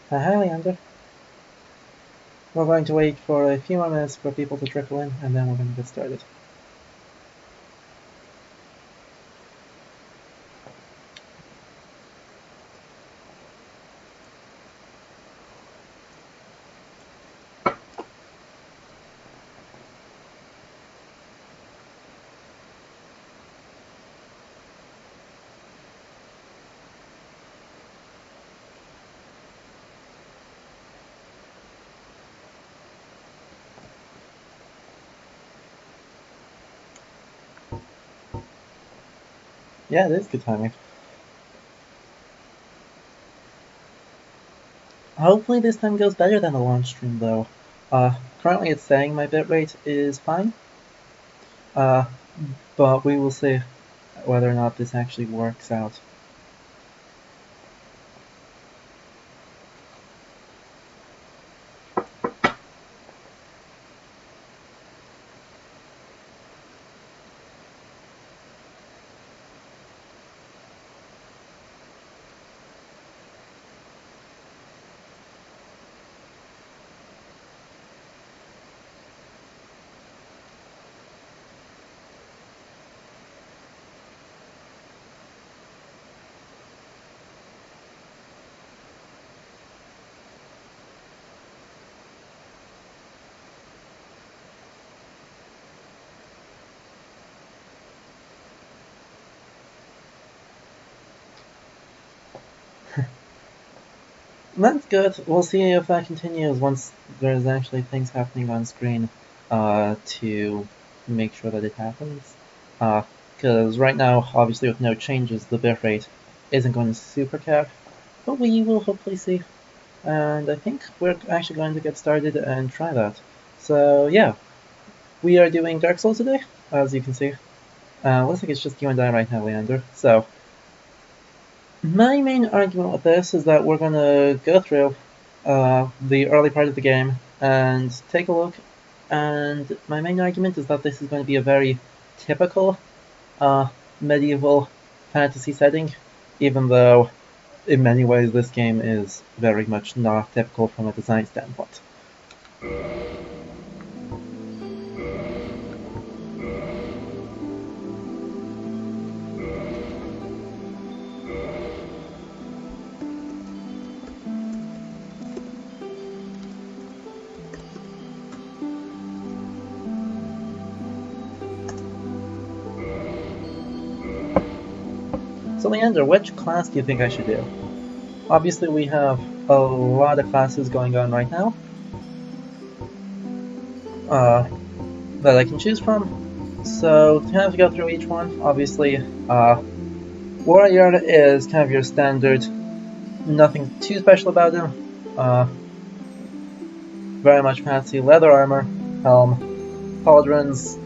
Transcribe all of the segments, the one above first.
Hi, Leander. We're going to wait for a few more minutes for people to trickle in, and then we're going to get started. Yeah, it is good timing. Hopefully this time goes better than the launch stream, though. Currently it's saying my bitrate is fine, but we will see whether or not this actually works out. That's good. We'll see if that continues once there's actually things happening on screen to make sure that it happens. Because right now, obviously with no changes, the bitrate isn't going to super cap, but we will hopefully see. And I think we're actually going to get started and try that. So yeah, we are doing Dark Souls today, as you can see. Looks like it's just you and I right now, Leander. So my main argument with this is that we're going to go through the early part of the game and take a look. And my main argument is that this is going to be a very typical medieval fantasy setting, even though in many ways this game is very much not typical from a design standpoint. So Leander, which class do you think I should do? Obviously we have a lot of classes going on right now that I can choose from. So to kind of go through each one, obviously Warrior is kind of your standard, nothing too special about him. Very much fancy leather armor, helm, pauldrons,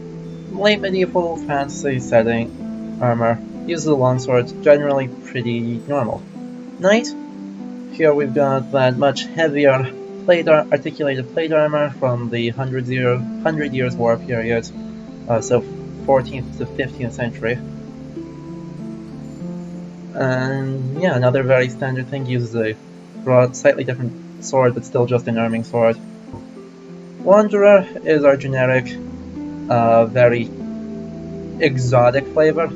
late medieval fantasy setting armor, uses a longsword, generally pretty normal. Knight, here we've got that much heavier articulated plate armor from the 100 Years' War period, so 14th to 15th century. And yeah, another very standard thing, uses a broad, slightly different sword, but still just an arming sword. Wanderer is our generic, very exotic flavor.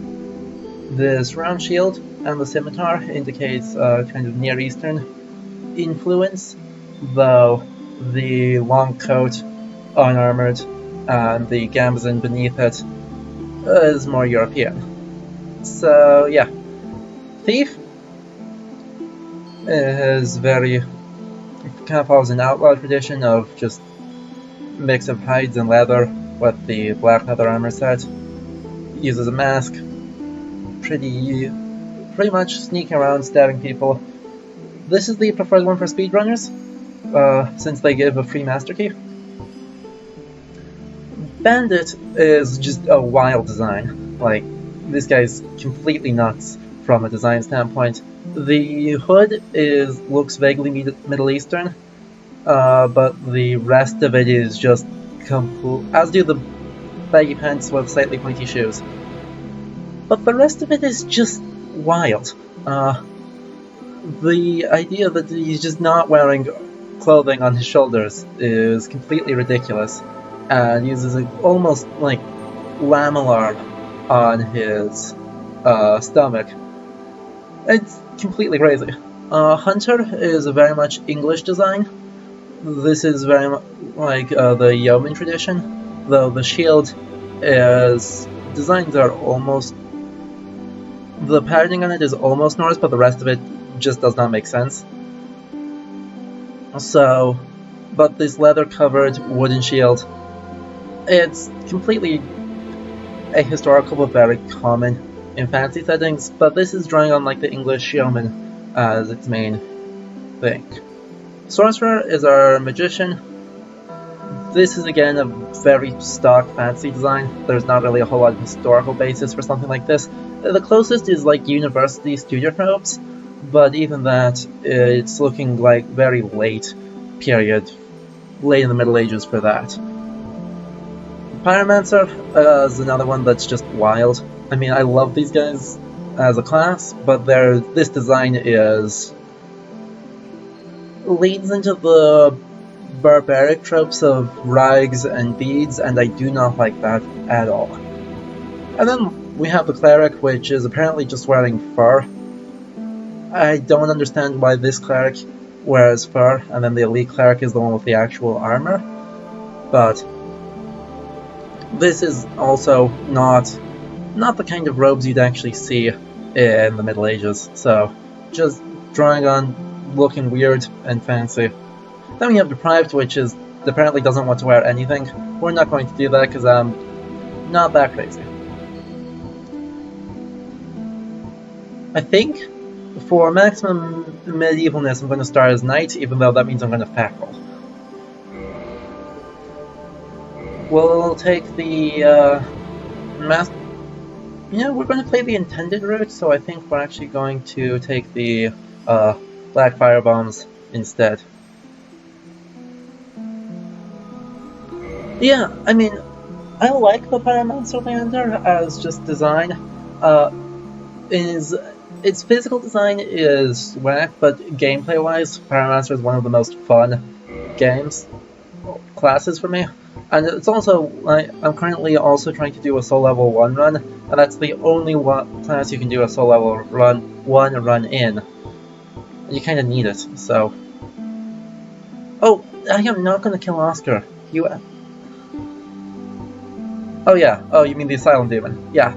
This round shield and the scimitar indicates kind of Near Eastern influence, though the long coat, unarmored, and the gambeson beneath it is more European. So yeah, Thief is very kind of follows an outlaw tradition of just mix of hides and leather, with the black leather armor set. Uses a mask, pretty much sneaking around, stabbing people. This is the preferred one for speedrunners, since they give a free master key. Bandit is just a wild design. Like, this guy's completely nuts from a design standpoint. The hood looks vaguely Middle Eastern, but the rest of it is just as do the baggy pants with slightly pointy shoes. But the rest of it is just wild. The idea that he's just not wearing clothing on his shoulders is completely ridiculous, and uses an almost like lamellar on his stomach. It's completely crazy. Hunter is a very much English design. This is very much like the yeoman tradition, though the shield designs are almost, the patterning on it is almost Norse, but the rest of it just does not make sense. So, but this leather-covered wooden shield, it's completely ahistorical but very common in fantasy settings, but this is drawing on like the English yeoman as its main thing. Sorcerer is our magician. This is again a very stock fantasy design. There's not really a whole lot of historical basis for something like this. The closest is like university student robes, but even that, it's looking like very late period, late in the Middle Ages for that. Pyromancer is another one that's just wild. I mean, I love these guys as a class, but this design leads into the barbaric tropes of rags and beads, and I do not like that at all. And then we have the cleric, which is apparently just wearing fur. I don't understand why this cleric wears fur, and then the elite cleric is the one with the actual armor. But this is also not the kind of robes you'd actually see in the Middle Ages, so just drawing on looking weird and fancy. Then we have Deprived, which apparently doesn't want to wear anything. We're not going to do that because I'm not that crazy. I think for maximum medievalness I'm going to start as Knight, even though that means I'm going to pack roll. We'll take the we're going to play the intended route, so I think we're actually going to take the Black Fire Bombs instead. Yeah, I mean, I like the Pyromancer Lander as just design. Its physical design is whack, but gameplay-wise, Pyromancer is one of the most fun classes for me. And it's also, I'm currently also trying to do a soul level 1 run, and that's the only class you can do a soul level 1 run in. And you kind of need it, so... Oh, I am not going to kill Oscar. Oh yeah, oh you mean the Asylum Demon. Yeah.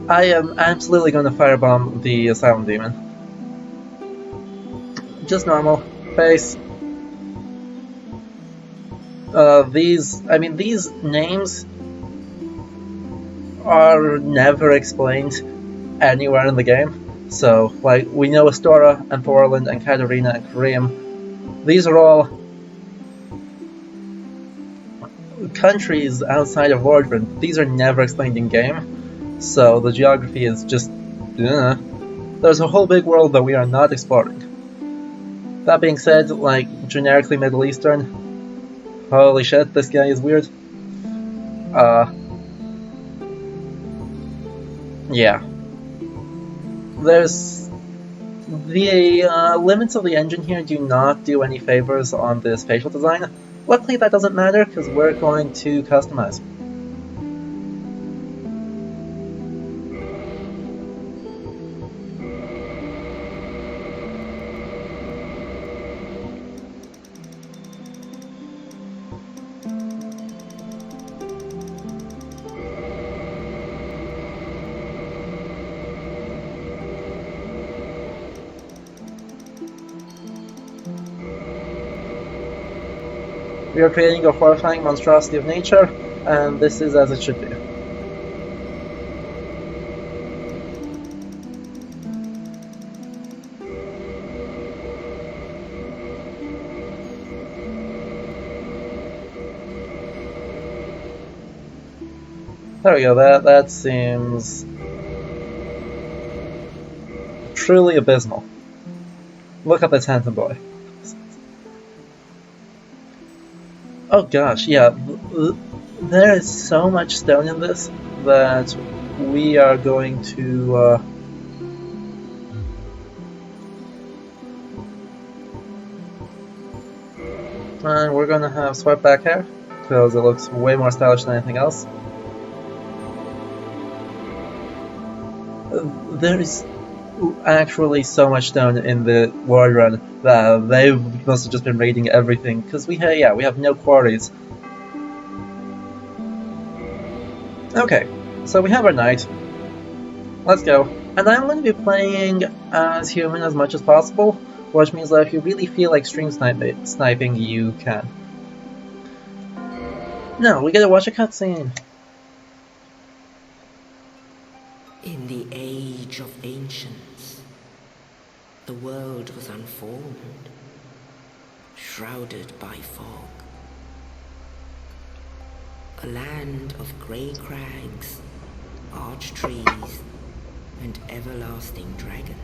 I am absolutely going to firebomb the Asylum Demon. Just normal. Face. These names are never explained anywhere in the game. So, like, we know Astora, and Thorland, and Katarina, and Kareem. These are all countries outside of Lordran. These are never explained in game, so the geography is just... There's a whole big world that we are not exploring. That being said, like, generically Middle Eastern, holy shit, this guy is weird. Yeah. There's... The limits of the engine here do not do any favors on this facial design. Luckily that doesn't matter, because we're going to customize. We are creating a horrifying monstrosity of nature. and this is as it should be. There we go, that seems truly abysmal. Look at this handsome boy. Oh gosh, yeah, there is so much stone in this that we are going to, and we're gonna have swept back hair, because it looks way more stylish than anything else. There's actually so much stone in the World Run that they must have just been raiding everything, because we have no quarries. Okay, so we have our knight. Let's go. And I'm going to be playing as human as much as possible, which means that if you really feel like stream sniping, you can. No, we gotta watch a cutscene. In the age of ancients, the world was unformed, shrouded by fog. A land of grey crags, arched trees, and everlasting dragons.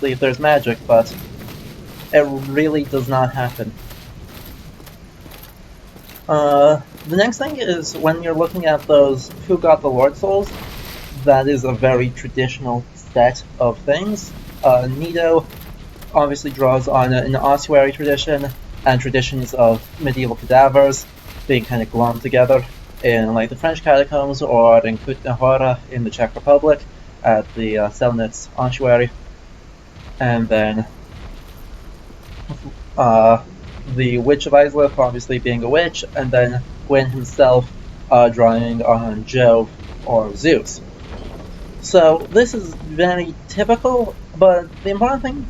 if there's magic, but it really does not happen. The next thing is when you're looking at those Who Got the Lord Souls, that is a very traditional set of things. Nito obviously draws on an ossuary tradition and traditions of medieval cadavers being kind of glommed together in like the French catacombs or in Kutná Hora in the Czech Republic at the Selnitz ossuary. And then the Witch of Islip obviously being a witch, and then Gwyn himself drawing on Jove or Zeus. So this is very typical, but the important thing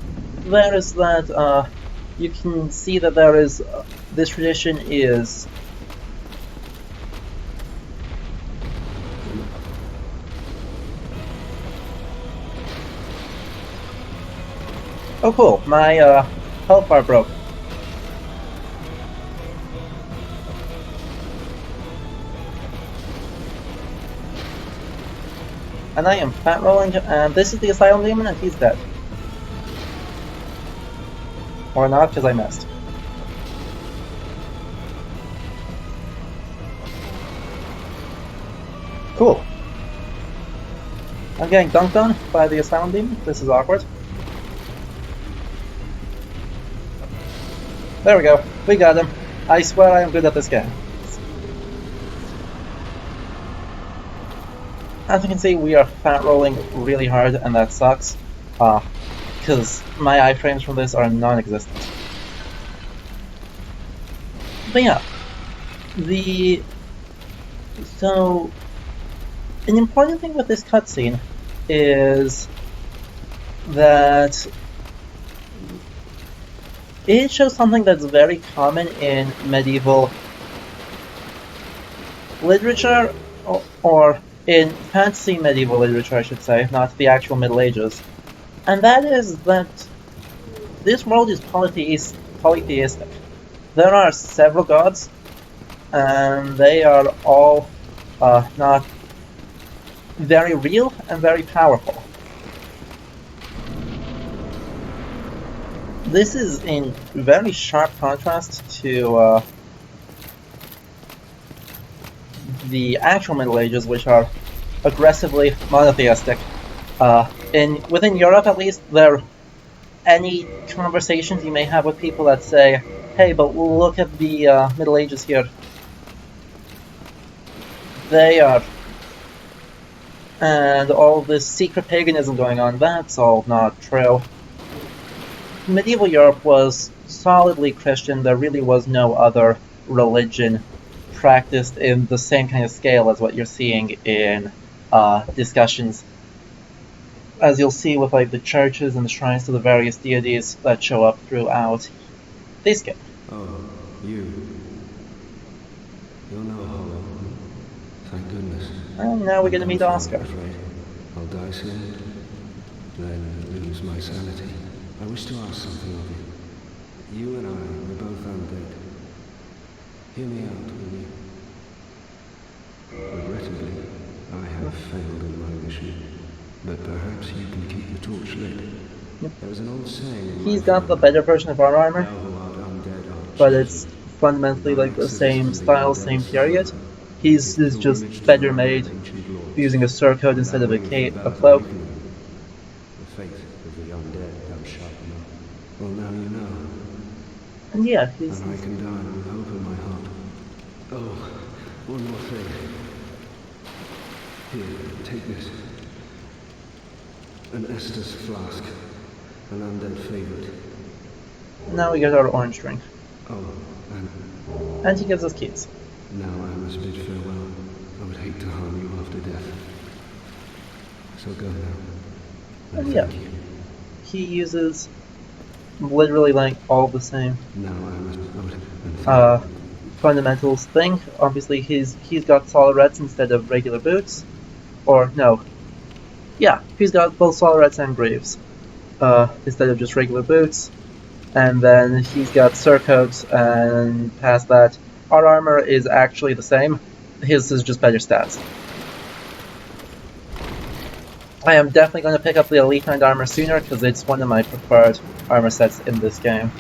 there is that you can see that there is this tradition is oh cool, my health bar broke. And I am fat rolling, and this is the Asylum Demon, and he's dead. Or not, because I missed. Cool. I'm getting dunked on by the Asylum Demon. This is awkward. There we go. We got him. I swear I am good at this game. As you can see, we are fat rolling really hard, and that sucks. Because my iframes from this are non-existent. But yeah, so an important thing with this cutscene is that it shows something that's very common in medieval literature, or in fantasy medieval literature, I should say, not the actual Middle Ages. And that is that this world is polytheistic. There are several gods, and they are all not very real and very powerful. This is in very sharp contrast to the actual Middle Ages, which are aggressively monotheistic. Within Europe, at least, any conversations you may have with people that say, "Hey, but look at the Middle Ages here," and all this secret paganism going on, that's all not true. Medieval Europe was solidly Christian. There really was no other religion practiced in the same kind of scale as what you're seeing in discussions, as you'll see with like the churches and the shrines to the various deities that show up throughout this game. Oh, you're no Hollow. Thank goodness. And now we're gonna meet Oscar. I'll die soon, then lose my sanity. I wish to ask something of you. You and I, we're both undead. Hear me out, will you? Regrettably, I have failed in my mission, but perhaps you can keep the torch lit. Yep. There's an old saying. He's got the better version of our armor, but it's fundamentally like the same style, same period. His is just better made, using a surcoat instead of a cloak. The faith of the undead comes sharp enough. Well, now you know. And yeah, he's... And I can die with hope in my heart. Oh, one more thing. Here, take this. An Estus flask. An undead favorite. Now we get our orange drink. Oh, and he gives us keys. Now I must bid farewell. I would hate to harm you after death. So go now. And yeah, he uses literally like all the same now I must fundamentals thing. Obviously he's got solid instead of regular boots. Or no. Yeah, he's got both solid and greaves. Instead of just regular boots. And then he's got surcoats, and past that, our armor is actually the same. His is just better stats. I am definitely going to pick up the Elite Knight armor sooner because it's one of my preferred armor sets in this game.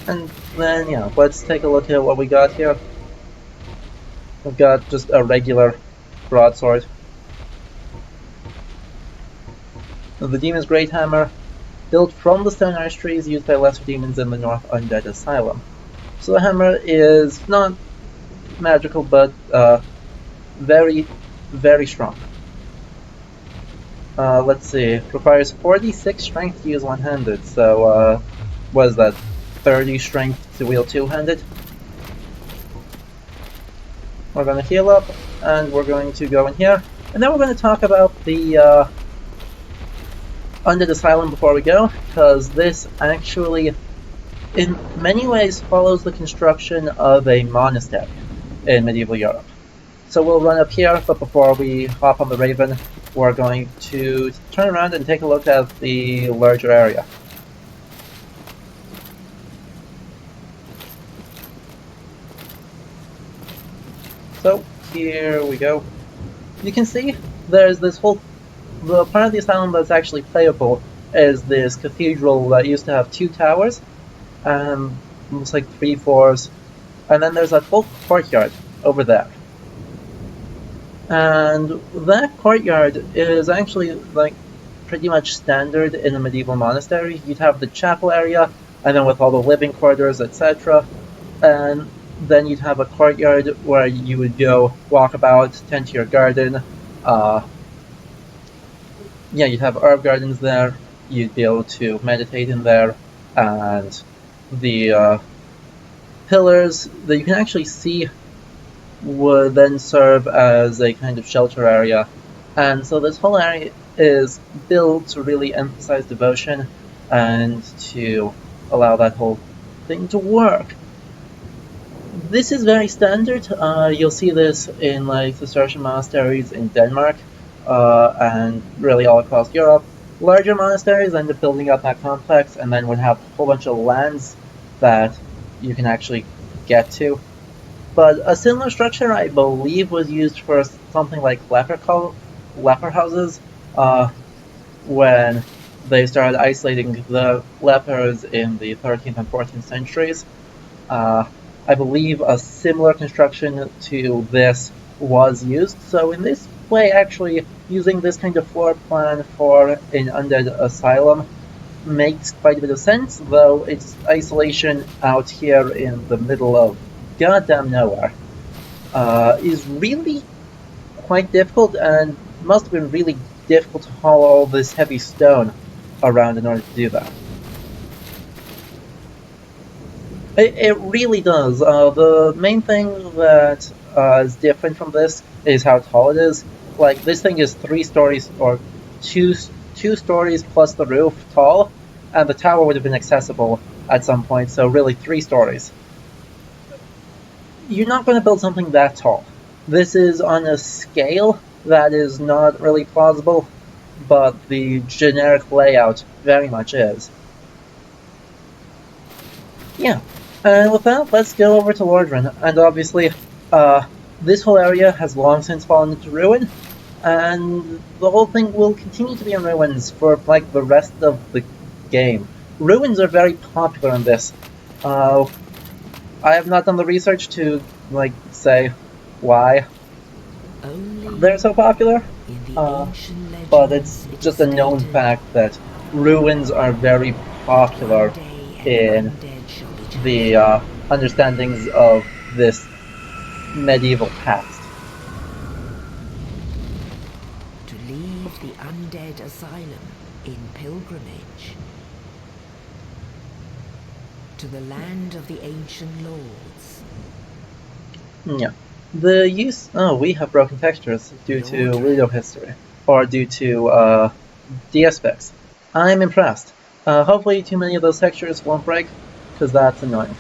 And then, yeah, let's take a look at what we got here. We've got just a regular broadsword. The Demon's Great Hammer, built from the Stone Ice Trees used by lesser demons in the North Undead Asylum. So the hammer is not magical, but very, very strong. Let's see, it requires 46 strength to use one-handed, so what is that, 30 strength to wield two-handed? We're going to heal up, and we're going to go in here, and then we're going to talk about the Undead Asylum before we go, because this actually, in many ways, follows the construction of a monastery in medieval Europe. So we'll run up here, but before we hop on the Raven, we're going to turn around and take a look at the larger area. So, here we go. You can see there's this whole... The part of the asylum that's actually playable is this cathedral that used to have 2 towers, and looks like 3 floors, and then there's that whole courtyard over there. And that courtyard is actually like pretty much standard in a medieval monastery. You'd have the chapel area, and then with all the living quarters, etc. And then you'd have a courtyard where you would go walk about, tend to your garden. Yeah, you'd have herb gardens there. You'd be able to meditate in there, and the pillars that you can actually see would then serve as a kind of shelter area. And so this whole area is built to really emphasize devotion and to allow that whole thing to work. This is very standard. You'll see this in like Cistercian monasteries in Denmark and really all across Europe. Larger monasteries end up building up that complex and then would have a whole bunch of lands that you can actually get to. But a similar structure, I believe, was used for something like leper houses when they started isolating the lepers in the 13th and 14th centuries. I believe a similar construction to this was used. So in this way, actually, using this kind of floor plan for an undead asylum makes quite a bit of sense, though its isolation out here in the middle of goddamn nowhere is really quite difficult, and must have been really difficult to haul all this heavy stone around in order to do that. It really does. The main thing that is different from this is how tall it is. Like, this thing is 3 stories, or two stories plus the roof tall, and the tower would have been accessible at some point, so really 3 stories. You're not going to build something that tall. This is on a scale that is not really plausible, but the generic layout very much is. Yeah, and with that, let's go over to Lordran. And obviously, this whole area has long since fallen into ruin, and the whole thing will continue to be in ruins for like the rest of the game. Ruins are very popular in this. I have not done the research to, like, say why they're so popular, but it's just a known fact that ruins are very popular in the understandings of this medieval past. To leave the undead asylum in pilgrimage to the land of the ancient lords. Yeah. The use... Oh, we have broken textures due to Ludo history. Or due to, DS specs. I'm impressed. Hopefully too many of those textures won't break, because that's annoying.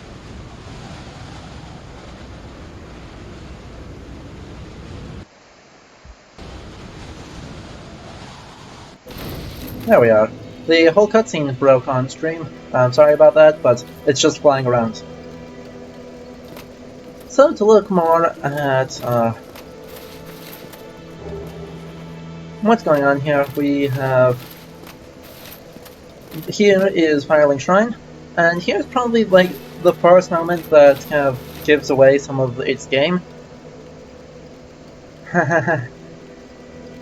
There we are. The whole cutscene broke on stream. I'm sorry about that, but it's just flying around. So to look more at what's going on here? We have... Here is Firelink Shrine, and here's probably like the first moment that kind of gives away some of its game.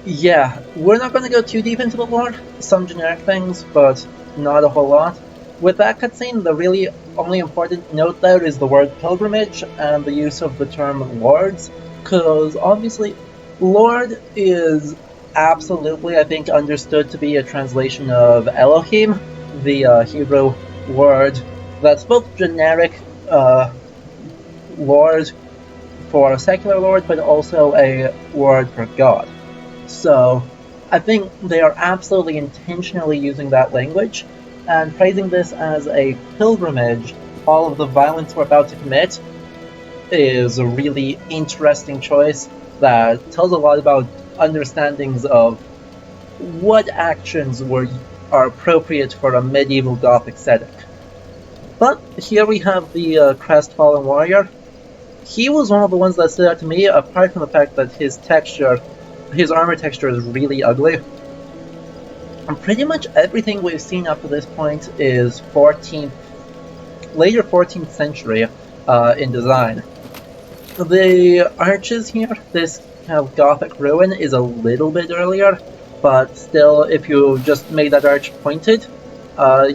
Yeah, we're not going to go too deep into the lore, some generic things, but not a whole lot. With that cutscene, the really only important note there is the word pilgrimage and the use of the term lords, because obviously lord is absolutely, I think, understood to be a translation of Elohim, the Hebrew word that's both generic lord for a secular lord, but also a word for God. So I think they are absolutely intentionally using that language and praising this as a pilgrimage. All of the violence we're about to commit is a really interesting choice that tells a lot about understandings of what actions are appropriate for a medieval Gothic setting. But here we have the crestfallen warrior. He was one of the ones that stood out to me, apart from the fact that his armor texture is really ugly. And pretty much everything we've seen up to this point is later 14th century in design. The arches here, this kind of Gothic ruin, is a little bit earlier, but still, if you just made that arch pointed,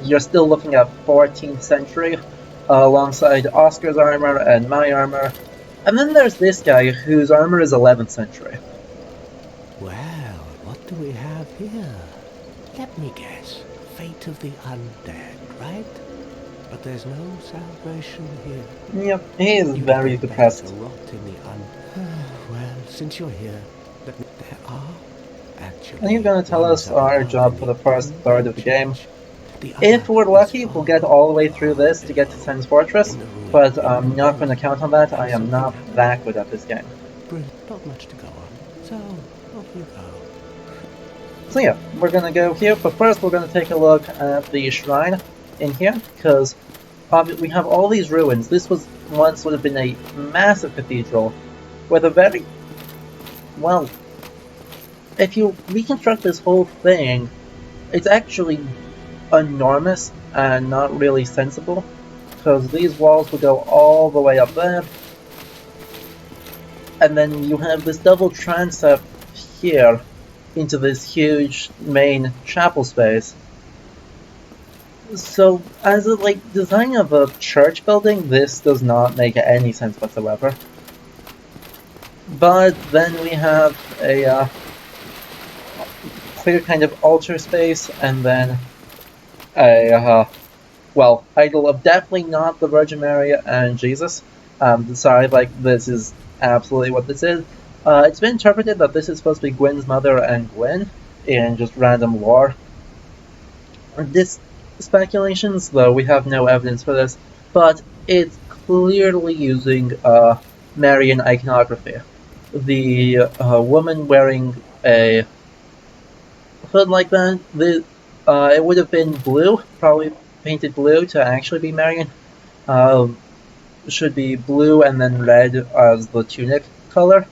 you're still looking at 14th century, alongside Oscar's armor and my armor. And then there's this guy whose armor is 11th century. Well, what do we have here? Let me guess. Fate of the undead, right? But there's no salvation here. Yep, he is very depressed. Rot in the well, since you're here, there are actually... And you're gonna tell us our job for the first third of the game. If we're lucky, we'll get all the way through this to get to Sen's Fortress, but I'm not going to count on that. I am not that good at this game. Brilliant. Not much to go on. So, off you go. So yeah, we're going to go here, but first we're going to take a look at the shrine in here, because we have all these ruins. This was once would have been a massive cathedral with a very... well, if you reconstruct this whole thing, it's actually enormous and not really sensible, because these walls would go all the way up there, and then you have this double transept here into this huge main chapel space. So as a design of a church building, this does not make any sense whatsoever. But then we have a clear kind of altar space, and then a idol of definitely not the Virgin Mary and Jesus. Sorry, this is absolutely what this is. It's been interpreted that this is supposed to be Gwyn's mother and Gwyn in just random lore. This speculations, though we have no evidence for this, but it's clearly using Marian iconography. The woman wearing a hood like that, it would have been blue, probably painted blue to actually be Marian. Should be blue and then red as the tunic color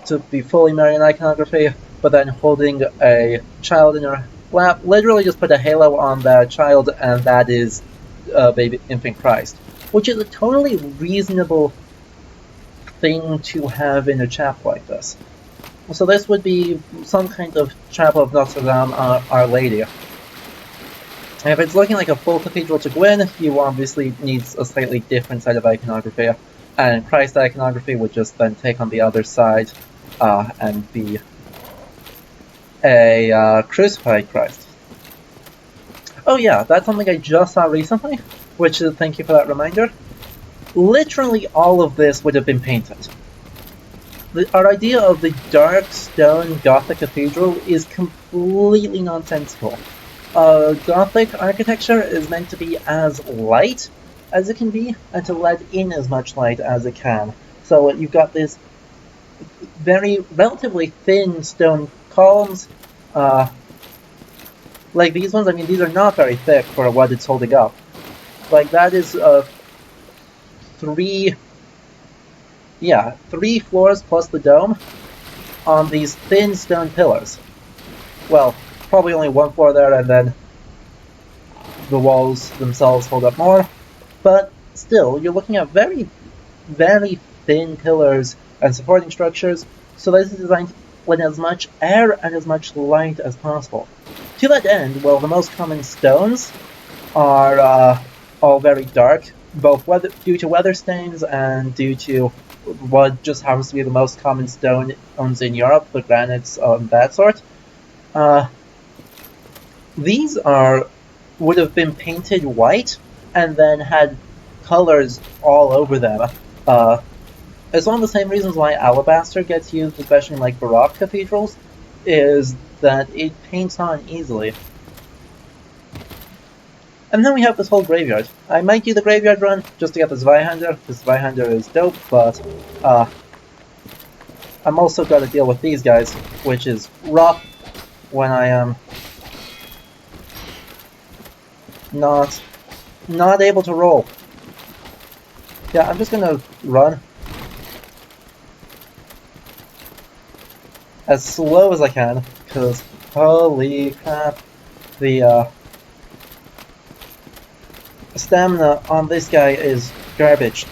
to be fully Marian iconography, but then holding a child in her lap. Literally just put a halo on that child, and that is baby infant Christ, which is a totally reasonable thing to have in a chapel like this. So this would be some kind of chapel of Notre Dame, Our Lady. If it's looking like a full cathedral to Gwyn, you obviously need a slightly different side of iconography, and Christ iconography would just then take on the other side and be a crucified Christ. Oh yeah, that's something I just saw recently, which is, thank you for that reminder. Literally all of this would have been painted. Our idea of the dark stone Gothic cathedral is completely nonsensical. Gothic architecture is meant to be as light as it can be, and to let in as much light as it can. So you've got this relatively thin stone columns, like these ones. I mean, these are not very thick for what it's holding up. Like that is 3 floors plus the dome on these thin stone pillars. well, probably only one floor there, and then the walls themselves hold up more. But still, you're looking at very, very thin pillars and supporting structures, so this is designed with as much air and as much light as possible. To that end, well, the most common stones are all very dark, both due to weather stains and due to what just happens to be the most common stones in Europe, the granites of that sort. These would have been painted white and then had colors all over them. It's one of the same reasons why alabaster gets used, especially in like Baroque cathedrals, is that it paints on easily. And then we have this whole graveyard. I might do the graveyard run just to get the Zweihander, because Zweihander is dope, but I'm also got to deal with these guys, which is rough when I am not able to roll. Yeah, I'm just gonna run as slow as I can, because holy crap, the stamina on this guy is garbage.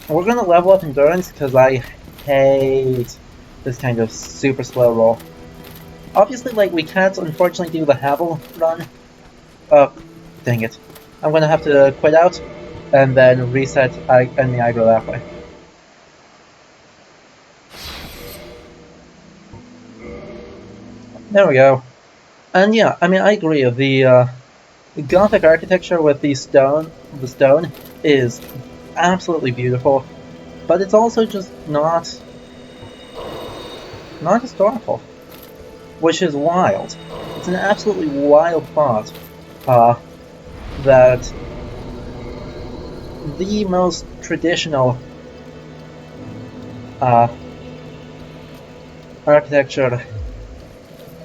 We're gonna level up endurance, because I hate this kind of super slow roll. Obviously, like, we can't unfortunately do the Havel run. Oh, dang it. I'm gonna have to quit out, and then reset enemy aggro that way. There we go. And yeah, I mean, I agree. The Gothic architecture with the stone is absolutely beautiful, but it's also just not historical, which is wild. It's an absolutely wild thought that the most traditional architecture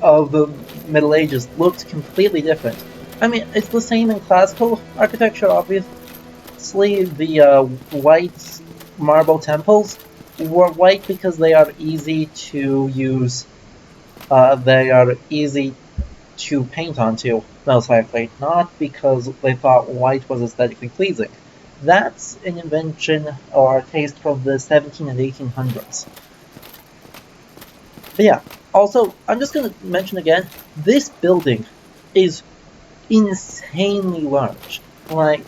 of the Middle Ages looked completely different. I mean, it's the same in classical architecture, obviously. The white marble temples were white because they are easy to use. They are easy to paint onto, most likely, not because they thought white was aesthetically pleasing. That's an invention or taste from the 17 and 1800s. But yeah, also, I'm just going to mention again, this building is insanely large. Like,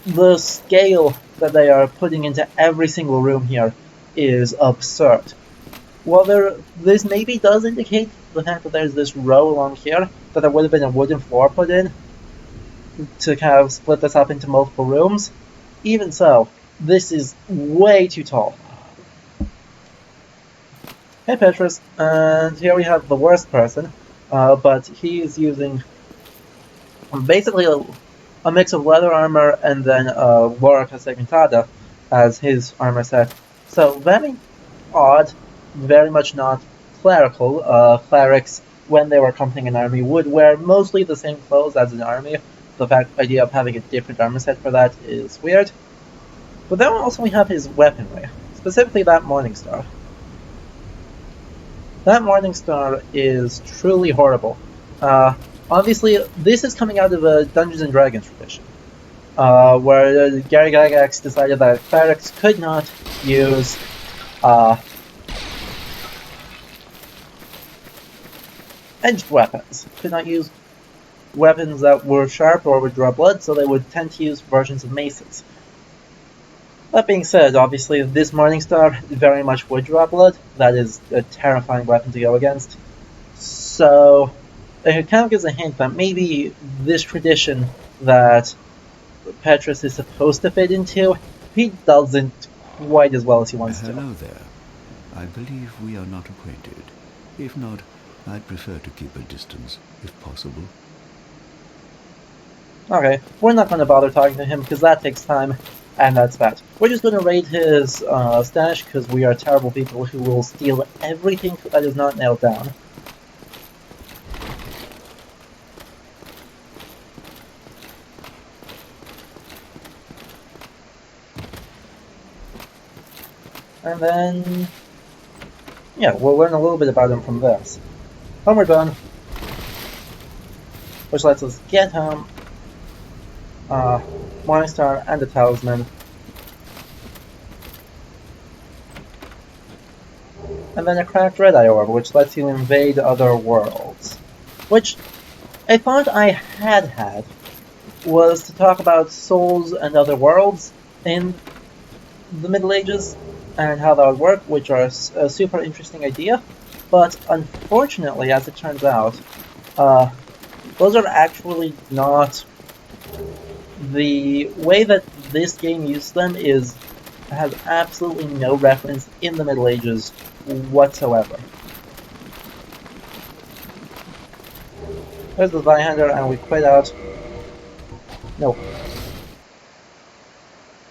the scale that they are putting into every single room here is absurd. While this maybe does indicate the fact that there's this row along here, that there would have been a wooden floor put in to kind of split this up into multiple rooms, even so, this is way too tall. Hey Petrus, and here we have the worst person, but he's using basically a mix of leather armor and then Lorica Segmentada as his armor set. So very odd, very much not clerical. Clerics, when they were accompanying an army, would wear mostly the same clothes as an army. The idea of having a different armor set for that is weird. But then also we have his weaponry, specifically that Morningstar. That Morningstar is truly horrible. Obviously, this is coming out of a Dungeons & Dragons tradition, where Gary Gygax decided that clerics could not use edged weapons, could not use weapons that were sharp or would draw blood, so they would tend to use versions of maces. That being said, obviously, this Morningstar very much would draw blood. That is a terrifying weapon to go against. So, it kind of gives a hint that maybe this tradition that Petrus is supposed to fit into, he doesn't quite as well as he wants to. Hello there. I believe we are not acquainted. If not, I'd prefer to keep a distance, if possible. Okay, we're not going to bother talking to him because that takes time, and that's that. We're just going to raid his stash because we are terrible people who will steal everything that is not nailed down. And then, yeah, we'll learn a little bit about him from this. Home we're done. Which lets us get home, Morningstar and the Talisman. And then a cracked Red Eye Orb, which lets you invade other worlds. Which a thought I had was to talk about souls and other worlds in the Middle Ages and how that would work, which are a super interesting idea. But unfortunately, as it turns out, those are actually not. The way that this game uses them has absolutely no reference in the Middle Ages whatsoever. There's the Zweihander, and we quit out. No.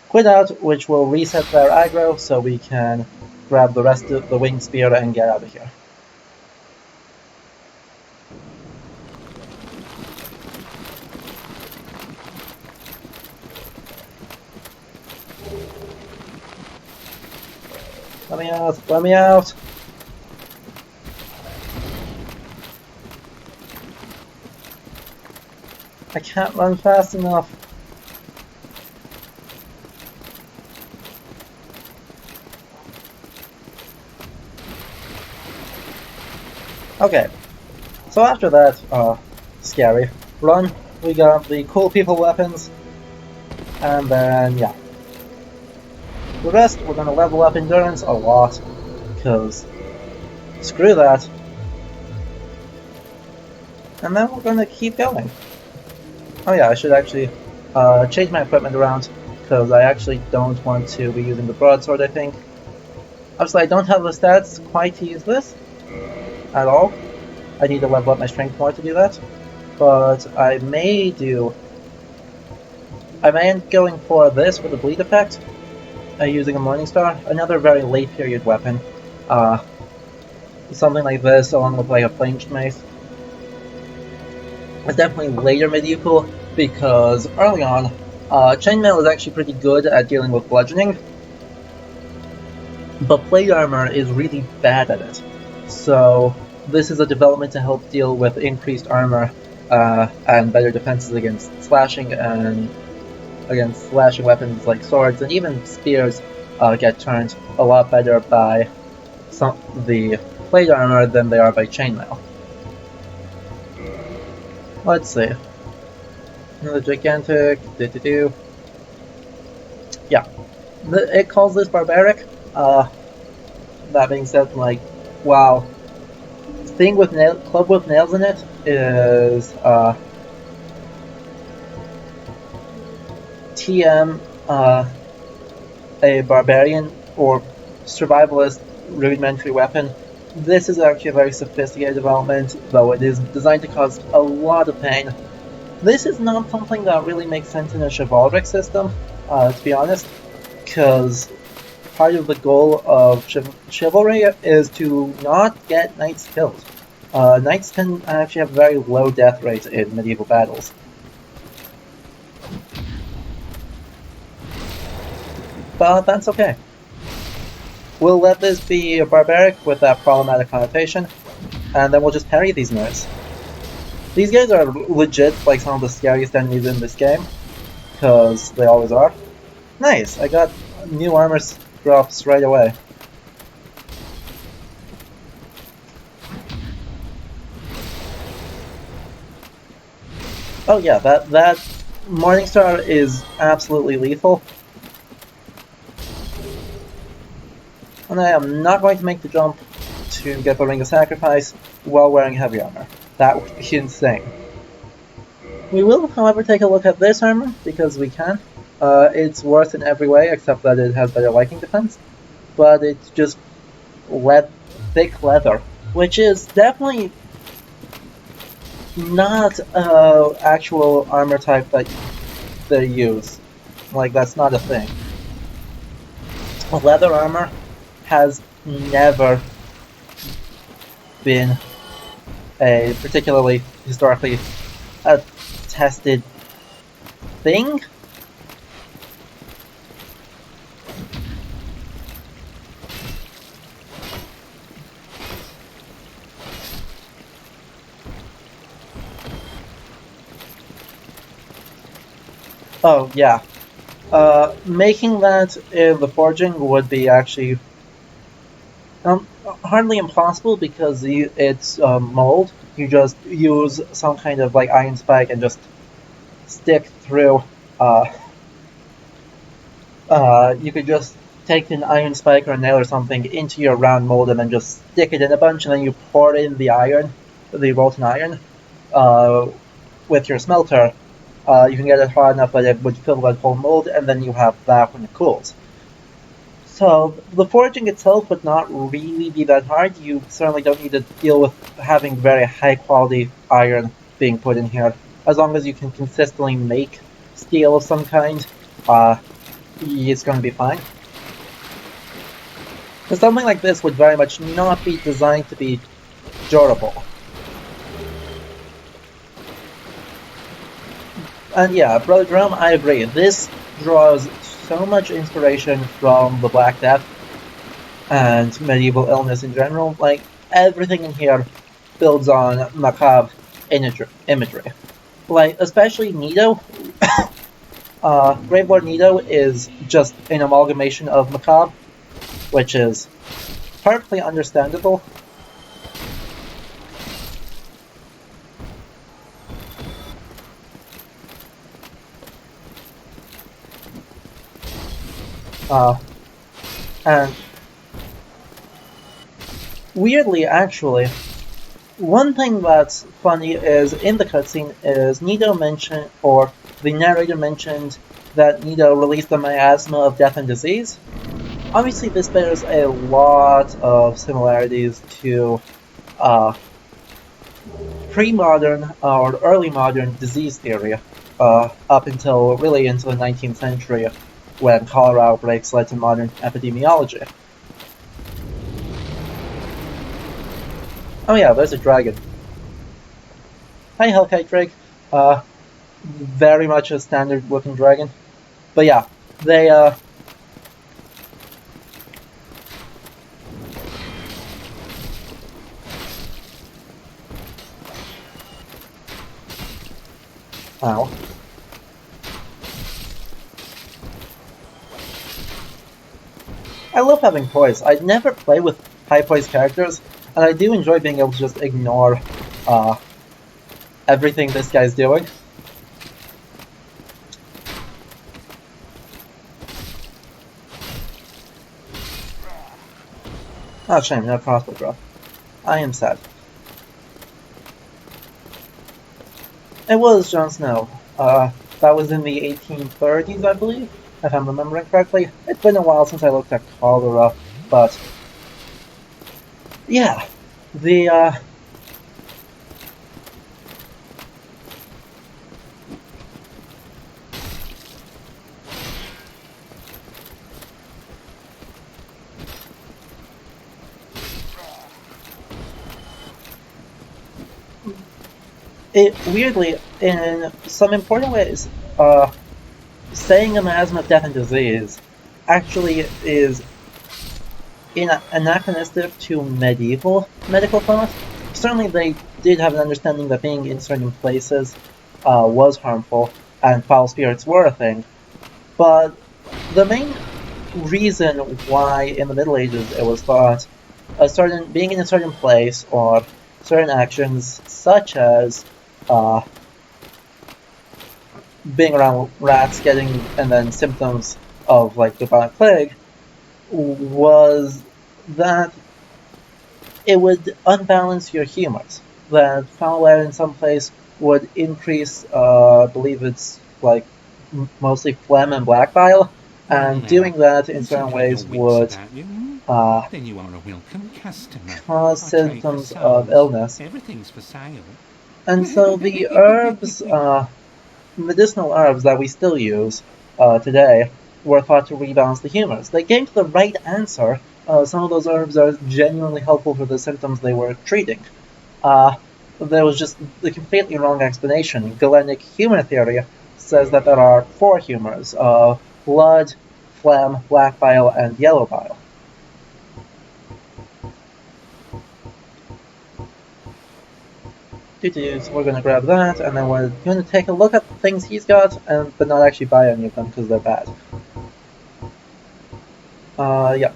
Quit out, which will reset their aggro, so we can grab the rest of the Winged Spear and get out of here. Let me out! Let me out! I can't run fast enough. Okay, so after that, scary run, we got the cool people weapons, and then, yeah. The rest, we're gonna level up endurance a lot, because screw that. And then we're gonna keep going. Oh yeah, I should actually change my equipment around, because I actually don't want to be using the broadsword, I think. Obviously, I don't have the stats quite to use this at all. I need to level up my strength more to do that. But I may end going for this with the bleed effect, using a Morningstar, another very late period weapon. Something like this, along with like a flanged mace. It's definitely later medieval, because early on, chainmail is actually pretty good at dealing with bludgeoning, but plate armor is really bad at it. So this is a development to help deal with increased armor and better defenses against slashing weapons like swords, and even spears get turned a lot better by the plate armor than they are by chainmail. Let's see. The gigantic. Yeah. It calls this barbaric. That being said, like, wow. Thing with club with nails in it is TM, a barbarian or survivalist rudimentary weapon. This is actually a very sophisticated development, though it is designed to cause a lot of pain. This is not something that really makes sense in a chivalric system, to be honest, because part of the goal of chivalry is to not get knights killed. Knights can actually have very low death rates in medieval battles. But that's okay. We'll let this be a barbaric with that problematic connotation, and then we'll just parry these nerds. These guys are legit like some of the scariest enemies in this game, because they always are. Nice, I got new armor drops right away. Oh yeah, that Morningstar is absolutely lethal. And I am not going to make the jump to get the Ring of Sacrifice while wearing heavy armor. That would be insane. We will, however, take a look at this armor, because we can. It's worse in every way, except that it has better lightning defense. But it's just thick leather, which is definitely not actual armor type that they use. Like, that's not a thing. Leather armor has never been a particularly historically tested thing. Oh, yeah. Making that in the forging would be actually hardly impossible because it's mold. You just use some kind of like iron spike and just stick through. Uh, you could just take an iron spike or a nail or something into your round mold and then just stick it in a bunch, and then you pour in the iron, the molten iron, uh, with your smelter. You can get it hard enough that it would fill that whole mold, and then you have that when it cools. So the forging itself would not really be that hard. You certainly don't need to deal with having very high quality iron being put in here. As long as you can consistently make steel of some kind, it's going to be fine. But something like this would very much not be designed to be durable. And yeah, Brother Jerome, I agree. This draws so much inspiration from the Black Death and medieval illness in general. Like, everything in here builds on macabre imagery. Like, especially Nito. Grave Lord Nito is just an amalgamation of macabre, which is perfectly understandable. And weirdly, actually, one thing that's funny is in the cutscene is Nito mentioned, or the narrator mentioned, that Nito released the miasma of death and disease. Obviously, this bears a lot of similarities to pre-modern or early modern disease theory, up until really into the 19th century, when cholera outbreaks led to modern epidemiology. Oh yeah, there's a dragon. Hi, Hellkite Drake. Very much a standard-looking dragon. But yeah, they, Ow. I love having poise. I never play with high poise characters, and I do enjoy being able to just ignore everything this guy's doing. Oh, shame, no crossbow drop. I am sad. It was Jon Snow. That was in the 1830s, I believe, if I'm remembering correctly. It's been a while since I looked at cholera, but yeah, the it weirdly, in some important ways, saying a miasma of death and disease actually is anachronistic to medieval medical thought. Certainly, they did have an understanding that being in certain places was harmful, and foul spirits were a thing. But the main reason why in the Middle Ages it was thought being in a certain place or certain actions, such as being around rats, and then symptoms of like the bubonic plague, was that it would unbalance your humors. That foul air in some place would increase, I believe it's like mostly phlegm and black bile, and doing that in certain ways would Then you are a welcome customer. cause I trade for symptoms of souls. illness. Everything's for sale. And so the herbs, medicinal herbs that we still use today, were thought to rebalance the humors. They came to the right answer. Some of those herbs are genuinely helpful for the symptoms they were treating. There was just the completely wrong explanation. Galenic humor theory says that there are four humors: blood, phlegm, black bile, and yellow bile. So we're gonna grab that, and then we're gonna take a look at the things he's got, but not actually buy any of them because they're bad. Yeah.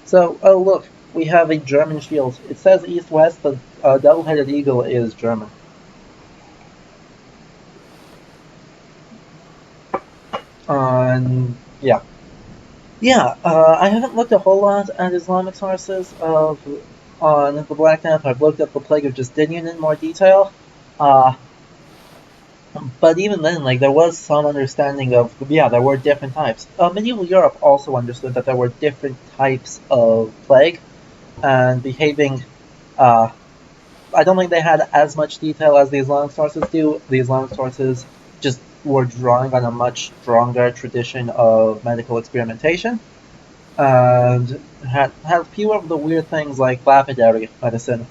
So, oh look, we have a German shield. It says east-west, but double-headed eagle is German. Yeah. Yeah, I haven't looked a whole lot at Islamic sources on the Black Death. I've looked at the Plague of Justinian in more detail. But even then, like, there was some understanding of, yeah, there were different types. Medieval Europe also understood that there were different types of plague, and behaving, I don't think they had as much detail as the Islamic sources do. The Islamic sources just were drawing on a much stronger tradition of medical experimentation, and had fewer of the weird things like lapidary medicine.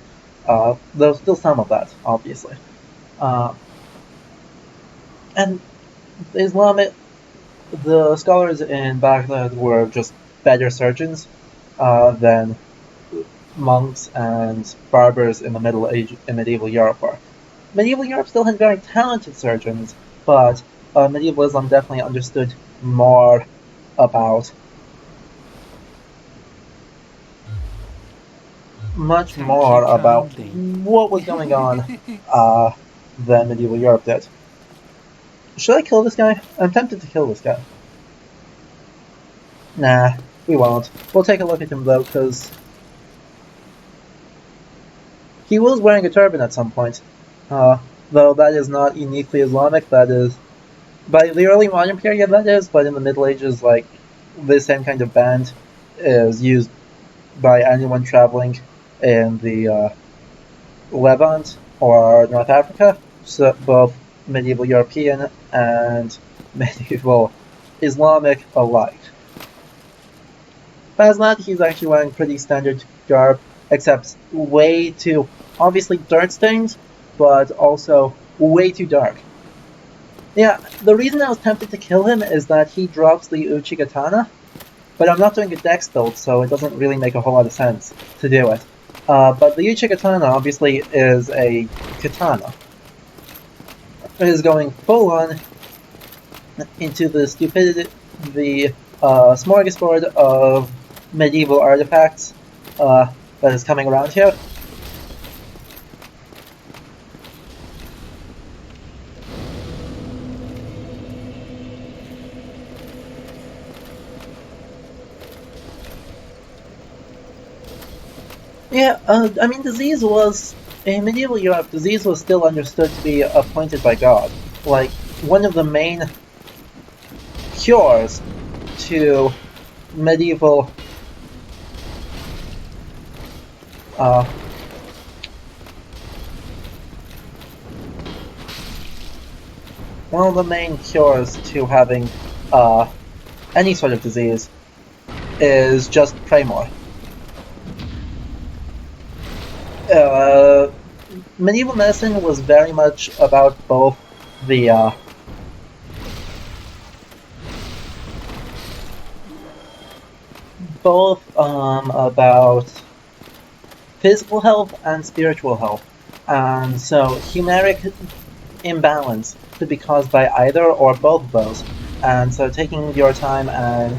There's still some of that, obviously. And the scholars in Baghdad were just better surgeons than monks and barbers in the Middle Age in medieval Europe were. Medieval Europe still had very talented surgeons, but medieval Islam definitely understood more about much more about what was going on than medieval Europe did. Should I kill this guy? I'm tempted to kill this guy. Nah, we won't. We'll take a look at him though, because he was wearing a turban at some point. Though that is not uniquely Islamic, that is... By the early modern period, that is, but in the Middle Ages, like, this same kind of band is used by anyone traveling in the Levant or North Africa, so both medieval European and medieval Islamic alike. Besides that, he's actually wearing pretty standard garb, except way too, obviously dirt stained, but also way too dark. Yeah, the reason I was tempted to kill him is that he drops the Uchigatana, but I'm not doing a dex build, so it doesn't really make a whole lot of sense to do it. But the Uchigatana obviously is a katana. It is going full on into the smorgasbord of medieval artifacts that is coming around here. Yeah, I mean, in medieval Europe, disease was still understood to be appointed by God. Like, one of the main cures to medieval one of the main cures to having any sort of disease is just pray more. Medieval medicine was very much about both the about physical health and spiritual health, and so Humeric imbalance could be caused by either or both of those, and so taking your time and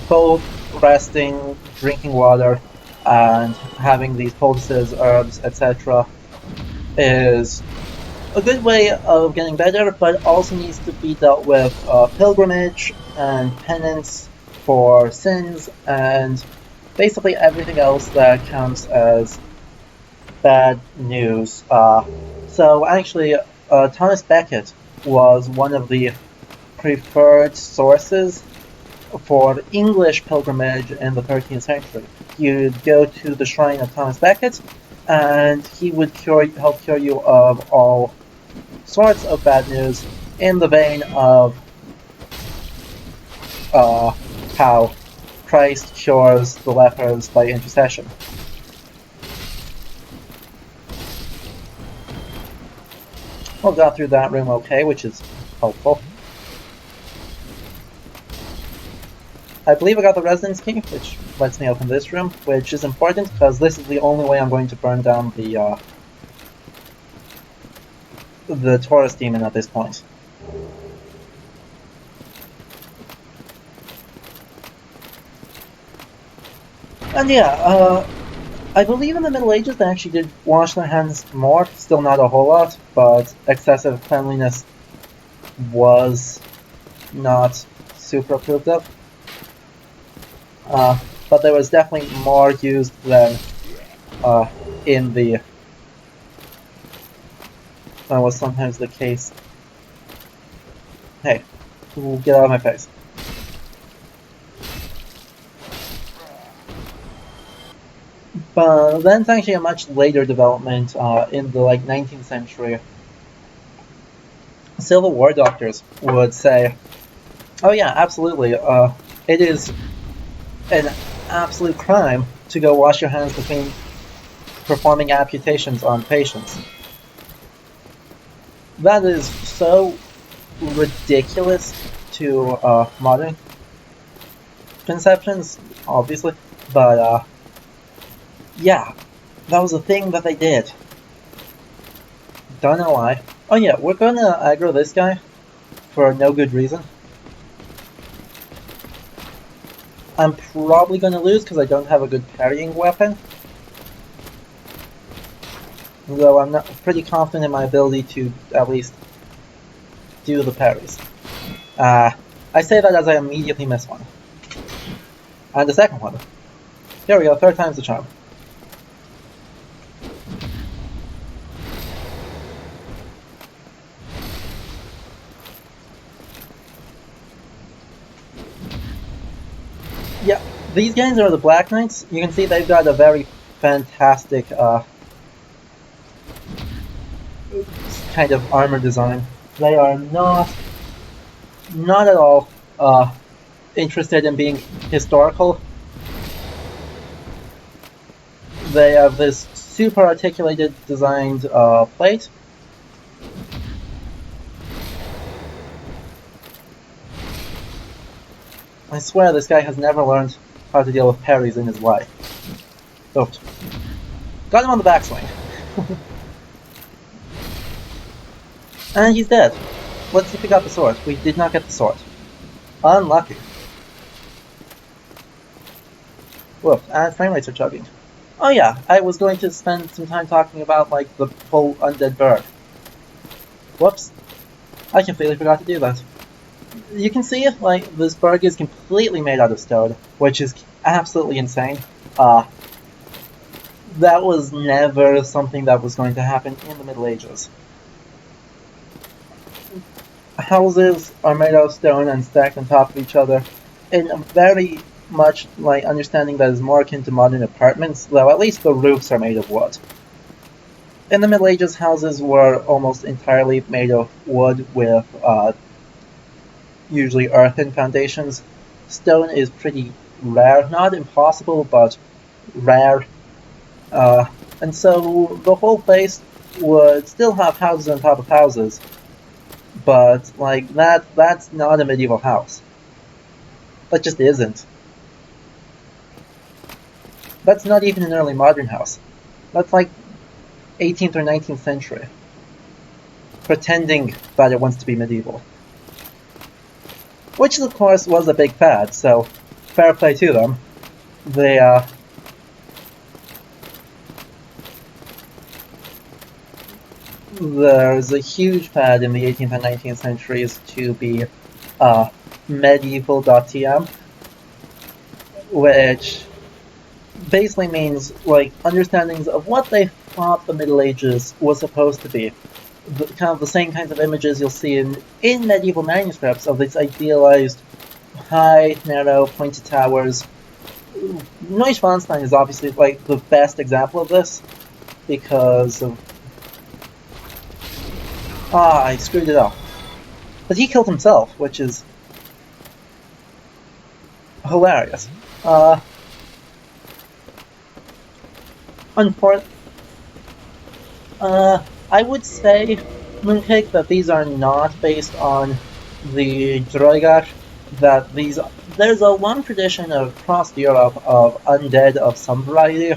both resting, drinking water, and having these poultices, herbs, etc. is a good way of getting better, but also needs to be dealt with pilgrimage and penance for sins and basically everything else that counts as bad news. So actually, Thomas Becket was one of the preferred sources for English pilgrimage in the 13th century. You'd go to the shrine of Thomas Becket, and he would help cure you of all sorts of bad news, in the vein of how Christ cures the lepers by intercession. We got through that room okay, which is helpful. I believe I got the residence key, which lets me open this room, which is important because this is the only way I'm going to burn down the Taurus demon at this point. And yeah, I believe in the Middle Ages they actually did wash their hands more, still not a whole lot, but excessive cleanliness was not super approved of. But there was definitely more used than than was sometimes the case. Hey, get out of my face. But then it's actually a much later development in the 19th century. Civil War doctors would say, oh yeah, absolutely, it is an absolute crime to go wash your hands between performing amputations on patients. That is so ridiculous to modern conceptions, obviously, but yeah, that was a thing that they did. Don't know why. Oh yeah, we're gonna aggro this guy for no good reason. I'm probably gonna lose because I don't have a good parrying weapon. Though I'm not pretty confident in my ability to at least do the parries. I say that as I immediately miss one. And the second one. Here we go, third time's the charm. Yeah, these guys are the Black Knights. You can see they've got a very fantastic kind of armor design. They are not at all interested in being historical. They have this super articulated designed plate. I swear this guy has never learned how to deal with parries in his life. Oops. Got him on the backswing. And he's dead. Let's see if we got the sword. We did not get the sword. Unlucky. Whoop, and frame rates are chugging. Oh yeah, I was going to spend some time talking about, the full undead bird. Whoops. I completely forgot to do that. You can see, this bird is completely made out of stone, which is absolutely insane. That was never something that was going to happen in the Middle Ages. Houses are made out of stone and stacked on top of each other in a very much understanding that is more akin to modern apartments, though at least the roofs are made of wood. In the Middle Ages, houses were almost entirely made of wood with usually earthen foundations. Stone is pretty rare, not impossible, but rare. And so the whole place would still have houses on top of houses, but that's not a medieval house. That just isn't. That's not even an early modern house. That's 18th or 19th century. Pretending that it wants to be medieval. Which of course was a big fad, so fair play to them. There's a huge fad in the 18th and 19th centuries to be medieval.tm, which basically means understandings of what they thought the Middle Ages was supposed to be. Kind of the same kinds of images you'll see in medieval manuscripts of these idealized high, narrow, pointed towers. Neuschwanstein is obviously the best example of this because of I screwed it up. But he killed himself, which is hilarious. I would say, Mooncake, that these are not based on the Droigar that there's a long tradition across Europe of undead of some variety.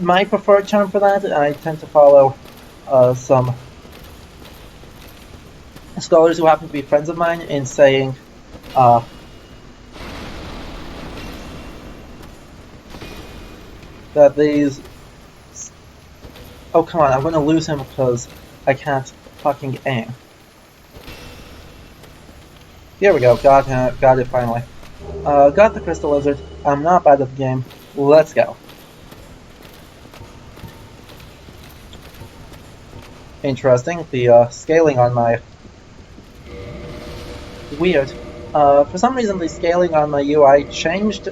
My preferred term for that, I tend to follow some scholars who happen to be friends of mine in saying that these... Oh, come on, I'm going to lose him because I can't fucking aim. Here we go, got it finally. Got the Crystal Lizard. I'm not bad at the game. Let's go. Interesting, the scaling on my... Weird. For some reason the scaling on my UI changed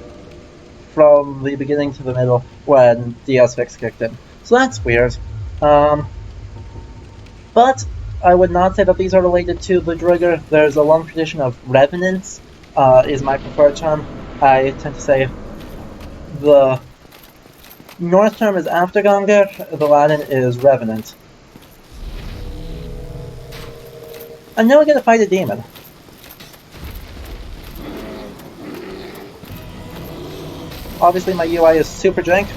from the beginning to the middle when DS Fix kicked in. So that's weird. But I would not say that these are related to the Drigger. There's a long tradition of revenants, is my preferred term. I tend to say the Norse term is Afterganger, the Latin is revenant. And now we get to fight a demon. Obviously my UI is super jank,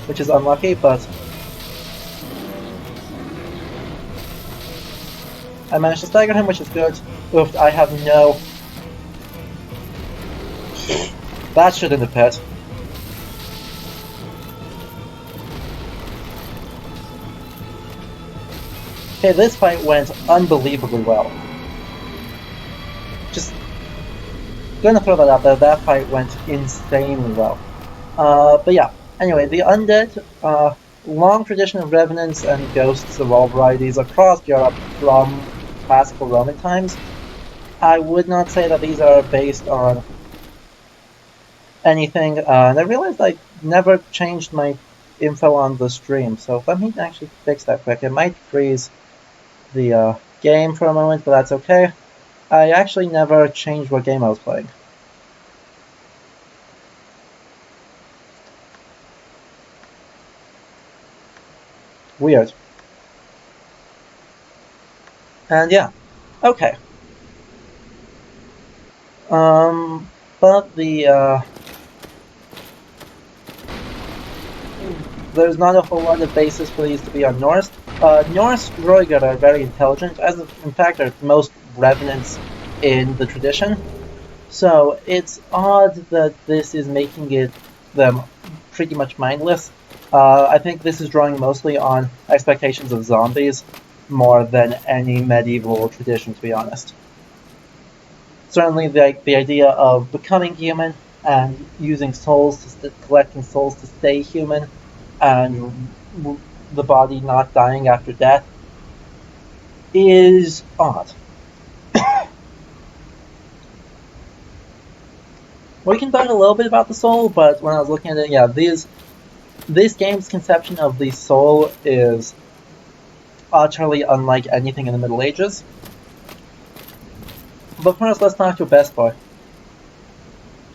which is unlucky, but I managed to stagger him, which is good. Oof, I have no... That shouldn't have hit. Okay, this fight went unbelievably well. Just gonna throw that out there, that fight went insanely well. But yeah, anyway, the undead, long tradition of revenants and ghosts of all varieties across Europe from classical Roman times. I would not say that these are based on anything, and I realized I never changed my info on the stream, so let me actually fix that quick. It might freeze the game for a moment, but that's okay. I actually never changed what game I was playing. Weird. And yeah, okay. But the, there's not a whole lot of basis for these to be on Norse. Norse Droigar are very intelligent, as in fact are most revenants in the tradition. So it's odd that this is making them pretty much mindless. I think this is drawing mostly on expectations of zombies more than any medieval tradition, to be honest. Certainly the idea of becoming human and using souls, collecting souls to stay human, and the body not dying after death is odd. We can talk a little bit about the soul, but when I was looking at it, yeah, this game's conception of the soul is utterly unlike anything in the Middle Ages. But first, let's talk to Best Boy.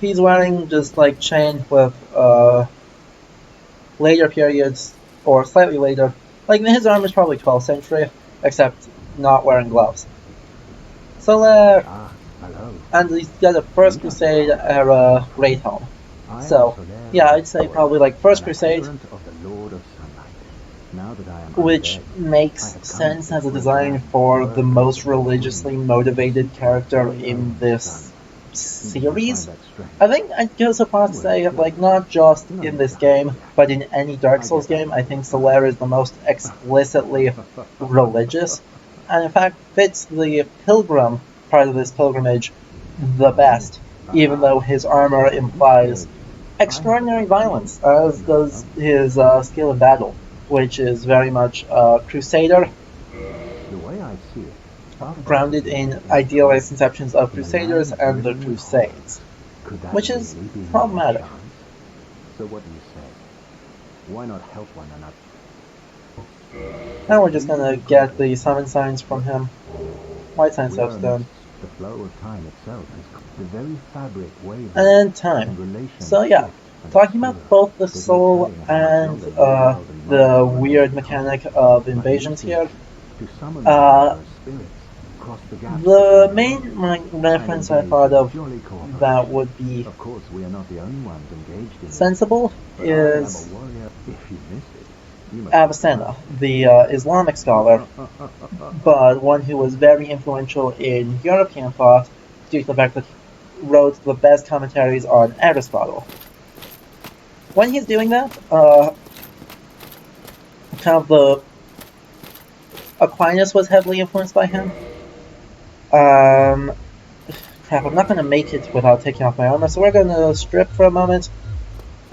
He's wearing just like chain with later periods, or slightly later. Like his armor is probably 12th century, except not wearing gloves. Solaire, and he's got a First Crusade era Great Helm. So yeah, I'd say probably like First Crusade, which makes sense as a design for the most religiously motivated character in this series. I think I'd go so far to say, like, not just in this game, but in any Dark Souls game, I think Solaire is the most explicitly religious, and in fact fits the pilgrim part of this pilgrimage the best, even though his armor implies extraordinary violence, as does his skill in battle, which is very much Crusader, grounded in idealized conceptions of Crusaders and the Crusades, which is problematic. So what do you say? Why not help one another? Now we're just gonna get the summon signs from him. White Sign Soapstone. The flow of time itself is the very fabric wave. And then time. So yeah, talking about both the soul and the weird mechanic of invasions here. cross the gap. The main reference I thought of Purely cooperation. that would be Of course, we are not the only ones engaged in it. sensible But I am is a warrior. If you miss it, you must Avicenna, the Islamic scholar, but one who was very influential in European thought due to the fact that he wrote the best commentaries on Aristotle. When he's doing that, kind of the Aquinas was heavily influenced by him. Crap, I'm not going to make it without taking off my armor, so we're going to strip for a moment.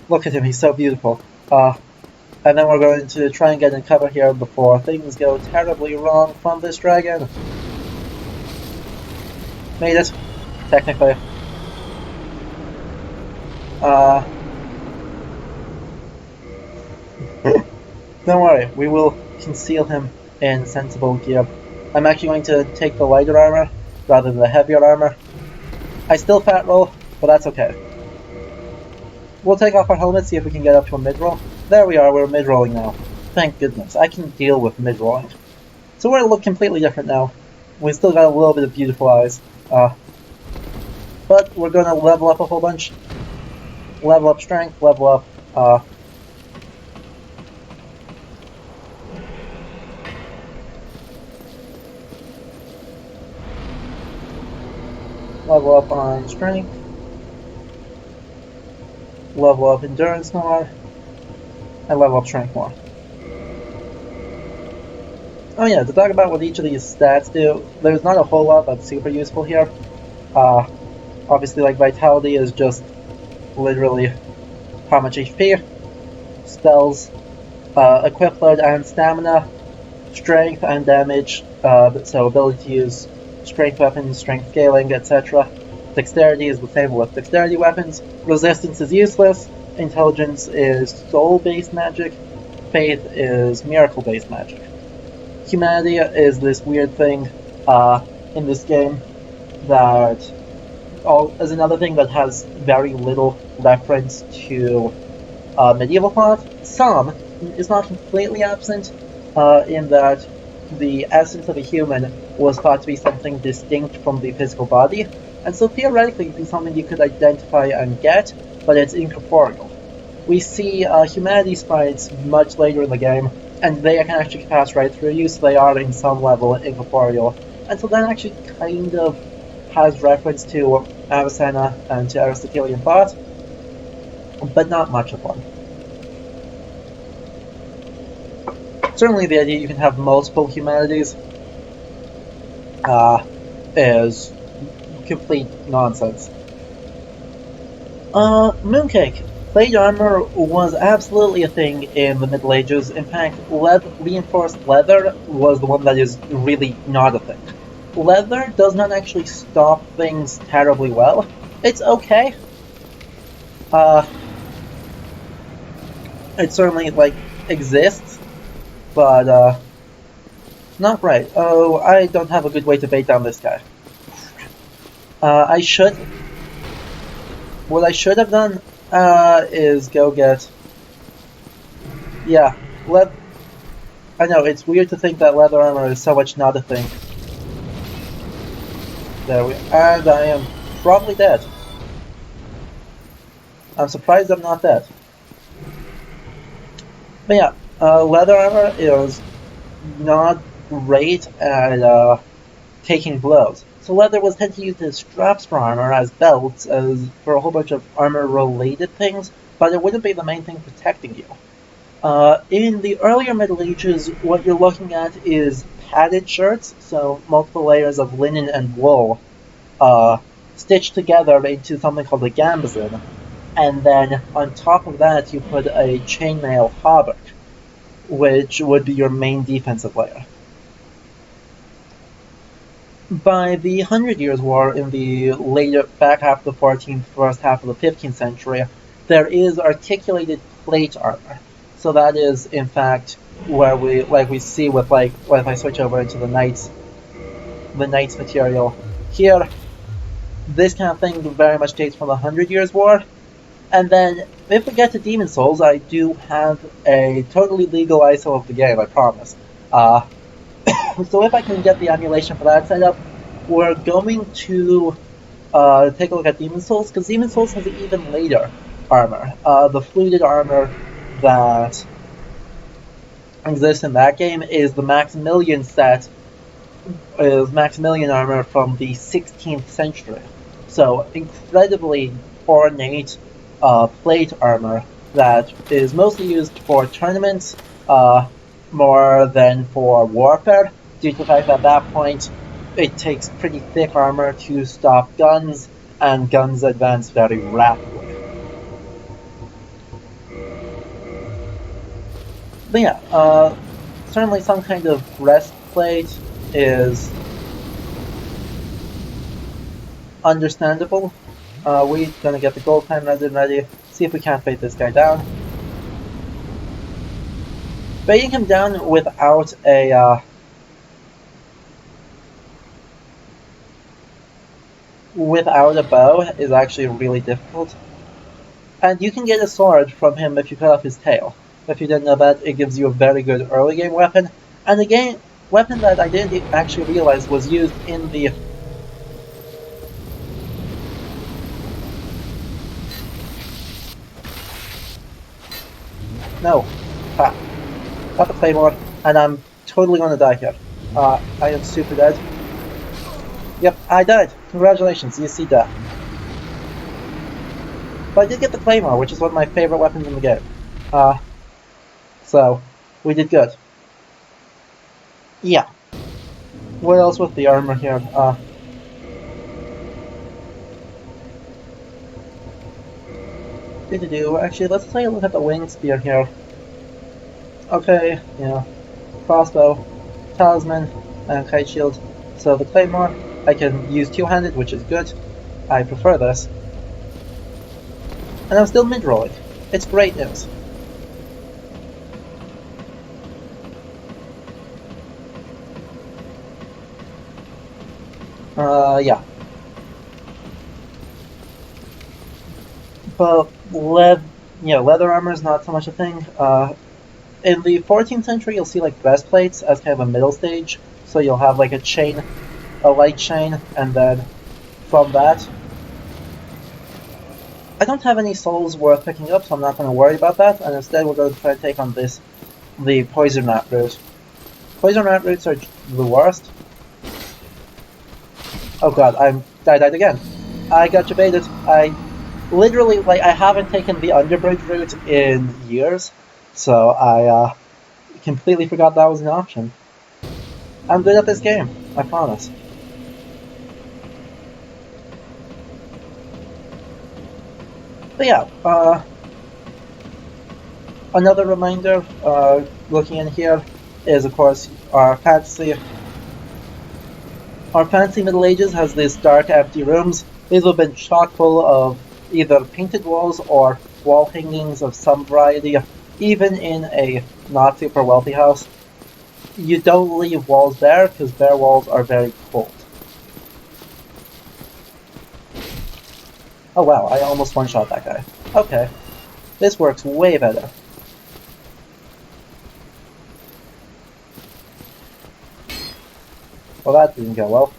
Look at him, he's so beautiful. And then we're going to try and get in cover here before things go terribly wrong from this dragon. Made it, technically. Don't worry, we will conceal him in sensible gear. I'm actually going to take the lighter armor rather than the heavier armor. I still fat roll, but that's okay. We'll take off our helmets, see if we can get up to a mid-roll. There we are, we're mid-rolling now. Thank goodness, I can deal with mid-rolling. So we're going to look completely different now. We still got a little bit of beautiful eyes. But we're going to level up a whole bunch. Level up strength, level up, level up on strength. Level up endurance more. And level up strength more. Oh yeah, to talk about what each of these stats do, there's not a whole lot that's super useful here. Obviously, like, vitality is just literally how much HP. Spells, equip load and stamina, strength and damage, so ability to use strength weapons, strength scaling, etc. Dexterity is the same with dexterity weapons. Resistance is useless. Intelligence is soul-based magic. Faith is miracle-based magic. Humanity is this weird thing in this game that is another thing that has very little reference to medieval thought. Some is not completely absent in that the essence of a human was thought to be something distinct from the physical body, and so theoretically it'd be something you could identify and get, but it's incorporeal. We see humanity sprites much later in the game, and they can actually pass right through you, so they are in some level incorporeal. And so that actually kind of has reference to Avicenna and to Aristotelian thought, but not much of one. Certainly the idea you can have multiple humanities is complete nonsense. Mooncake. Plate armor was absolutely a thing in the Middle Ages. In fact, reinforced leather was the one that is really not a thing. Leather does not actually stop things terribly well. It's okay. It certainly, like, exists, but, not right. Oh, I don't have a good way to bait down this guy. What I should have done is go get... Yeah, I know, it's weird to think that leather armor is so much not a thing. There we are, and I am probably dead. I'm surprised I'm not dead. But yeah, leather armor is not great at taking blows. So leather was tend to use as straps for armor, as belts, as for a whole bunch of armor-related things, but it wouldn't be the main thing protecting you. In the earlier Middle Ages, what you're looking at is padded shirts, so multiple layers of linen and wool, stitched together into something called a gambesson, and then on top of that you put a chainmail hauberk, which would be your main defensive layer. By the 100 Years' War, in the later back half of the 14th, first half of the 15th century, there is articulated plate armor. So that is, in fact, where we see with, like, if I switch over into the Knights material here, this kind of thing very much dates from the 100 Years' War. And then, if we get to Demon Souls, I do have a totally legal ISO of the game, I promise. So if I can get the emulation for that setup, we're going to take a look at Demon Souls, because Demon Souls has even later armor. The fluted armor that exists in that game is the Maximilian set, is Maximilian armor from the 16th century. So incredibly ornate plate armor that is mostly used for tournaments more than for warfare, due to the fact that at that point it takes pretty thick armor to stop guns, and guns advance very rapidly. But yeah, certainly some kind of breastplate is understandable. We're gonna get the gold time ready, see if we can't bait this guy down. Baiting him down without a bow is actually really difficult. And you can get a sword from him if you cut off his tail. If you didn't know that, it gives you a very good early game weapon. And again, weapon that I didn't actually realize was used in the No. Ha. Got the claymore, and I'm totally gonna die here. I am super dead. Yep, I died. Congratulations, you see that. But I did get the claymore, which is one of my favorite weapons in the game. So, we did good. Yeah. What else with the armor here? Actually, let's take a look at the wing spear here. Okay, yeah. Crossbow, talisman, and kite shield. So the claymore, I can use two-handed, which is good. I prefer this. And I'm still mid-rolling. It's great news. Yeah. But leather armor is not so much a thing. In the 14th century, you'll see like breastplates as kind of a middle stage. So you'll have like a chain, a light chain, and then from that, I don't have any souls worth picking up, so I'm not going to worry about that. And instead, we're going to try to take on the poison rat route. Poison rat routes are the worst. Oh god, I died again. I got baited. I literally, like, I haven't taken the underbridge route in years, so I completely forgot that was an option. I'm good at this game, I promise. But yeah, another reminder, looking in here, is of course our fantasy. Our fancy Middle Ages has these dark, empty rooms. These have been chock full of either painted walls or wall hangings of some variety. Even in a not super wealthy house, you don't leave walls bare, because bare walls are very cold. Oh wow, I almost one-shot that guy. Okay, this works way better. Well, that didn't go well.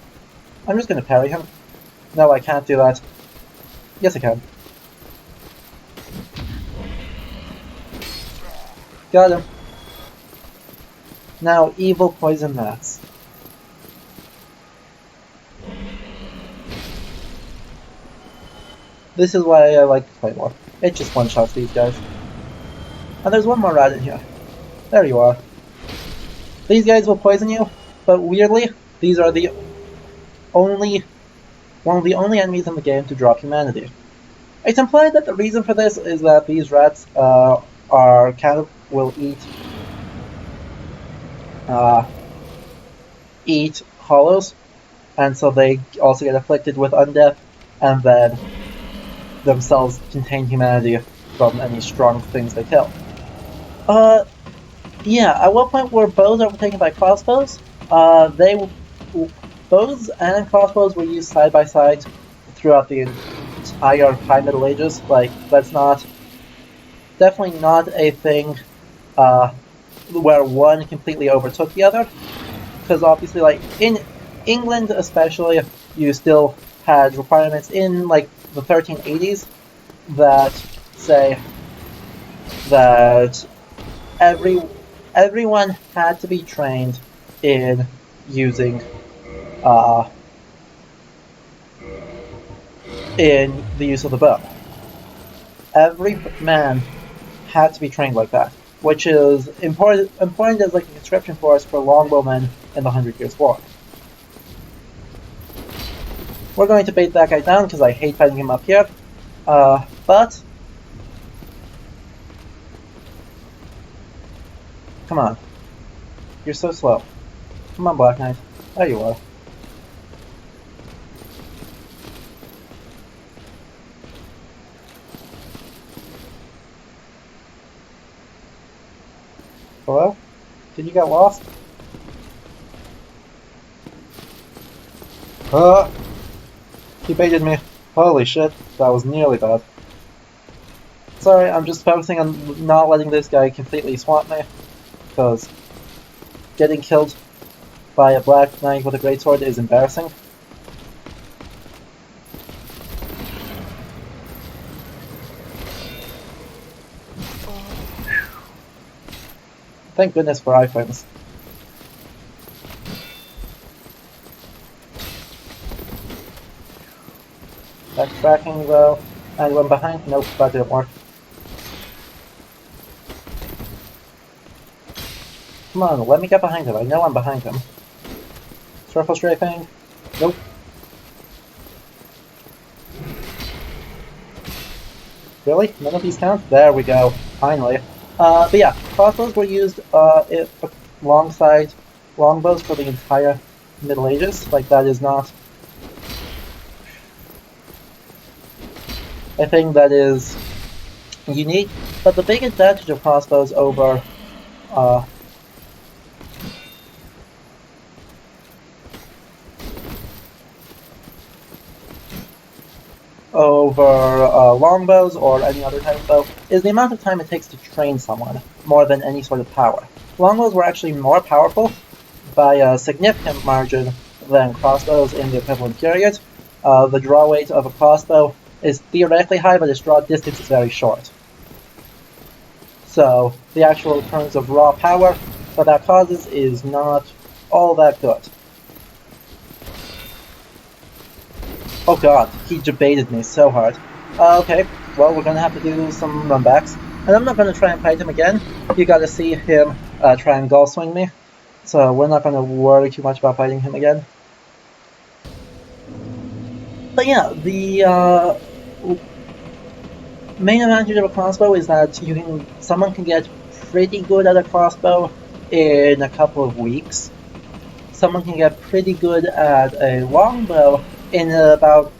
I'm just gonna parry him. No, I can't do that. Yes, I can. Got him. Now, evil poison rats. This is why I like the claymore. It just one-shots these guys. And there's one more rat in here. There you are. These guys will poison you, but weirdly, these are one of the only enemies in the game to drop humanity. It's implied that the reason for this is that these rats will eat hollows, and so they also get afflicted with undeath, and then themselves contain humanity from any strong things they kill. Yeah, at what point were bows overtaken by crossbows? Bows and crossbows were used side by side throughout the entire High Middle Ages. Like, that's definitely not a thing where one completely overtook the other. because obviously, like, in England especially, you still had requirements in, like, the 1380s that say that everyone had to be trained in using in the use of the bow. Every man had to be trained like that, which is important as like a conscription force for longbowmen in the 100 Years' War. We're going to bait that guy down because I hate fighting him up here, but come on, you're so slow. Come on, Black Knight. There you are. Hello? Did you get lost? He baited me. Holy shit, that was nearly bad. Sorry, I'm just focusing on not letting this guy completely swamp me, because getting killed by a Black Knight with a greatsword is embarrassing. Thank goodness for iframes. Backtracking though, and one behind? Nope, that didn't work. Come on, let me get behind him. I know I'm behind him. Surface strafing? Nope. Really? None of these count? There we go. Finally. But yeah, crossbows were used alongside longbows for the entire Middle Ages. Like, that is not a thing that is unique. But the big advantage of crossbows over longbows or any other type of bow is the amount of time it takes to train someone, more than any sort of power. Longbows were actually more powerful by a significant margin than crossbows in the equivalent period. The draw weight of a crossbow is theoretically high, but its draw distance is very short. So the actual terms of raw power that that causes is not all that good. Oh god, he debated me so hard. Okay, well, we're gonna have to do some runbacks. And I'm not gonna try and fight him again. You gotta see him try and goal swing me. So we're not gonna worry too much about fighting him again. But yeah, the main advantage of a crossbow is that someone can get pretty good at a crossbow in a couple of weeks. Someone can get pretty good at a longbow in about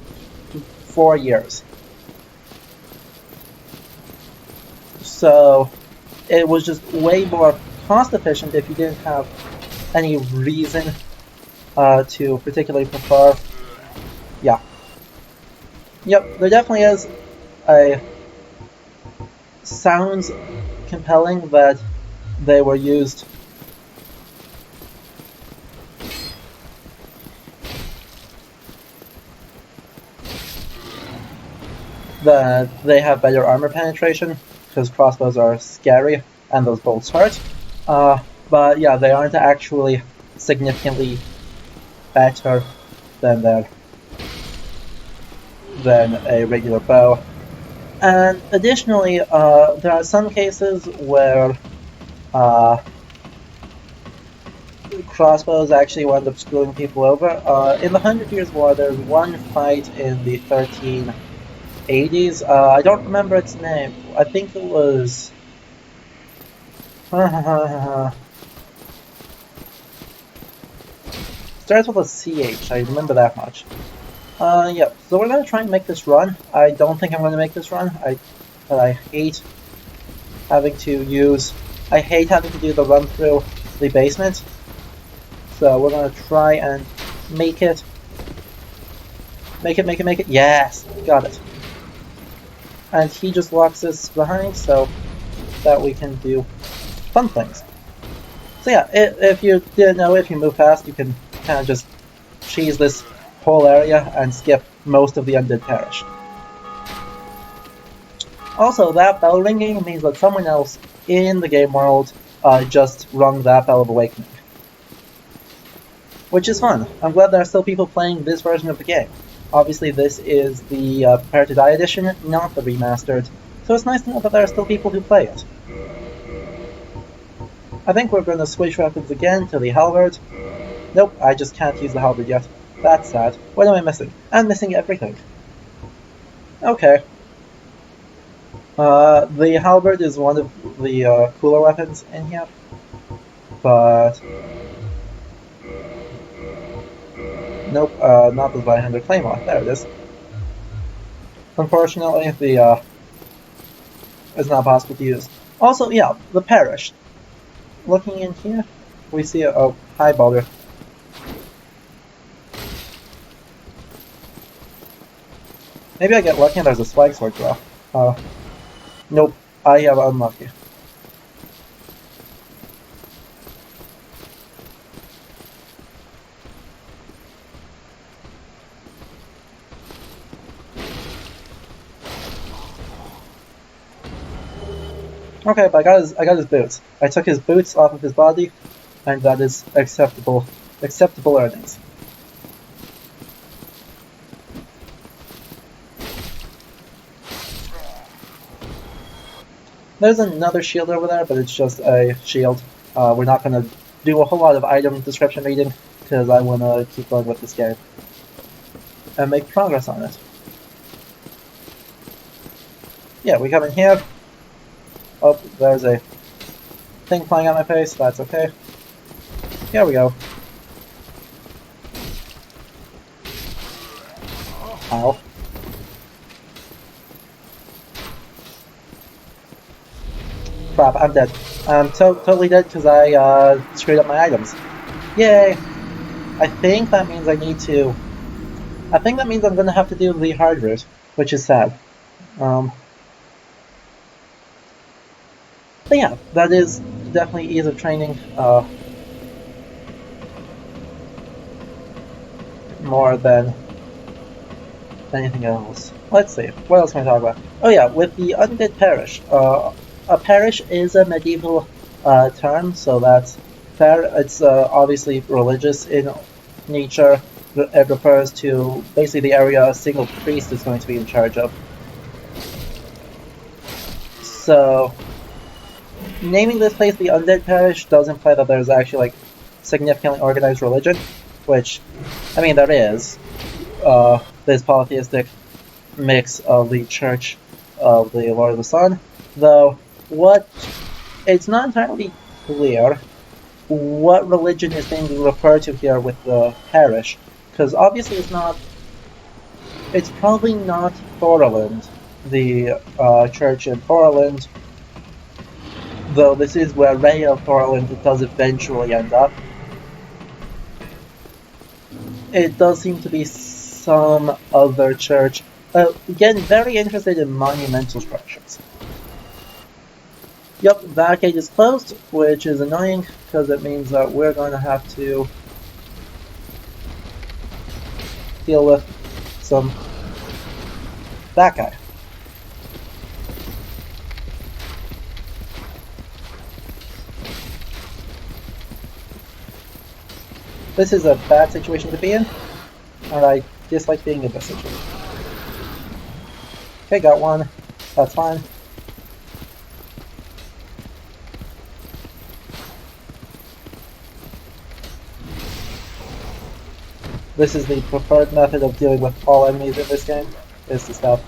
4 years. So it was just way more cost efficient if you didn't have any reason to particularly prefer. Yeah. Yep, there definitely is sounds compelling that they were used that they have better armor penetration, because crossbows are scary and those bolts hurt. But yeah, they aren't actually significantly better than a regular bow. And additionally, there are some cases where crossbows actually wound up screwing people over. In the 100 Years' War, there's one fight in the 1380s. I don't remember its name. I think it was... starts with a CH, I remember that much. Yep, so we're gonna try and make this run. I don't think I'm gonna make this run, but I hate having to do the run through the basement. So we're gonna try and make it. Make it. Yes! Got it. And he just locks us behind so that we can do fun things. So yeah, if you didn't know, if you move fast, you can kind of just cheese this whole area and skip most of the Undead Parish. Also, that bell ringing means that someone else in the game world just rung that Bell of Awakening. Which is fun. I'm glad there are still people playing this version of the game. Obviously, this is the Prepare to Die edition, not the remastered, so it's nice to know that there are still people who play it. I think we're going to switch weapons again to the halberd. Nope, I just can't use the halberd yet. That's sad. What am I missing? I'm missing everything. Okay. The halberd is one of the cooler weapons in here, but nope, not the Zweihander Claymore. There it is. Unfortunately, the it's not possible to use. Also, yeah, the parish. Looking in here, we see a hi Baldur. Maybe I get lucky and there's a swag sword draw. Nope, I have unlucky. Okay, but I got his boots. I took his boots off of his body, and that is acceptable earnings. There's another shield over there, but it's just a shield. We're not going to do a whole lot of item description reading, because I want to keep going with this game and make progress on it. Yeah, we come in here. Oh, there's a thing flying at my face. That's okay. Here we go. Ow. Crap, I'm dead. I'm totally dead because I screwed up my items. Yay! I think that means I need to... I think that means I'm going to have to do the hard route, which is sad. But yeah, that is definitely ease of training, more than anything else. Let's see, what else can I talk about? Oh yeah, with the Undead Parish. A parish is a medieval term, so that's fair. It's obviously religious in nature. It refers to basically the area a single priest is going to be in charge of. So naming this place the Undead Parish does imply that there's actually like significantly organized religion, which, I mean, there is. This polytheistic mix of the Church of the Lord of the Sun, though it's not entirely clear what religion is being referred to here with the parish, because obviously it's probably not Thorland, the church in Thorland, though this is where Ray of Thorland does eventually end up. It does seem to be some other church. Again, very interested in monumental structures. Yep, that gate is closed, which is annoying, because it means that we're going to have to deal with that guy. This is a bad situation to be in, and I dislike being in this situation. Okay, got one. That's fine. This is the preferred method of dealing with all enemies in this game, is to stab.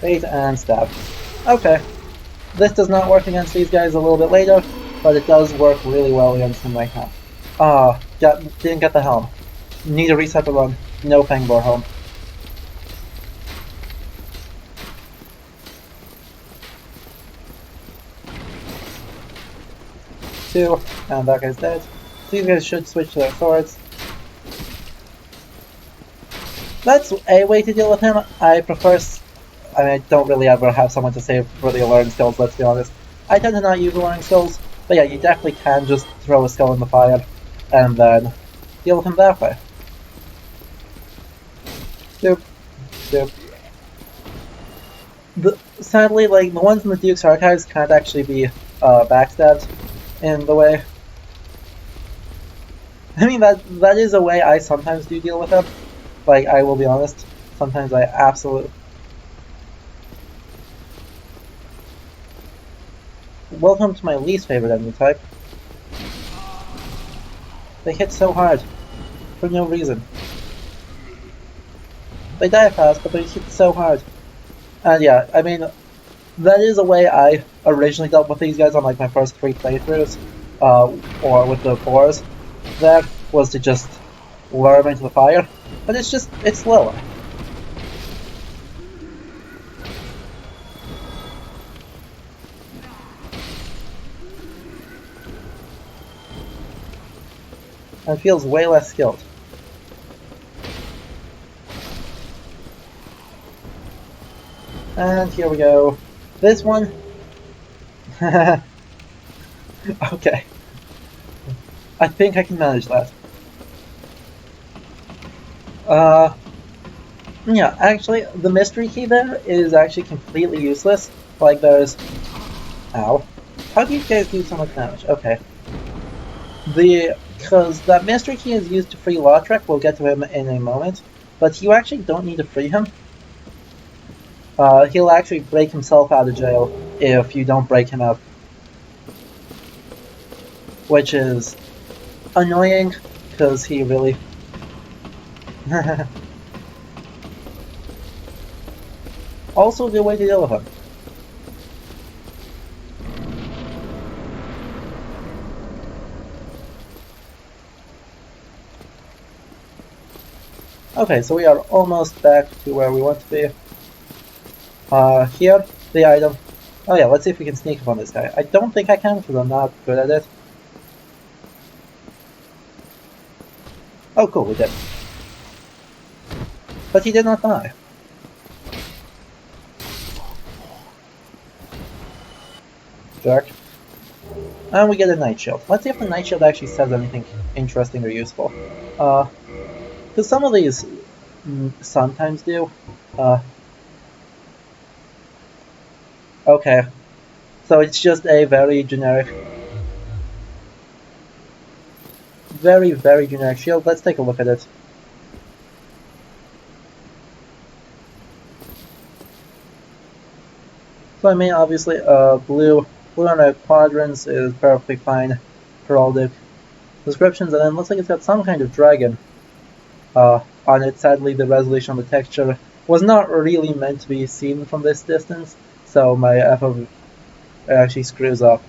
Bait and stab. Okay. This does not work against these guys a little bit later, but it does work really well against them right now. Didn't get the helm. Need to reset the run. No Fangboar helm. Two, and that guy's dead. These guys should switch to their swords. That's a way to deal with him. I prefer I mean, I don't really ever have someone to save for the alluring skills, let's be honest. I tend to not use alluring skills, but yeah, you definitely can just throw a skull in the fire and then deal with him that way. Doop. Doop. Sadly, like, the ones in the Duke's Archives can't actually be backstabbed in the way. I mean, that is a way I sometimes do deal with him. Like, I will be honest. Sometimes I absolutely... Welcome to my least favorite enemy type. They hit so hard. For no reason. They die fast, but they hit so hard. And yeah, I mean, that is a way I originally dealt with these guys on like my first 3 playthroughs, or with the boars. That was to just lure them into the fire, but it's slower. And feels way less skilled. And here we go. This one. Okay. I think I can manage that. Yeah, actually, the mystery key there is actually completely useless. Like, there's... Ow. How do you guys do so much damage? Okay. Because that mystery key is used to free Lautrec, we'll get to him in a moment. But you actually don't need to free him. He'll actually break himself out of jail if you don't break him out. Which is annoying, because he really... Also a good way to deal with him. Okay, so we are almost back to where we want to be. Here, the item. Oh yeah, let's see if we can sneak up on this guy. I don't think I can because I'm not good at it. Oh cool, we did. But he did not die. Jerk. And we get a Night Shield. Let's see if the Night Shield actually says anything interesting or useful. Because some of these sometimes do. Okay. So it's just a very generic... Very, very generic shield. Let's take a look at it. So I mean, obviously, blue on the quadrants is perfectly fine for all the descriptions, and then it looks like it's got some kind of dragon on it. Sadly, the resolution on the texture was not really meant to be seen from this distance, so my FOV actually screws up.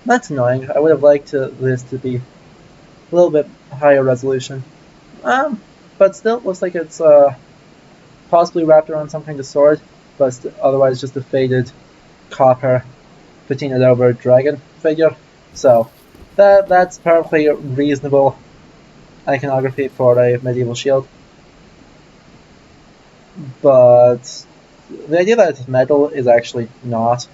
That's annoying. I would have liked this to be a little bit higher resolution. But still, looks like it's possibly wrapped around some kind of sword, but otherwise just a faded copper patinaed over dragon figure. So that's perfectly reasonable iconography for a medieval shield. But the idea that it's metal is actually not.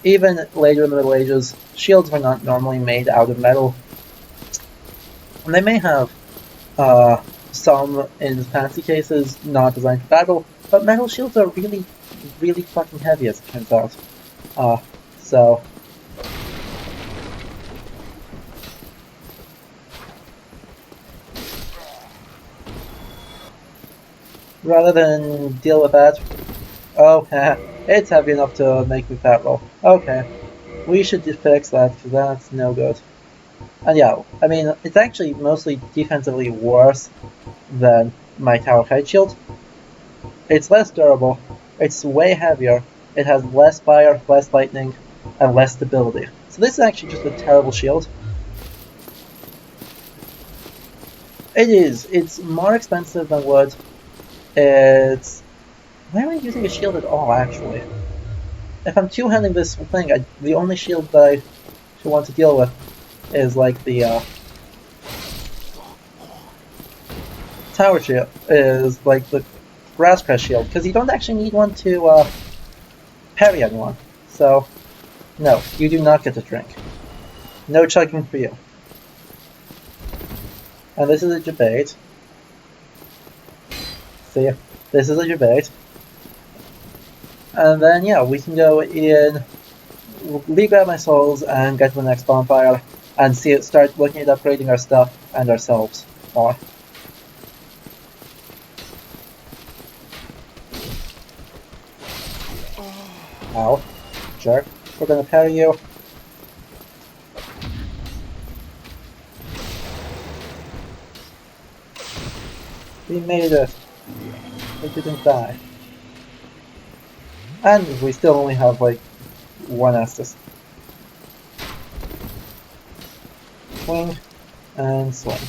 Even later in the Middle Ages, shields were not normally made out of metal. And they may have some, in fancy cases, not designed for battle, but metal shields are really, really fucking heavy, as it turns out. So... rather than deal with that... Oh, it's heavy enough to make me fat roll. Okay, we should fix that, because that's no good. And yeah, I mean, it's actually mostly defensively worse than my Tower Kite Shield. It's less durable, it's way heavier, it has less fire, less lightning, and less stability. So this is actually just a terrible shield. It is. It's more expensive than wood. It's... why am I using a shield at all, actually? If I'm two-handing this thing, the only shield that I should want to deal with is like the Tower Shield, is like the Razcrest shield, because you don't actually need one to parry anyone. So, no, you do not get to drink. No chugging for you. And this is a debate. See, this is a debate. And then, yeah, we can go in, re-grab my souls, and get to the next bonfire, and start looking at upgrading our stuff and ourselves more. Ow. Jerk. We're gonna parry you. We made it. We didn't die. And we still only have like one Estus. Swing and swing.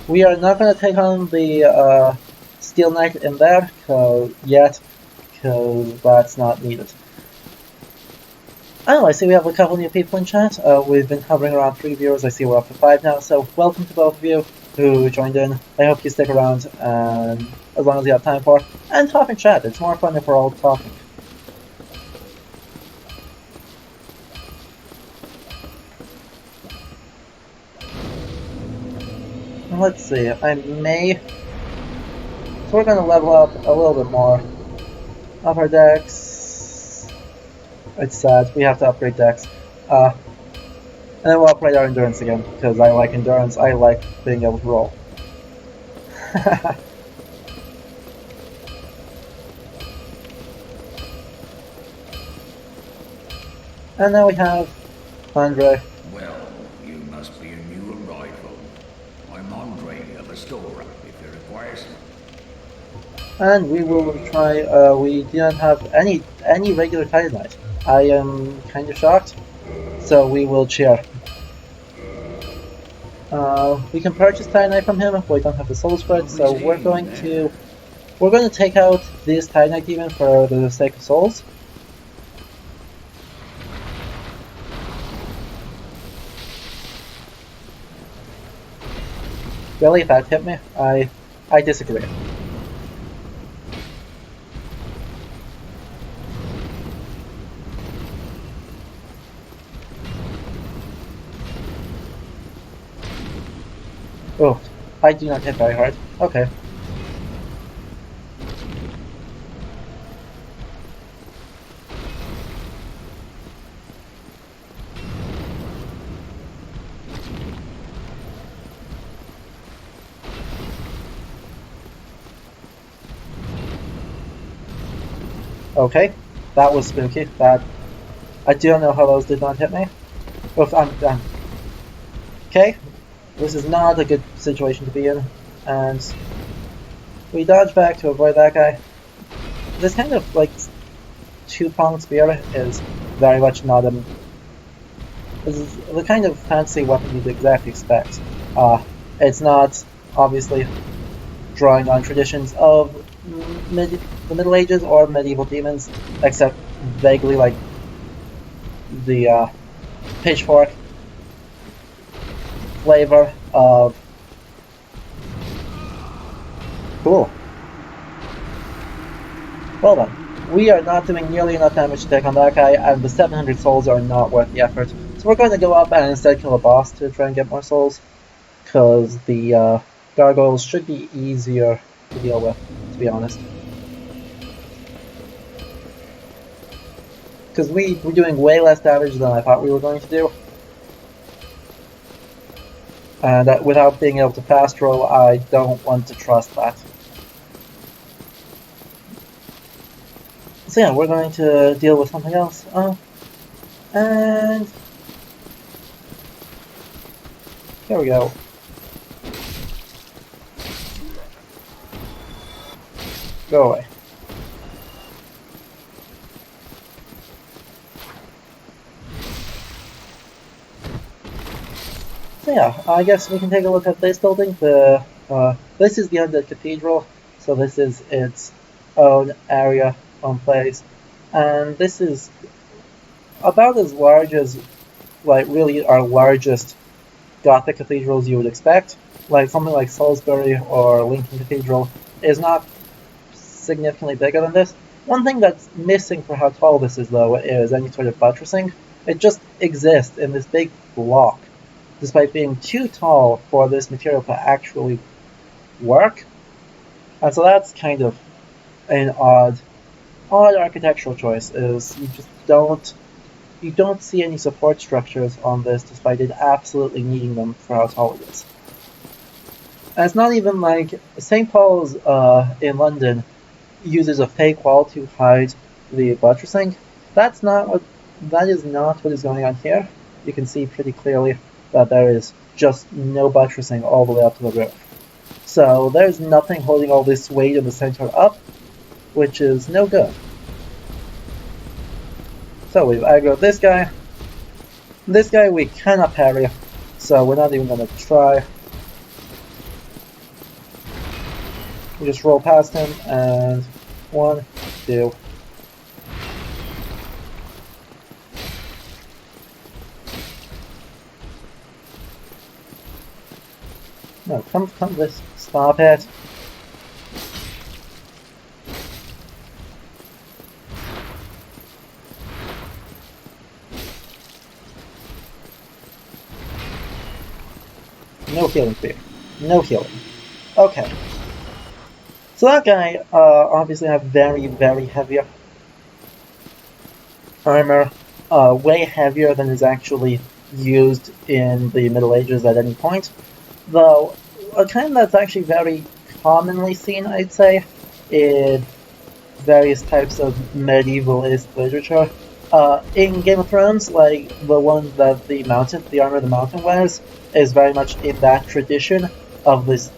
We are not going to take on the Steel Knight in there yet, because that's not needed. Oh, I see we have a couple new people in chat. We've been hovering around 3 viewers. I see we're up to 5 now, so welcome to both of you who joined in. I hope you stick around as long as you have time for. And talk in chat. It's more fun if we're all talking. Let's see, I may... So we're going to level up a little bit more. Up our decks. It's sad, we have to upgrade decks. And then we'll upgrade our endurance again, because I like endurance, I like being able to roll. And now we have Andre. Well, you must be a new arrival. I'm Andre, a restorer, if it requires. And we will try, we do not have any regular Titanite. I am kind of shocked, so we will cheer. We can purchase Titanite from him, but we don't have the soul spread, so we're going to take out this Titanite demon for the sake of souls. Really, that hit me? I disagree. Oh, I do not hit very hard. Okay. Okay, that was spooky. That I don't know how those did not hit me. Oof, I'm done. Okay, this is not a good situation to be in, and we dodge back to avoid that guy. This kind of like two-pronged spear is very much not a. This is the kind of fancy weapon you'd exactly expect. It's not obviously drawing on traditions of the Middle Ages or medieval demons, except vaguely like the pitchfork flavor of. Cool. Well then, we are not doing nearly enough damage to take on that guy, and the 700 souls are not worth the effort. So we're going to go up and instead kill a boss to try and get more souls, because the gargoyles should be easier to deal with, to be honest. Because we were doing way less damage than I thought we were going to do. And without being able to fast roll, I don't want to trust that. So yeah, we're going to deal with something else. And here we go. Go away. So yeah, I guess we can take a look at this building. This is the Undead Cathedral, so this is its own area, own place, and this is about as large as, like, really our largest Gothic cathedrals you would expect. Like something like Salisbury or Lincoln Cathedral is not significantly bigger than this. One thing that's missing for how tall this is, though, is any sort of buttressing. It just exists in this big block, despite being too tall for this material to actually work. And so that's kind of an odd architectural choice, is you don't see any support structures on this, despite it absolutely needing them for how tall it is. And it's not even like St. Paul's in London uses a fake wall to hide the buttressing. That is not what is going on here. You can see pretty clearly that there is just no buttressing all the way up to the roof. So there's nothing holding all this weight in the center up, which is no good. So we've aggroed this guy. This guy we cannot parry, so we're not even going to try. We just roll past him, and 1, 2. No, come this. Stop it. No healing fear. No healing. Okay. So that guy obviously had very, very heavy armor. Way heavier than is actually used in the Middle Ages at any point. Though, a kind that's actually very commonly seen, I'd say, in various types of medievalist literature. In Game of Thrones, like the one that the armor of the mountain wears, is very much in that tradition of this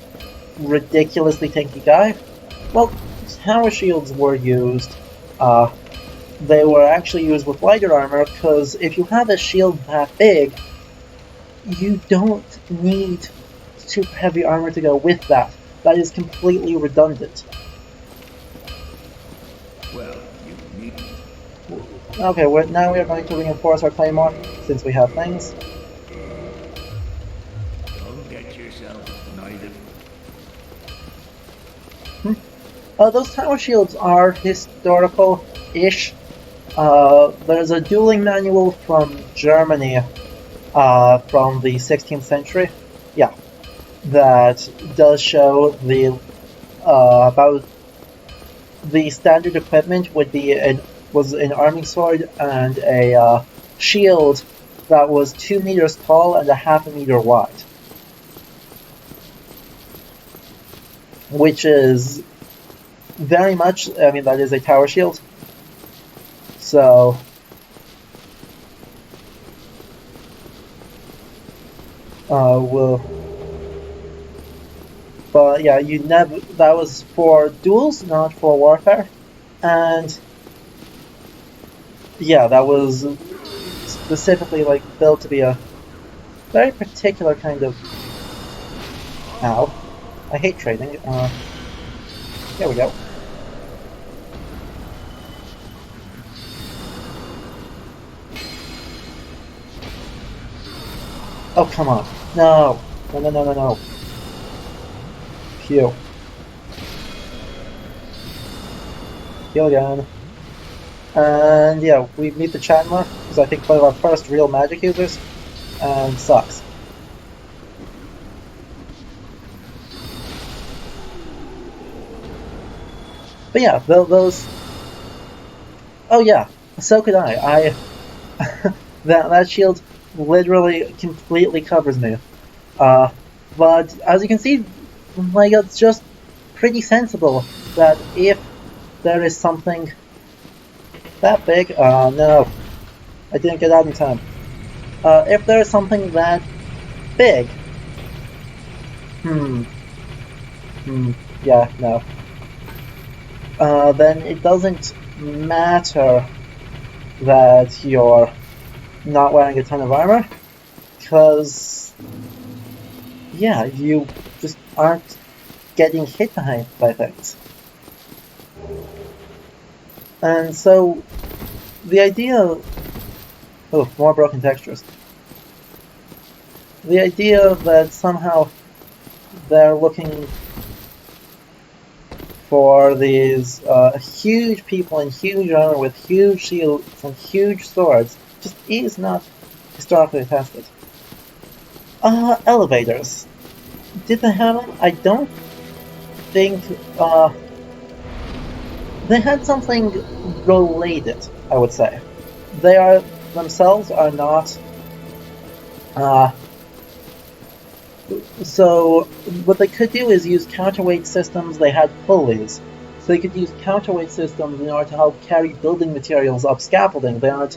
ridiculously tanky guy. Well, tower shields were used. They were actually used with lighter armor, because if you have a shield that big, you don't need super heavy armor to go with that. That is completely redundant. Well, you need... Okay, now we are going to reinforce our claymore, since we have things. Don't get yourself knighted. Those tower shields are historical-ish. There's a dueling manual from Germany from the 16th century. Yeah. That does show the about the standard equipment was an arming sword and a shield that was 2 meters tall and 1/2 meter wide, which is very much, I mean, that is a tower shield. So but yeah, that was for duels, not for warfare. And yeah, that was specifically like built to be a very particular kind of... Ow. I hate trading. There we go. Oh, come on. No. No. Heal. Heal again. And yeah, we meet the Chandler, who's I think one of our first real magic users, and sucks. But yeah, those... Oh yeah, so could I. That shield literally completely covers me. But as you can see, like, it's just pretty sensible that if there is something that big... no. I didn't get out in time. If there is something that big... yeah, no. Then it doesn't matter that you're not wearing a ton of armor, because, yeah, you just aren't getting hit by things. And so, the idea... Oh, more broken textures. The idea that somehow they're looking for these huge people in huge armor with huge shields and huge swords just is not historically tested. Elevators. Did they have them? I don't think, they had something related, I would say. They are, themselves are not, so what they could do is use counterweight systems. They had pulleys, so they could use counterweight systems in order to help carry building materials up scaffolding. They aren't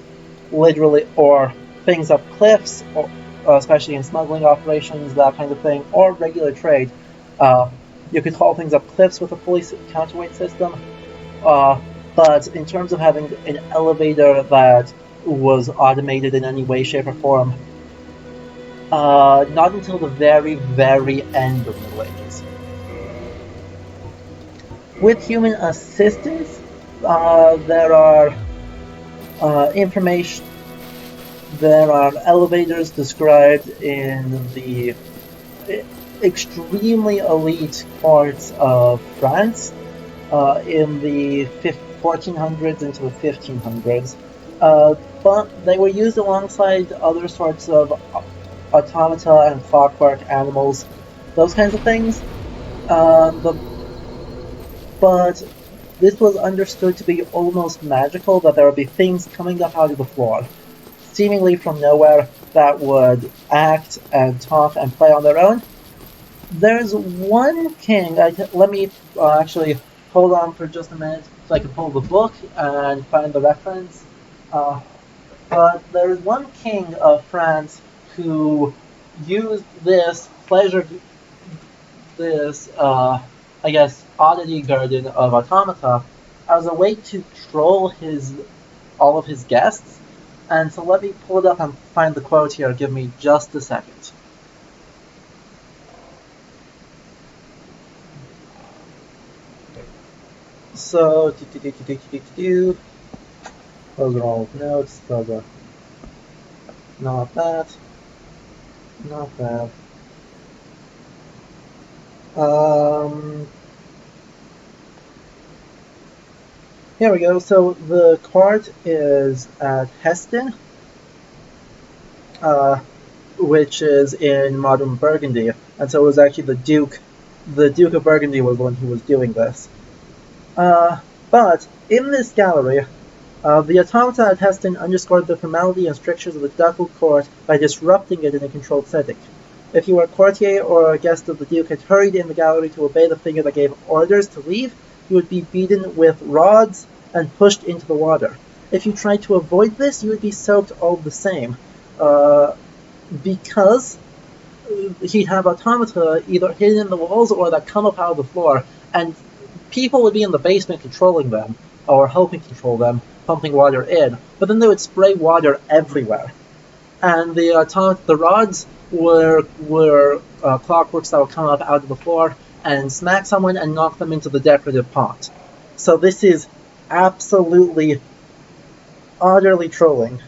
literally, or things up cliffs, or especially in smuggling operations, that kind of thing, or regular trade. You could haul things up cliffs with a pulley counterweight system, but in terms of having an elevator that was automated in any way, shape, or form, not until the very, very end of the Middle Ages. With human assistance, there are information. There are elevators described in the extremely elite parts of France in the 1400s into the 1500s, but they were used alongside other sorts of automata and clockwork animals, those kinds of things. But this was understood to be almost magical, that there would be things coming up out of the floor, seemingly from nowhere, that would act and talk and play on their own. There's one king. Let me actually hold on for just a minute so I can pull the book and find the reference. But there is one king of France who used this I guess, oddity garden of automata as a way to troll all of his guests. And so let me pull it up and find the quote here. Give me just a second. So, those are all notes. Those are not that. Not that. Here we go. So the court is at Heston, which is in modern Burgundy, and so it was actually the Duke of Burgundy was the one who was doing this. But in this gallery, the automata at Heston underscored the formality and strictures of the ducal court by disrupting it in a controlled setting. If you were a courtier or a guest of the Duke had hurried in the gallery to obey the figure that gave orders to leave, you would be beaten with rods and pushed into the water. If you tried to avoid this, you would be soaked all the same, because he'd have automata either hidden in the walls or that come up out of the floor, and people would be in the basement controlling them, or helping control them, pumping water in, but then they would spray water everywhere. And the rods were clockworks that would come up out of the floor and smack someone and knock them into the decorative pot. So this is absolutely, utterly trolling.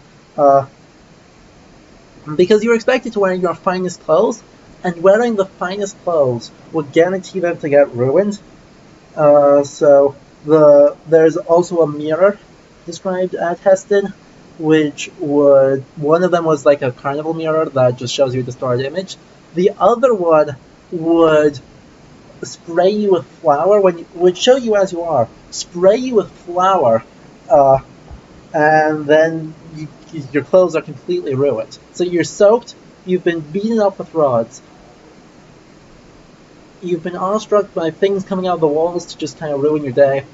Because you're expected to wear your finest clothes, and wearing the finest clothes would guarantee them to get ruined. So there's also a mirror described at Heston, which one of them was like a carnival mirror that just shows you a distorted image. The other one would spray you with flour would show you as you are, spray you with flour, and then your clothes are completely ruined. So you're soaked, you've been beaten up with rods, you've been awestruck by things coming out of the walls to just kind of ruin your day,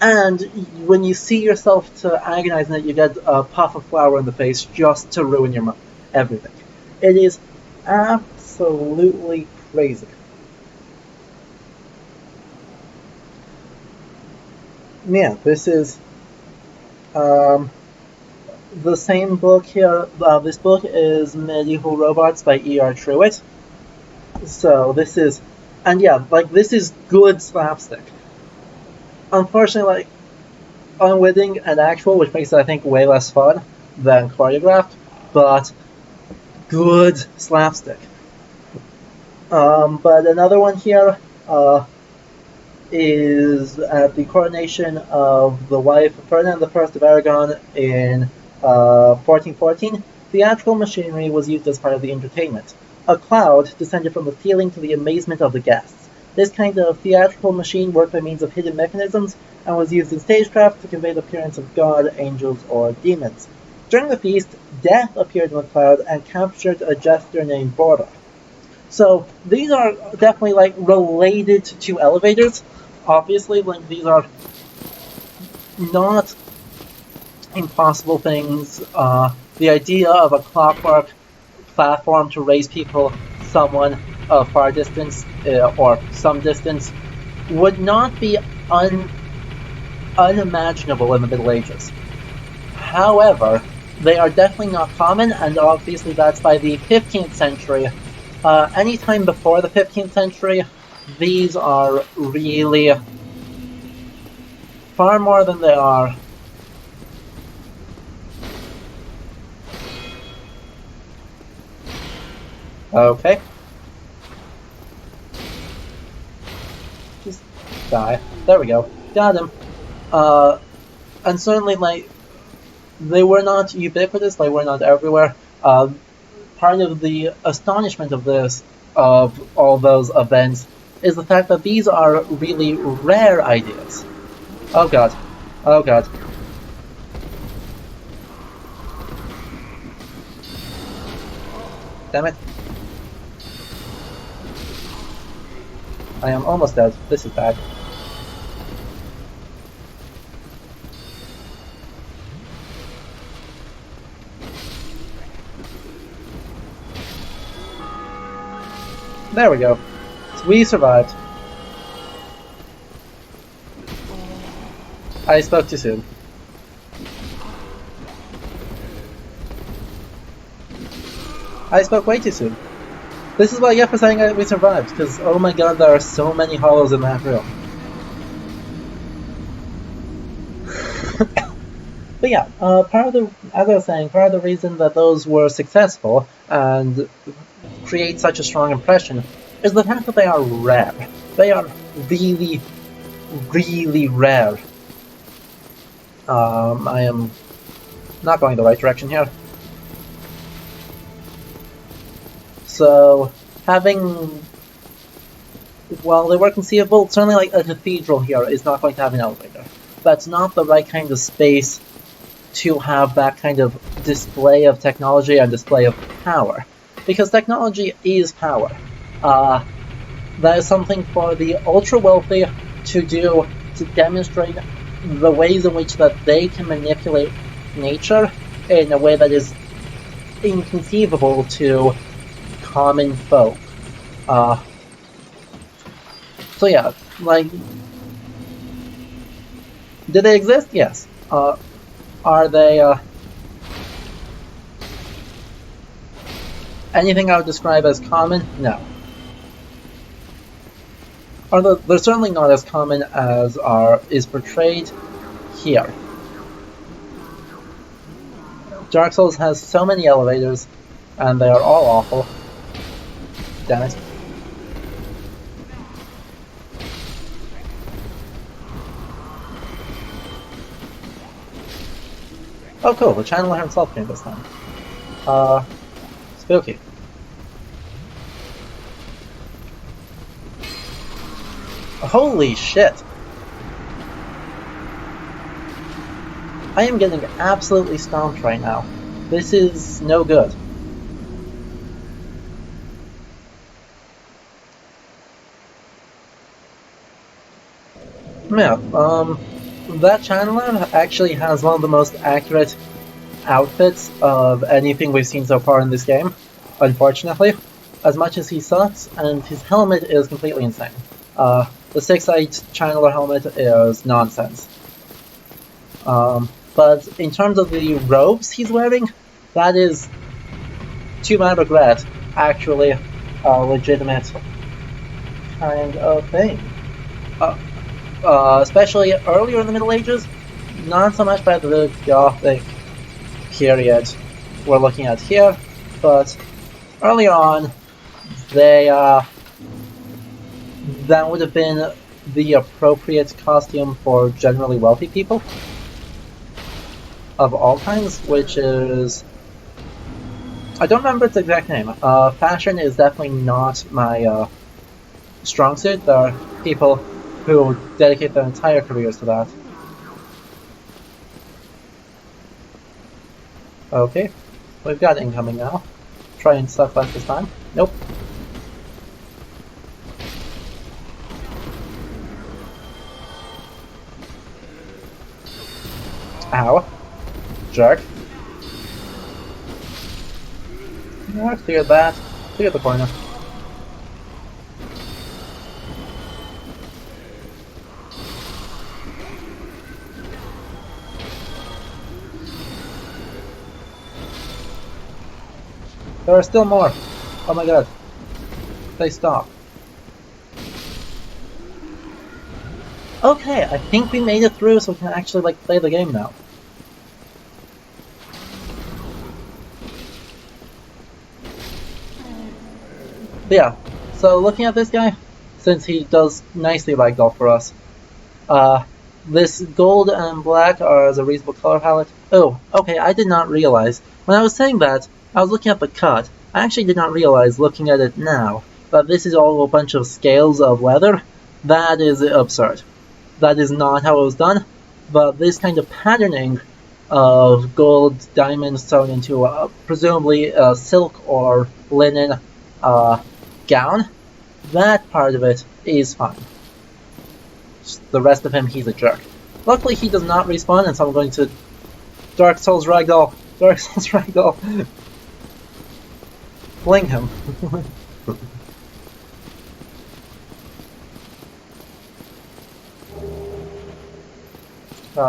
and when you see yourself to agonize in it, you get a puff of flour in the face just to ruin your everything. It is absolutely crazy. Yeah, this is the same book here. This book is Medieval Robots by E.R. Truitt. So this is, and yeah, like this is good slapstick. Unfortunately, like unwitting and actual, which makes it I think way less fun than choreographed, but good slapstick. But another one here, is at the coronation of the wife of Ferdinand I of Aragon in 1414. Theatrical machinery was used as part of the entertainment. A cloud descended from the ceiling to the amazement of the guests. This kind of theatrical machine worked by means of hidden mechanisms and was used in stagecraft to convey the appearance of God, angels, or demons. During the feast, Death appeared in the cloud and captured a jester named Borda. So these are definitely like related to elevators. Obviously, like these are not impossible things. The idea of a clockwork platform to raise people someone a far distance or some distance would not be unimaginable in the Middle Ages. However, they are definitely not common, and obviously that's by the 15th century. Anytime before the 15th century, these are really far more than they are. Okay. Just die. There we go. Got him. And certainly, like, they were not ubiquitous, they were not everywhere. Part of the astonishment of this, of all those events, is the fact that these are really rare ideas. Oh god. Oh god. Damn it. I am almost dead. This is bad. There we go. So we survived. I spoke too soon. I spoke way too soon. This is what I get for saying that we survived, because oh my god, there are so many hollows in that room. But yeah, part of the, as I was saying, part of the reason that those were successful and create such a strong impression is the fact that they are rare. They are really, really rare. I am not going the right direction here. So, having, well, they were conceivable, certainly like a cathedral here is not going to have an elevator. That's not the right kind of space to have that kind of display of technology and display of power. Because technology is power. That is something for the ultra-wealthy to do to demonstrate the ways in which that they can manipulate nature in a way that is inconceivable to common folk. So yeah, like, do they exist? Yes. Are they anything I would describe as common? No. They're certainly not as common as is portrayed here. Dark Souls has so many elevators, and they are all awful. Damn it. Oh cool, the Channeler himself came this time. Spooky. Holy shit! I am getting absolutely stomped right now. This is no good. Yeah, that Channeler actually has one of the most accurate outfits of anything we've seen so far in this game, unfortunately. As much as he sucks, and his helmet is completely insane. The Six-Eyed Channeler helmet is nonsense. But in terms of the robes he's wearing, that is, to my regret, actually a legitimate kind of thing. Especially earlier in the Middle Ages, not so much by the Gothic period we're looking at here, but earlier on, that would have been the appropriate costume for generally wealthy people of all kinds, which is... I don't remember its exact name. Fashion is definitely not my strong suit. There are people who dedicate their entire careers to that. Okay, we've got incoming now. Try and suck left this time. Nope. Ow. Jerk. Yeah, clear that. Clear the corner. There are still more. Oh my god. They stop. Okay, I think we made it through so we can actually like play the game now. But yeah, so looking at this guy, since he does nicely ragdoll for us, this gold and black are as a reasonable color palette. Oh, okay, I did not realize. When I was saying that, I was looking at the cut. I actually did not realize, looking at it now, that this is all a bunch of scales of leather. That is absurd. That is not how it was done, but this kind of patterning of gold diamonds sewn into presumably silk or linen gown, that part of it is fine. The rest of him, he's a jerk. Luckily, he does not respawn, and so I'm going to Dark Souls Ragdoll. Dark Souls Ragdoll. Fling him.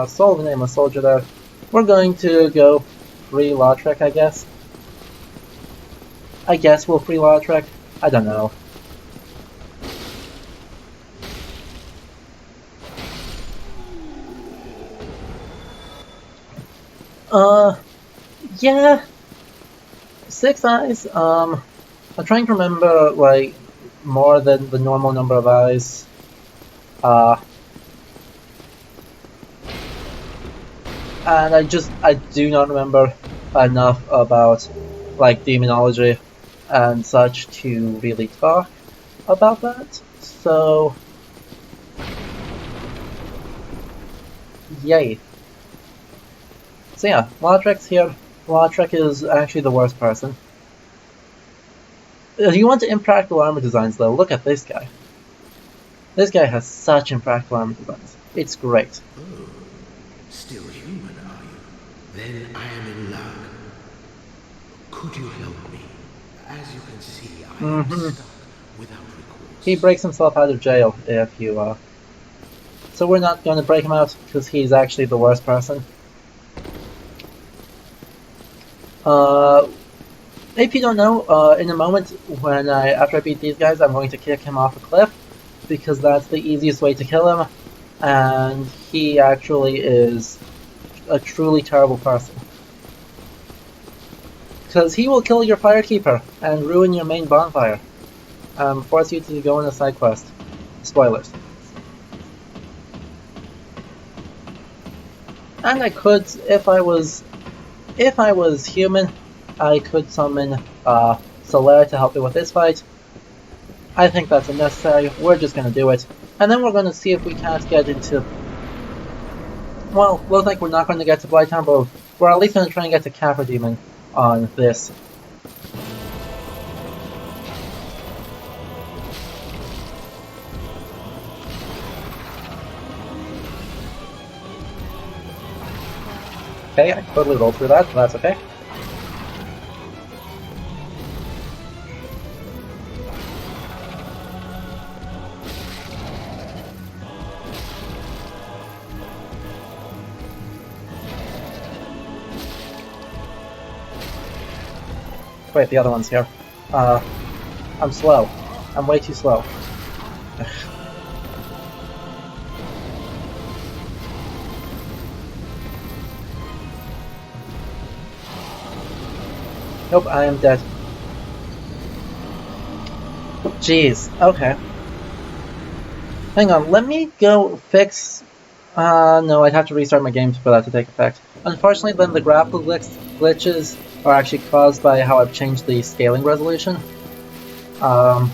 Soul the nameless soldier there. We're going to go free Lautrec, I guess. I guess we'll free Lautrec. I don't know. Yeah. 6 eyes, I'm trying to remember, like, more than the normal number of eyes. And I do not remember enough about, like, demonology and such to really talk about that. So, yay. So yeah, Lautrec's here. Lautrec is actually the worst person. If you want to impractical armor designs though, look at this guy. This guy has such impractical armor designs. It's great. Oh, still human, are you? Then I am in luck. Could you help me? As you can see, I am stuck without recourse. He breaks himself out of jail if you, So we're not going to break him out, because he's actually the worst person. If you don't know, in a moment when after I beat these guys, I'm going to kick him off a cliff, because that's the easiest way to kill him, and he actually is a truly terrible person. Because he will kill your firekeeper and ruin your main bonfire, force you to go on a side quest. Spoilers. And I could, if I was human, I could summon Solaire to help me with this fight. I think that's unnecessary. We're just going to do it. And then we're going to see if we can't get into... Well, looks like we're not going to get to Blighttown, but we're at least going to try and get to Capra Demon on this. Okay, I totally rolled through that, but that's okay. Wait, the other one's here. I'm slow. I'm way too slow. Nope, I am dead. Jeez, okay. Hang on, let me go fix... no, I'd have to restart my game for that to take effect. Unfortunately, then the graphical glitches are actually caused by how I've changed the scaling resolution. And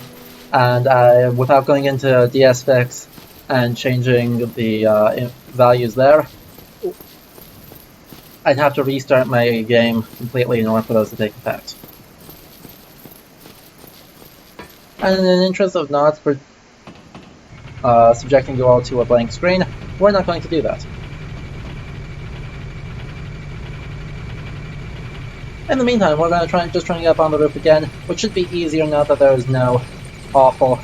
without going into DSFix and changing the values there, I'd have to restart my game completely in order for those to take effect. And in the interest of not subjecting you all to a blank screen, we're not going to do that. In the meantime, we're going to just try and get up on the roof again, which should be easier now that there is no awful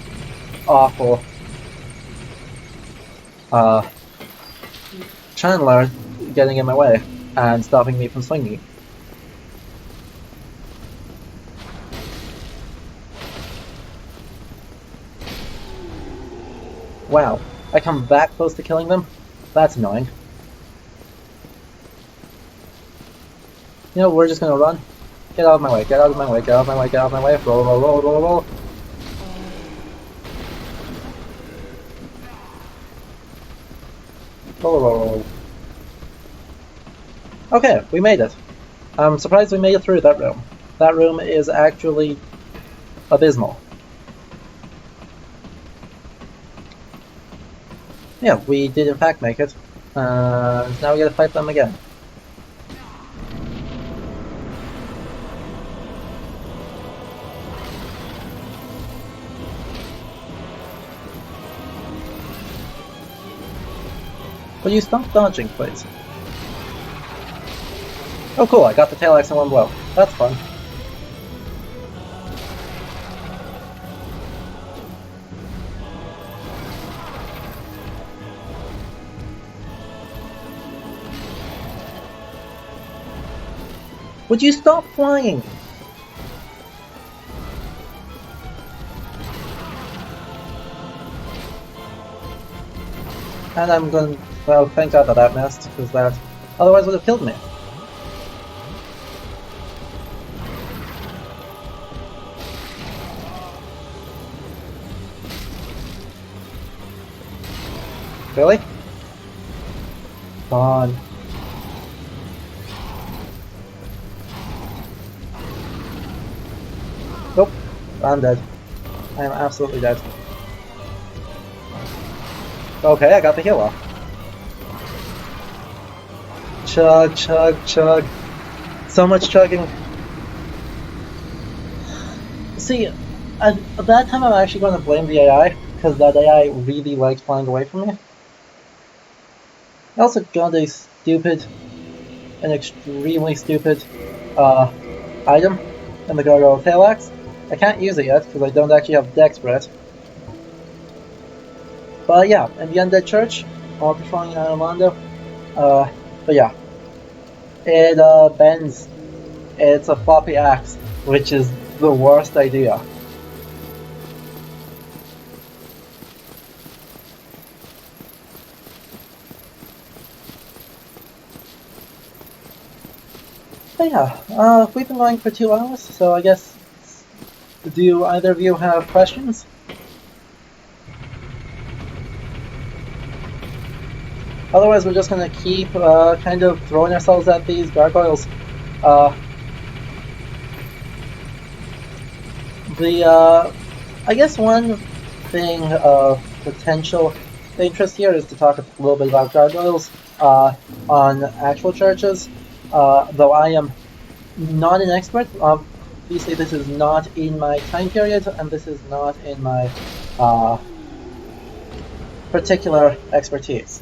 Chandler getting in my way and stopping me from swinging. Wow, I come that close to killing them? That's annoying. You know, we're just gonna run. Get out of my way, get out of my way, get out of my way, get out of my way. Roll, roll, roll, roll, roll. Roll, roll, roll. Okay, we made it. I'm surprised we made it through that room. That room is actually abysmal. Yeah, we did in fact make it. Now we gotta fight them again. Will you stop dodging, please? Oh cool, I got the tail axe in one blow. That's fun. Would you stop flying? And I'm going... well, thank God that missed, because that otherwise would have killed me. Really? Come on. Nope. I'm dead. I am absolutely dead. Okay, I got the heal off. Chug, chug, chug. So much chugging. See, at that time I'm actually going to blame the AI, because that AI really likes flying away from me. I also got a stupid, an extremely stupid item in the Gargoyle Tail Axe. I can't use it yet because I don't actually have Dex for it. But yeah, in the Undead Church, I'll be flying in Armando. But yeah, it bends. It's a floppy axe, which is the worst idea. But yeah, we've been going for 2 hours, so I guess, do either of you have questions? Otherwise, we're just gonna keep kind of throwing ourselves at these gargoyles. I guess one thing of potential interest here is to talk a little bit about gargoyles on actual churches. Though I am not an expert, obviously this is not in my time period, and this is not in my particular expertise.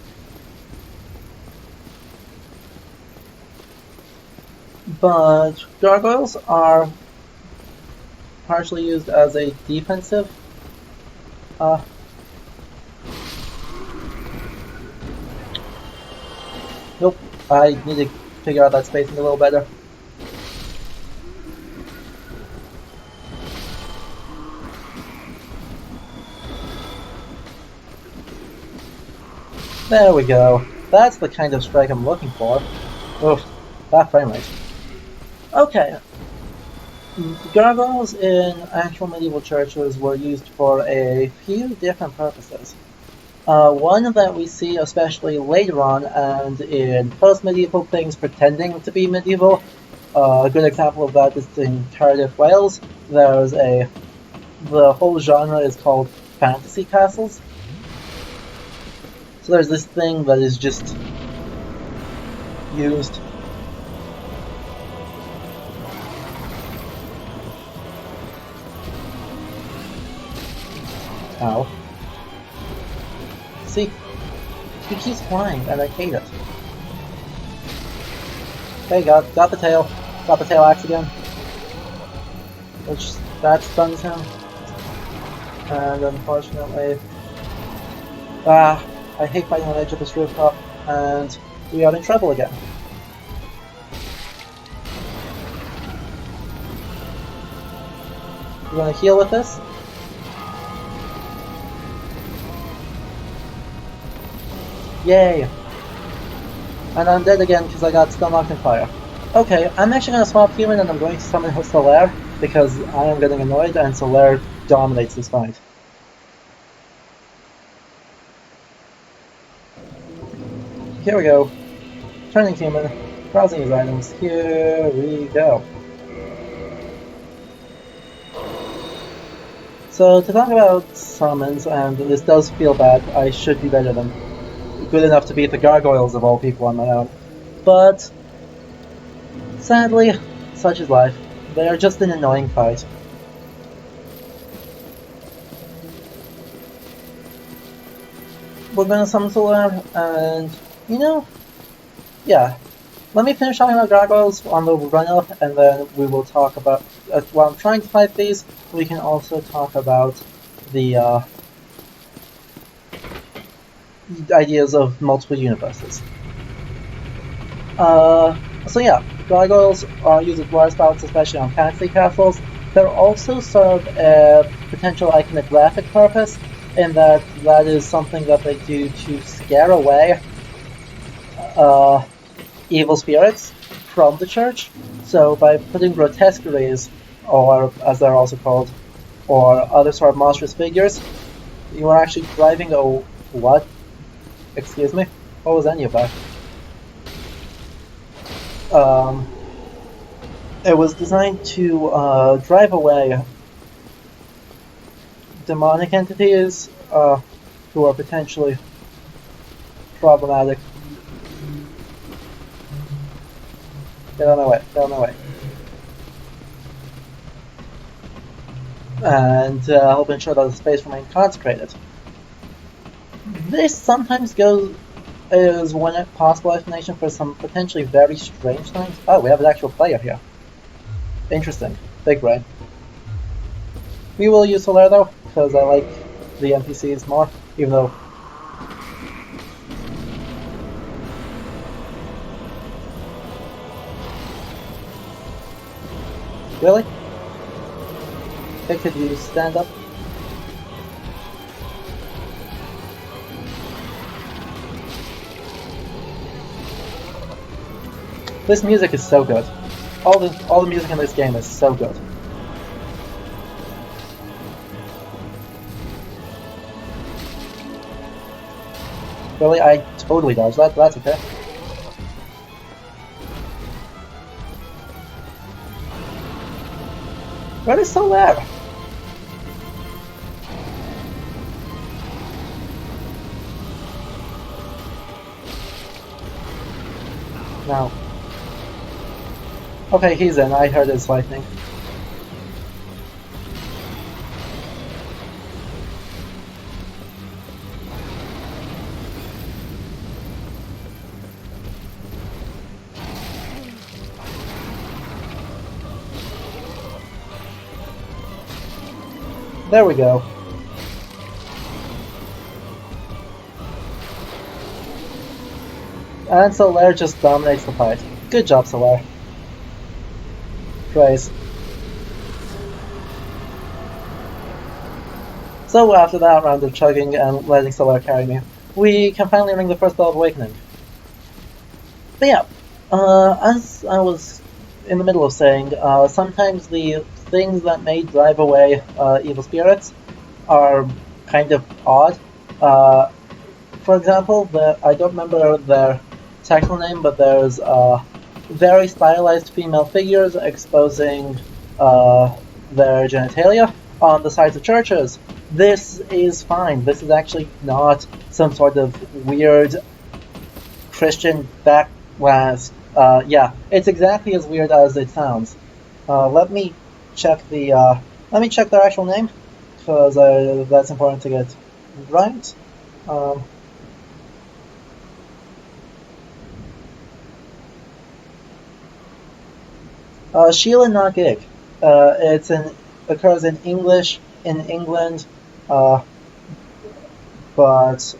But gargoyles are partially used as a defensive nope, I need to figure out that spacing a little better. There we go. That's the kind of strike I'm looking for. Oof, that frame rate. Okay. Gargoyles in actual medieval churches were used for a few different purposes. One that we see especially later on and in post-medieval things pretending to be medieval. A good example of that is in Cardiff, Wales. The whole genre is called fantasy castles. So there's this thing that is just used. Ow. See, he keeps flying and I hate it. Okay, got the tail. Got the tail axe again. Which, that stuns him. And unfortunately... I hate fighting on the edge of this rooftop, and we are in trouble again. You wanna heal with this? Yay! And I'm dead again because I got stun locked in fire. Okay, I'm actually gonna swap healing and I'm going to summon Solaire because I am getting annoyed and Solaire dominates this fight. Here we go. Turning human, browsing his items. Here we go. So to talk about summons, and this does feel bad, I should be better than good enough to beat the gargoyles of all people on my own. But sadly, such is life. They are just an annoying fight. We're gonna summon Solaire, and you know, yeah. Let me finish talking about gargoyles on the run up, and then we will talk about, while I'm trying to fight these, we can also talk about the ideas of multiple universes. So yeah, gargoyles are used as water spouts, especially on fantasy castles. They also serve a potential iconographic purpose, in that is something that they do to scare away evil spirits from the church. So by putting grotesqueries, or as they're also called, or other sort of monstrous figures, you are actually driving a... what? Excuse me? What was any of that? It was designed to drive away demonic entities who are potentially problematic. Get on my way, get on my way. And help ensure that the space remains consecrated. This sometimes goes as one possible explanation for some potentially very strange things. Oh, we have an actual player here. Interesting. Big brain. We will use Solaire though, because I like the NPCs more, even though... Really? Okay, could you stand up? This music is so good. All the music in this game is so good. Really? I totally dodged that, but that's okay. Where is Solaire? No. Okay, he's in. I heard his lightning. There we go. And Solaire just dominates the fight. Good job, Solaire. Praise. So after that round of chugging and letting Solaire carry me, we can finally ring the first bell of awakening. But yeah, as I was in the middle of saying, sometimes the things that may drive away evil spirits are kind of odd. for example, I don't remember their technical name, but there's very stylized female figures exposing their genitalia on the sides of churches. This is fine. This is actually not some sort of weird Christian backlash. Yeah, it's exactly as weird as it sounds. Let me check their actual name, because that's important to get right. Sheila Nagig. Occurs in English in England, but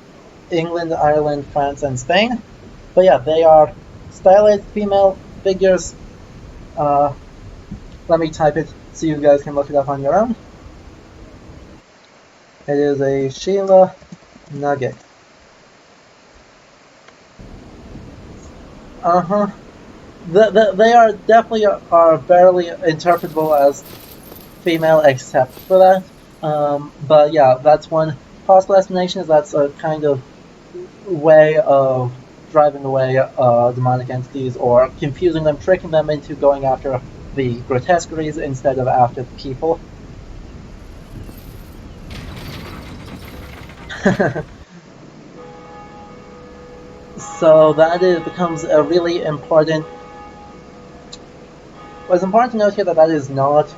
England, Ireland, France, and Spain. But yeah, they are stylized female figures. Let me type it so you guys can look it up on your own. It is a Sheila Nugget. They are definitely are barely interpretable as female, except for that. But yeah, that's one possible explanation. Is that's a kind of way of driving away demonic entities, or confusing them, tricking them into going after the grotesqueries instead of after the people. So that becomes a really important. It's important to note here that is not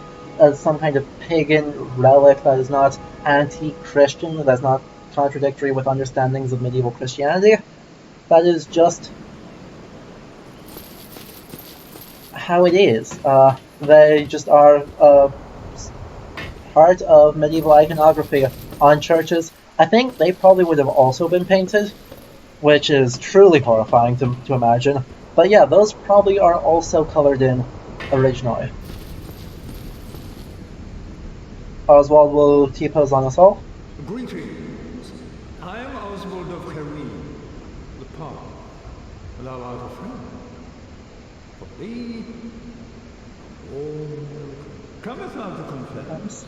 some kind of pagan relic, that is not anti-Christian, that's not contradictory with understandings of medieval Christianity. That is just how it is. They just are part of medieval iconography on churches. I think they probably would have also been painted, which is truly horrifying to imagine. But yeah, those probably are also colored in originally. Oswald will T-pose on us all. Greetings. I am Oswald of Kareem, the Pope. Thou art a friend. For thee, cometh out to confess.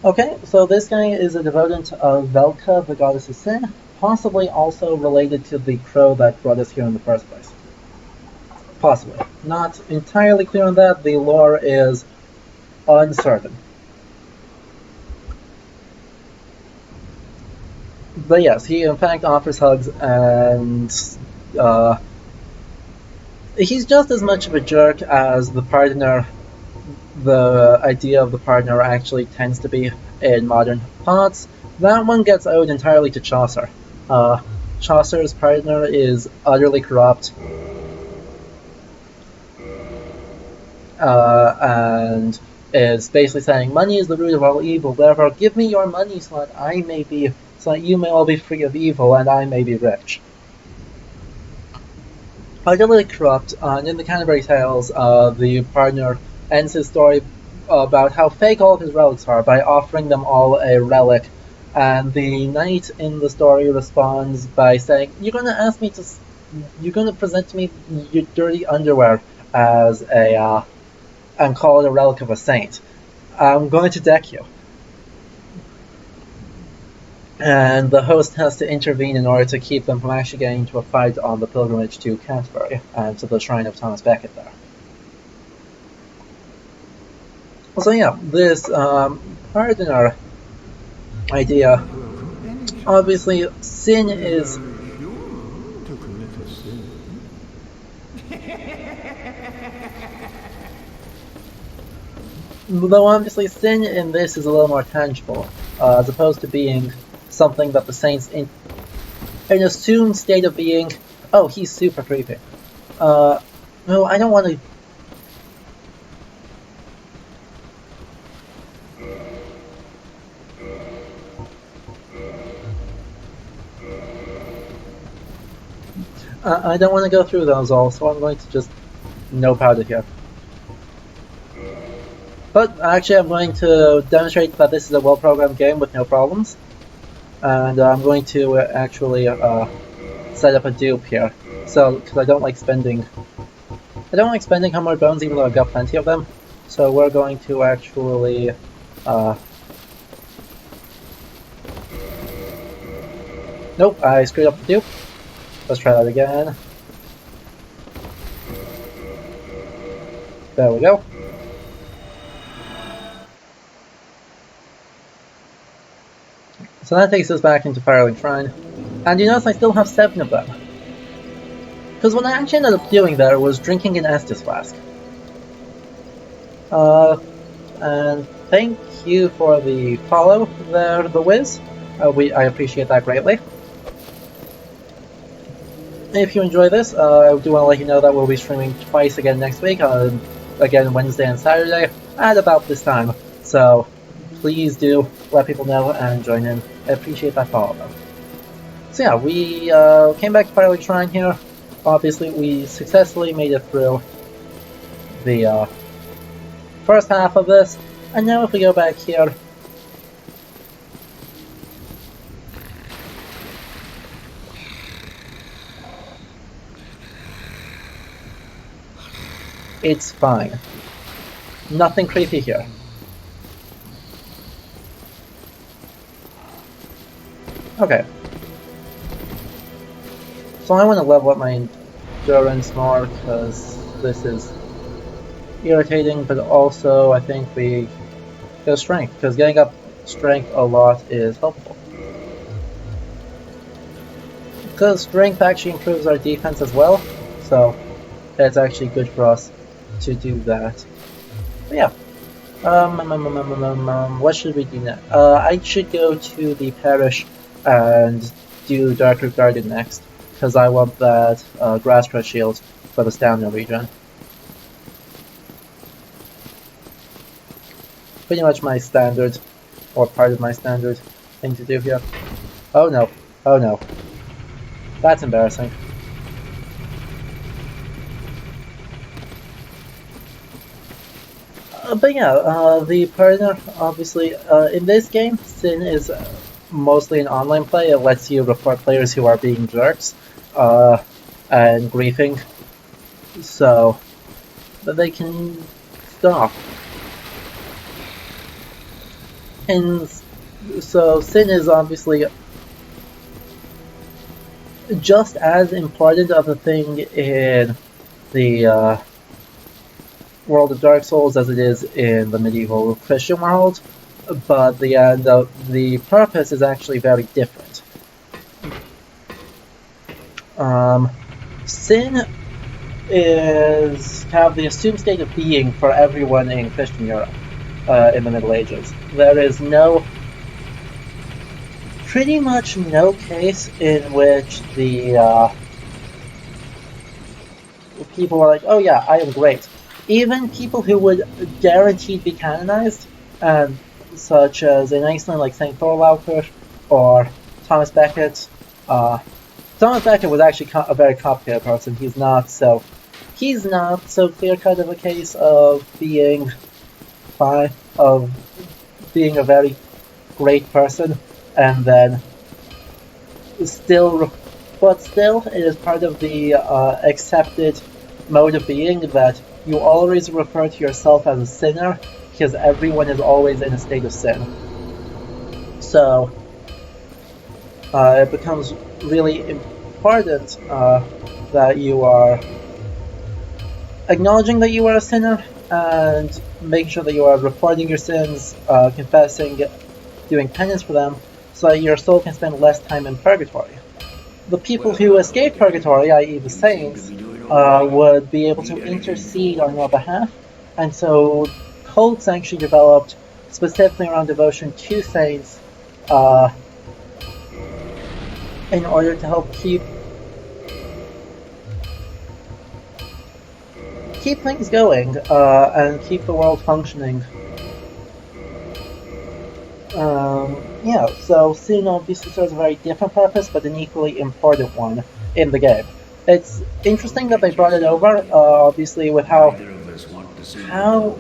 Okay, so this guy is a devotant of Velka, the goddess of sin, possibly also related to the crow that brought us here in the first place. Possibly. Not entirely clear on that, the lore is uncertain. But yes, he in fact offers hugs, and he's just as much of a jerk as the pardoner. The idea of the pardoner actually tends to be in modern thoughts. That one gets owed entirely to Chaucer. Chaucer's pardoner is utterly corrupt, and is basically saying, money is the root of all evil, therefore give me your money so that you may all be free of evil and I may be rich. Utterly corrupt, and in the Canterbury Tales, the pardoner ends his story about how fake all of his relics are by offering them all a relic, and the knight in the story responds by saying, you're gonna present to me your dirty underwear as and call it a relic of a saint. I'm going to deck you. And the host has to intervene in order to keep them from actually getting into a fight on the pilgrimage to Canterbury and to the shrine of Thomas Becket there. So yeah, this pardoner idea, obviously sin is... Though obviously sin in this is a little more tangible, as opposed to being something that the saints in an assumed state of being... Oh, he's super creepy. No, I don't want to... I don't want to go through those all, so I'm going to just nope out of here. But actually I'm going to demonstrate that this is a well-programmed game with no problems. And I'm going to actually set up a dupe here. So, because I don't like spending Hummer bones even though I've got plenty of them. So we're going to actually Nope, I screwed up the dupe. Let's try that again. There we go. So that takes us back into Firelink Shrine. And you notice I still have 7 of them. Because what I actually ended up doing there was drinking an Estus flask. And thank you for the follow there, The Wiz. I appreciate that greatly. If you enjoy this, I do want to let you know that we'll be streaming twice again next week, again Wednesday and Saturday, at about this time. So please do let people know and join in. I appreciate that follow though. So yeah, we came back to Firelink Shrine here. Obviously, we successfully made it through the first half of this, and now if we go back here, it's fine. Nothing creepy here. Okay. So I want to level up my endurance more because this is irritating, but also I think we go strength, because getting up strength a lot is helpful. Because strength actually improves our defense as well, so it's actually good for us to do that. But yeah. What should we do next? I should go to the parish and do Darkroot Garden next, because I want that grass crutch shield for the stamina regen. Pretty much my standard, or part of my standard thing to do here. Oh no, oh no. That's embarrassing. But yeah, the partner, obviously, in this game, Sin is mostly an online play. It lets you report players who are being jerks and griefing, so that they can stop. And so Sin is obviously just as important of a thing in the world of Dark Souls as it is in the medieval Christian world, but the purpose is actually very different. Sin is kind of the assumed state of being for everyone in Christian Europe in the Middle Ages. There is pretty much no case in which the people are like, oh yeah, I am great. Even people who would guaranteed be canonized, such as in Iceland, like St. Thorlaukur or Thomas Becket. Thomas Becket was actually a very complicated person. He's not so clear-cut of a case of being fine, of being a very great person, and then still, it is part of the accepted mode of being that you always refer to yourself as a sinner, because everyone is always in a state of sin. So it becomes really important that you are acknowledging that you are a sinner and making sure that you are reporting your sins, confessing, doing penance for them, so that your soul can spend less time in purgatory. The people who escape purgatory, i.e. the saints, would be able to intercede on your behalf, and so cults actually developed specifically around devotion to saints in order to help keep things going and keep the world functioning. Yeah, so Sin obviously serves a very different purpose, but an equally important one in the game. It's interesting that they brought it over, obviously, with how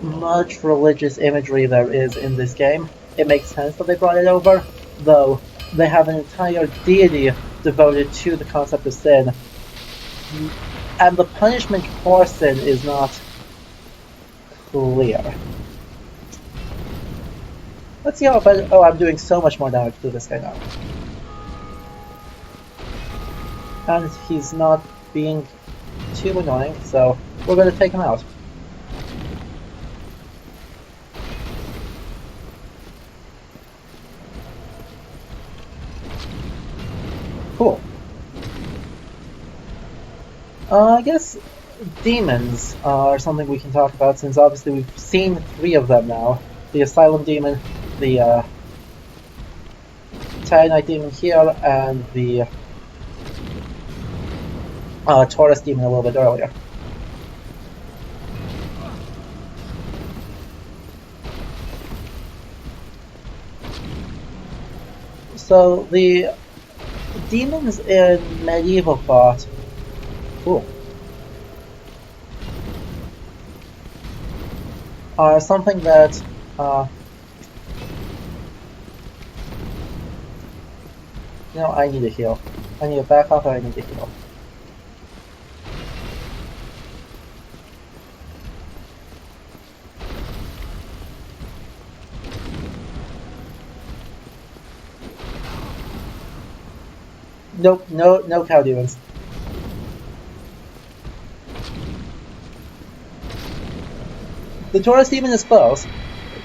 much religious imagery there is in this game. It makes sense that they brought it over, though they have an entire deity devoted to the concept of sin, and the punishment for sin is not clear. Let's see how I'm doing so much more damage to this guy now. and he's not being too annoying, so we're going to take him out. Cool. I guess demons are something we can talk about, since obviously we've seen 3 of them now. The Asylum Demon, the Titanite Demon here, and the Taurus Demon a little bit earlier. So the demons in medieval thought, cool, are something that I need a heal. I need a back off, or I need a heal. Nope, no cow demons. The Taurus demon is close,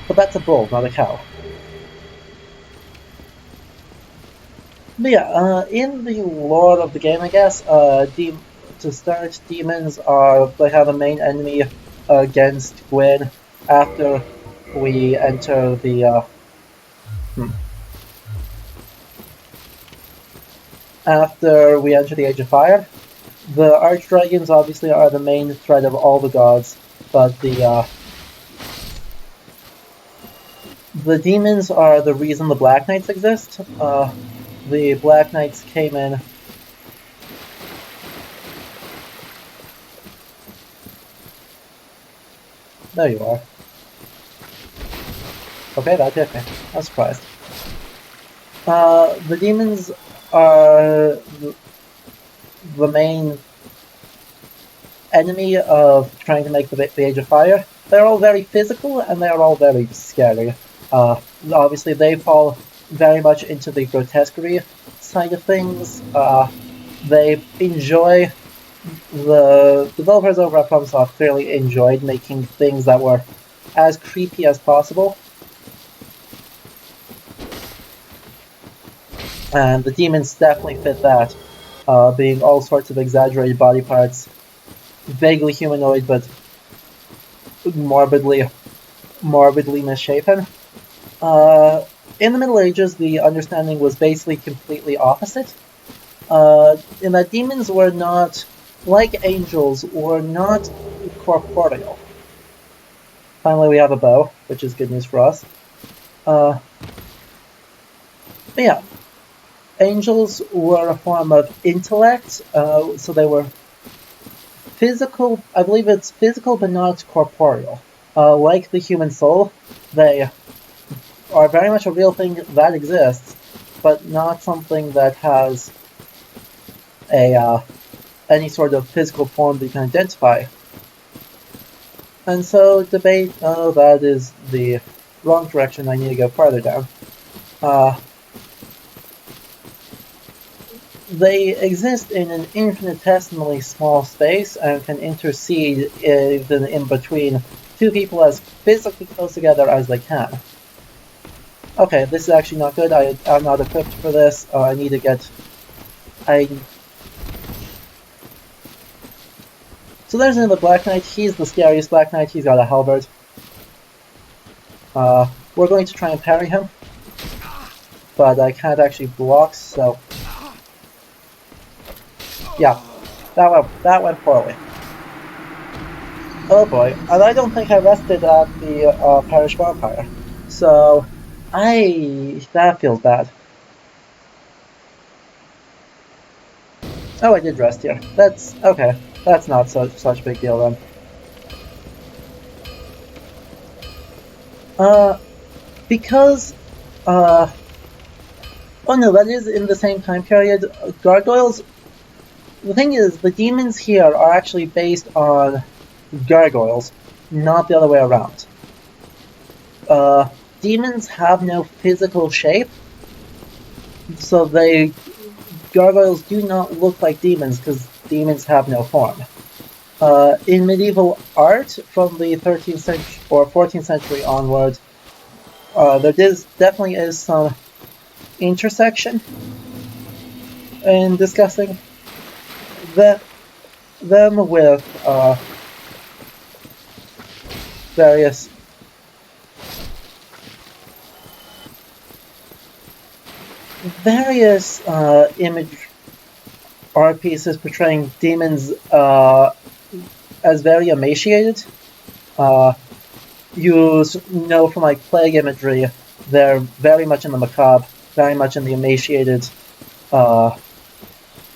but that's a bull, not a cow. But yeah, in the lore of the game, I guess, to start, demons are like the main enemy against Gwyn after we enter the after we enter the Age of Fire. The Archdragons obviously are the main threat of all the gods, but the demons are the reason the Black Knights exist. The Black Knights came in. There you are. Okay, that hit me. I was surprised. The demons are the main enemy of trying to make the Age of Fire. They're all very physical, and they're all very scary. Obviously, they fall very much into the grotesquerie side of things. They enjoy, the developers over at FromSoft clearly enjoyed making things that were as creepy as possible. And the demons definitely fit that, being all sorts of exaggerated body parts, vaguely humanoid but morbidly misshapen. In the Middle Ages, the understanding was basically completely opposite, in that demons were not, like angels, were not corporeal. Finally, we have a bow, which is good news for us. But yeah, angels were a form of intellect, so they were physical. I believe it's physical but not corporeal. Like the human soul, they are very much a real thing that exists, but not something that has any sort of physical form that you can identify. And so debate, oh, that is the wrong direction, I need to go farther down. They exist in an infinitesimally small space and can intercede even in between two people as physically close together as they can. Okay, this is actually not good. I'm not equipped for this. I need to get... So there's another Black Knight. He's the scariest Black Knight. He's got a halberd. We're going to try and parry him, but I can't actually block, so... Yeah, that went poorly. Oh boy, and I don't think I rested at the Parish Bonfire, so that feels bad. Oh, I did rest here. That's okay. That's not such a big deal then. Because oh no, that is in the same time period. Gargoyles. The thing is, the demons here are actually based on gargoyles, not the other way around. Demons have no physical shape, so gargoyles do not look like demons because demons have no form. In medieval art from the 13th century or 14th century onward, there definitely is some intersection in discussing them with various image art pieces portraying demons as very emaciated. You know from like plague imagery, they're very much in the macabre, very much in the emaciated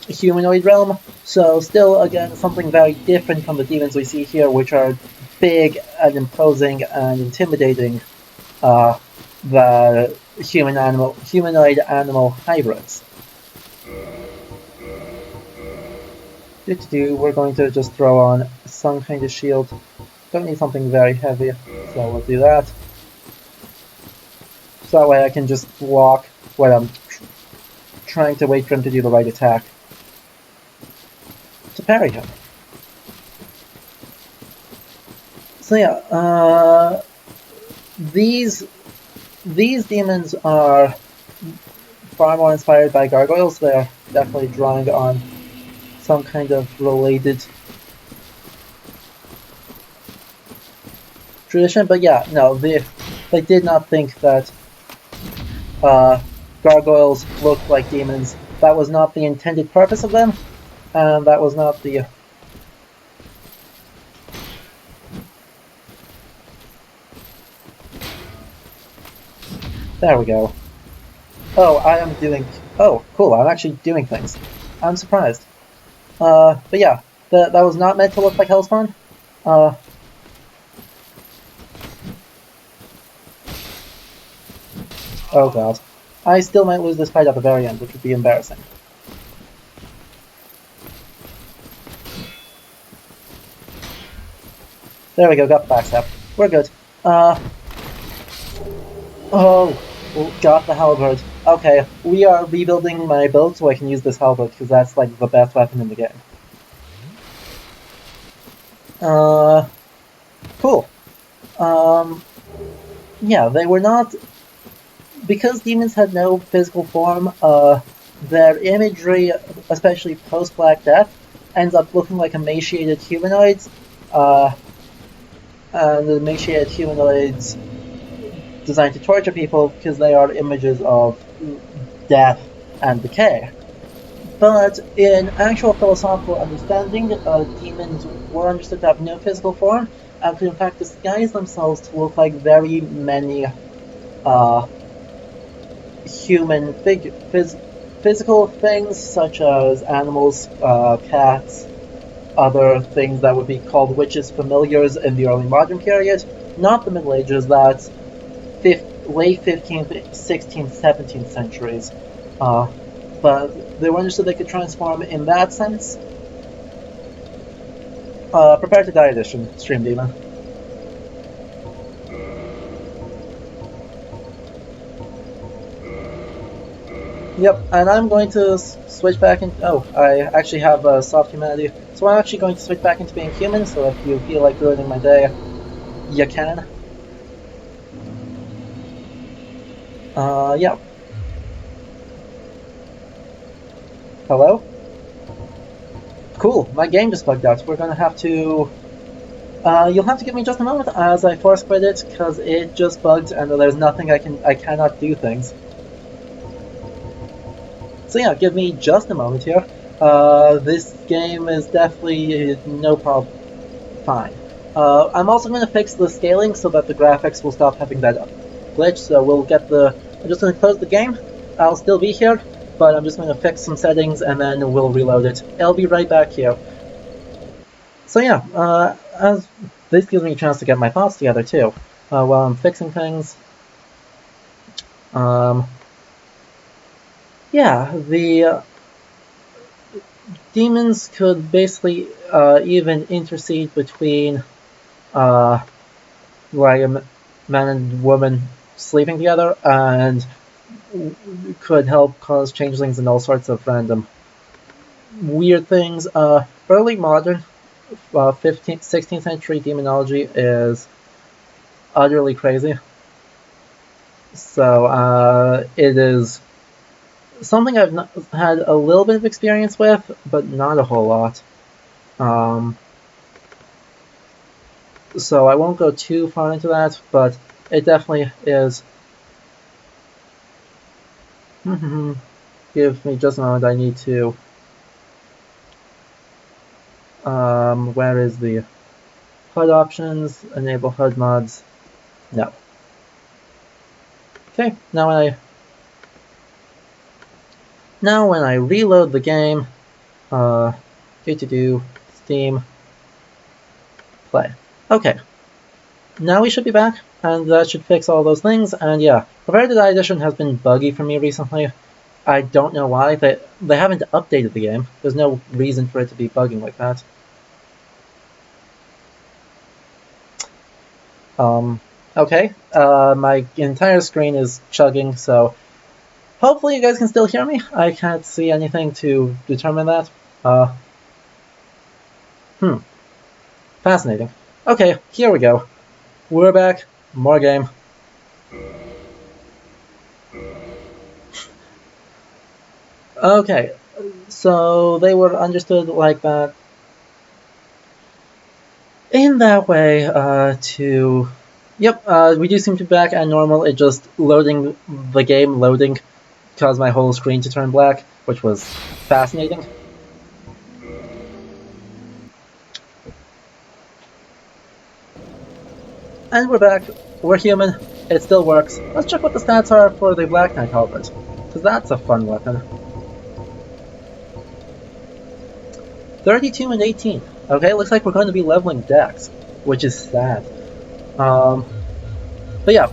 humanoid realm. So still, again, something very different from the demons we see here, which are big and imposing and intimidating, the humanoid animal hybrids. We're going to just throw on some kind of shield. Don't need something very heavy, so we'll do that. So that way I can just block when I'm trying to wait for him to do the right attack to parry him. So yeah, these demons are far more inspired by gargoyles. They're definitely drawing on some kind of related tradition, but yeah, no, they did not think that gargoyles looked like demons. That was not the intended purpose of them, and that was not the... There we go. Oh, I am doing... Oh, cool, I'm actually doing things. I'm surprised. But yeah, that was not meant to look like Hellspawn. Oh god. I still might lose this fight at the very end, which would be embarrassing. There we go, got the backstab. We're good. Oh, got the halberd. Okay, we are rebuilding my build so I can use this halberd, because that's like the best weapon in the game. Cool. Yeah, they were not... Because demons had no physical form, their imagery, especially post-Black Death, ends up looking like emaciated humanoids, and the emaciated humanoids designed to torture people because they are images of death and decay. But in actual philosophical understanding, demons were understood to have no physical form, and could in fact disguise themselves to look like very many human physical things, such as animals, cats, other things that would be called witches' familiars in the early modern period, not the Middle Ages, that's late 15th, 16th, 17th centuries. But they were understood they could transform in that sense. Prepare to die edition, Stream Demon. Yep, and I'm going to switch back in. Oh, I actually have soft humanity, so I'm actually going to switch back into being human. So if you feel like ruining my day, you can. Yeah. Hello? Cool, my game just bugged out. We're gonna have to... you'll have to give me just a moment as I force quit it, because it just bugged and there's nothing I cannot do things. So yeah, give me just a moment here. This game is definitely no problem. Fine. I'm also going to fix the scaling so that the graphics will stop having that glitch, so we'll get the... I'm just going to close the game. I'll still be here, but I'm just going to fix some settings and then we'll reload it. I'll be right back here. So yeah, as this gives me a chance to get my thoughts together too, while I'm fixing things. Yeah, the demons could basically even intercede between like a man and woman sleeping together, and could help cause changelings and all sorts of random weird things. Early modern 16th century demonology is utterly crazy. So it is something I've had a little bit of experience with, but not a whole lot. So I won't go too far into that, but it definitely is. Give me just a moment, I need to... where is the HUD options? Enable HUD mods. No. Okay, now when I reload the game, Steam, play. Okay, now we should be back, and that should fix all those things, and yeah, Prepare to Die Edition has been buggy for me recently. I don't know why, they haven't updated the game. There's no reason for it to be bugging like that. Okay, my entire screen is chugging, so hopefully you guys can still hear me. I can't see anything to determine that. Fascinating. Okay, here we go. We're back. More game. Okay, so they were understood like that. In that way, we do seem to be back at normal. It just loading caused my whole screen to turn black, which was fascinating. And we're back. We're human. It still works. Let's check what the stats are for the Black Knight Halberd, because that's a fun weapon. 32 and 18. Okay, looks like we're going to be leveling Dex, which is sad. But yeah.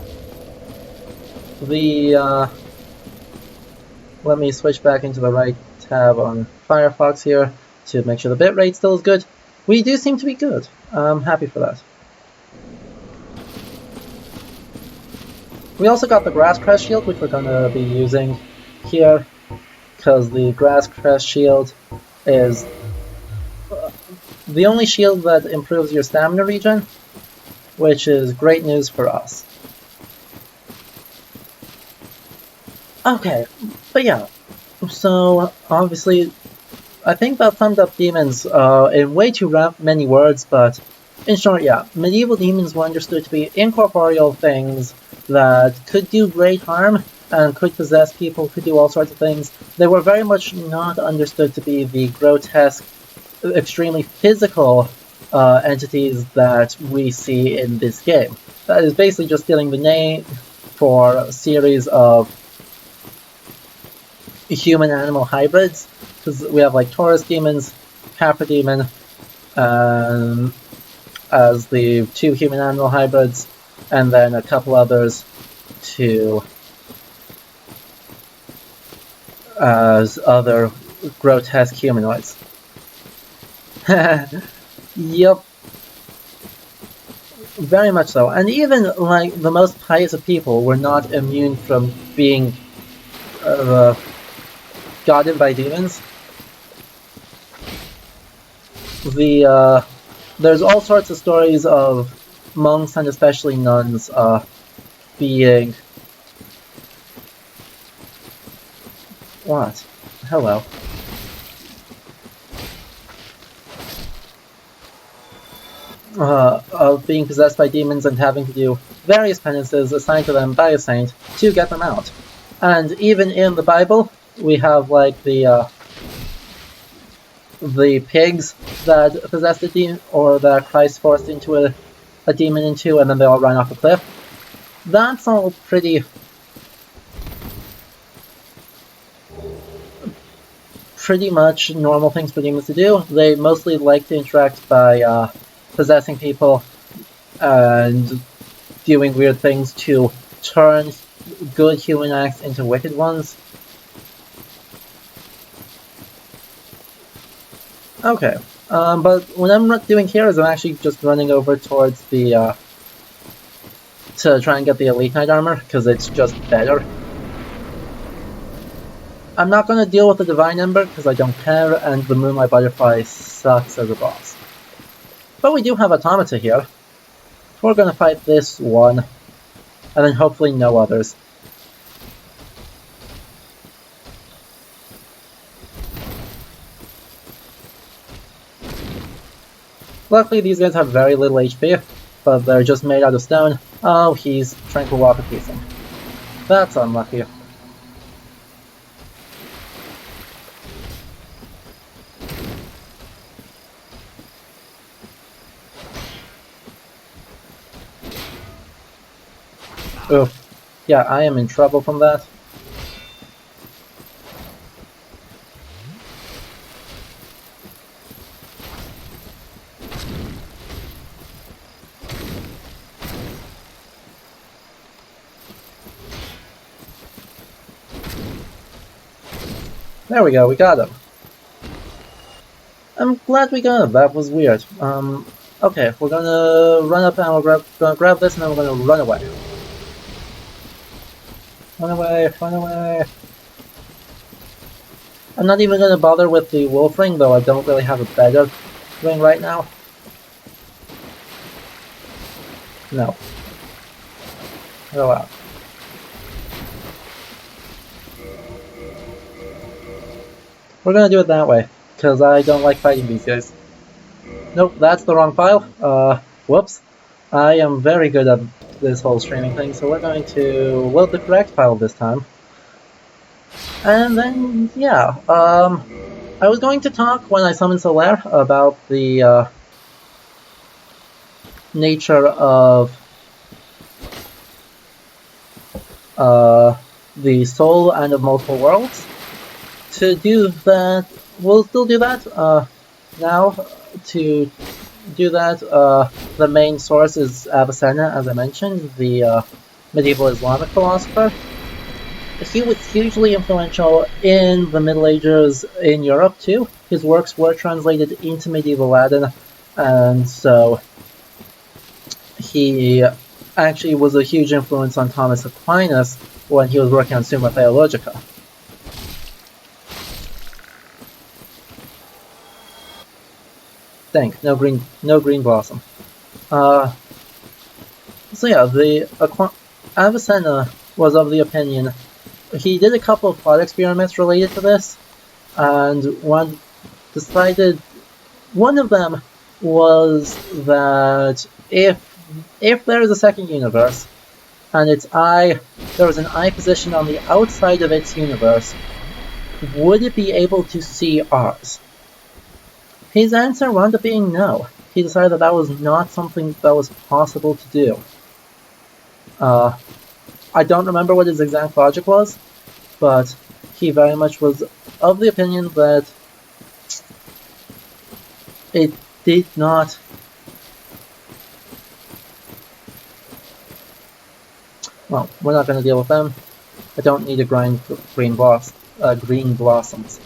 Let me switch back into the right tab on Firefox here to make sure the bitrate still is good. We do seem to be good. I'm happy for that. We also got the Grass Crest Shield, which we're going to be using here, because the Grass Crest Shield is the only shield that improves your stamina regen, which is great news for us. Okay, but yeah, so obviously I think that summed up demons in way too many words, but in short, yeah, medieval demons were understood to be incorporeal things that could do great harm and could possess people, could do all sorts of things. They were very much not understood to be the grotesque, extremely physical entities that we see in this game. That is basically just stealing the name for a series of human-animal hybrids, because we have like Taurus demons, Capra demon, as the two human-animal hybrids, and then a couple others as other grotesque humanoids. Yep. Very much so. And even like the most pious of people were not immune from being gotten by demons. There's all sorts of stories of monks and especially nuns being... What? Hello. Of being possessed by demons and having to do various penances assigned to them by a saint to get them out. And even in the Bible, we have like the pigs that possessed a demon, or that Christ forced into a demon into, and then they all ran off a cliff. That's all pretty much normal things for demons to do. They mostly like to interact by possessing people and doing weird things to turn good human acts into wicked ones. Okay, but what I'm not doing here is I'm actually just running over towards the, to try and get the Elite Knight armor, because it's just better. I'm not going to deal with the Divine Ember because I don't care, and the Moonlight Butterfly sucks as a boss. But we do have Automata here. We're going to fight this one, and then hopefully no others. Luckily these guys have very little HP, but they're just made out of stone. Oh, he's Tranquil Rock Piecing. That's unlucky. Oof. Yeah, I am in trouble from that. There we go, we got him. I'm glad we got him, that was weird. Okay, we're gonna run up and we're gonna grab this and then we're gonna run away. Run away, run away. I'm not even gonna bother with the wolf ring, though I don't really have a better ring right now. No. Go out. We're gonna do it that way, because I don't like fighting these guys. Nope, that's the wrong file. Whoops. I am very good at this whole streaming thing, so we're going to load the correct file this time. And then, yeah, I was going to talk when I summoned Solaire about the nature of the soul and of multiple worlds. To do that, we'll still do that now. To do that, the main source is Avicenna, as I mentioned, the medieval Islamic philosopher. He was hugely influential in the Middle Ages in Europe too. His works were translated into medieval Latin, and so he actually was a huge influence on Thomas Aquinas when he was working on Summa Theologica. Thank, no green blossom. So yeah, the Avicenna was of the opinion. He did a couple of thought experiments related to this, and one of them was that if there is a second universe, and there was an eye positioned on the outside of its universe, would it be able to see ours? His answer wound up being no. He decided that that was not something that was possible to do. I don't remember what his exact logic was, but he very much was of the opinion that it did not. Well, we're not going to deal with them. I don't need a green blossoms.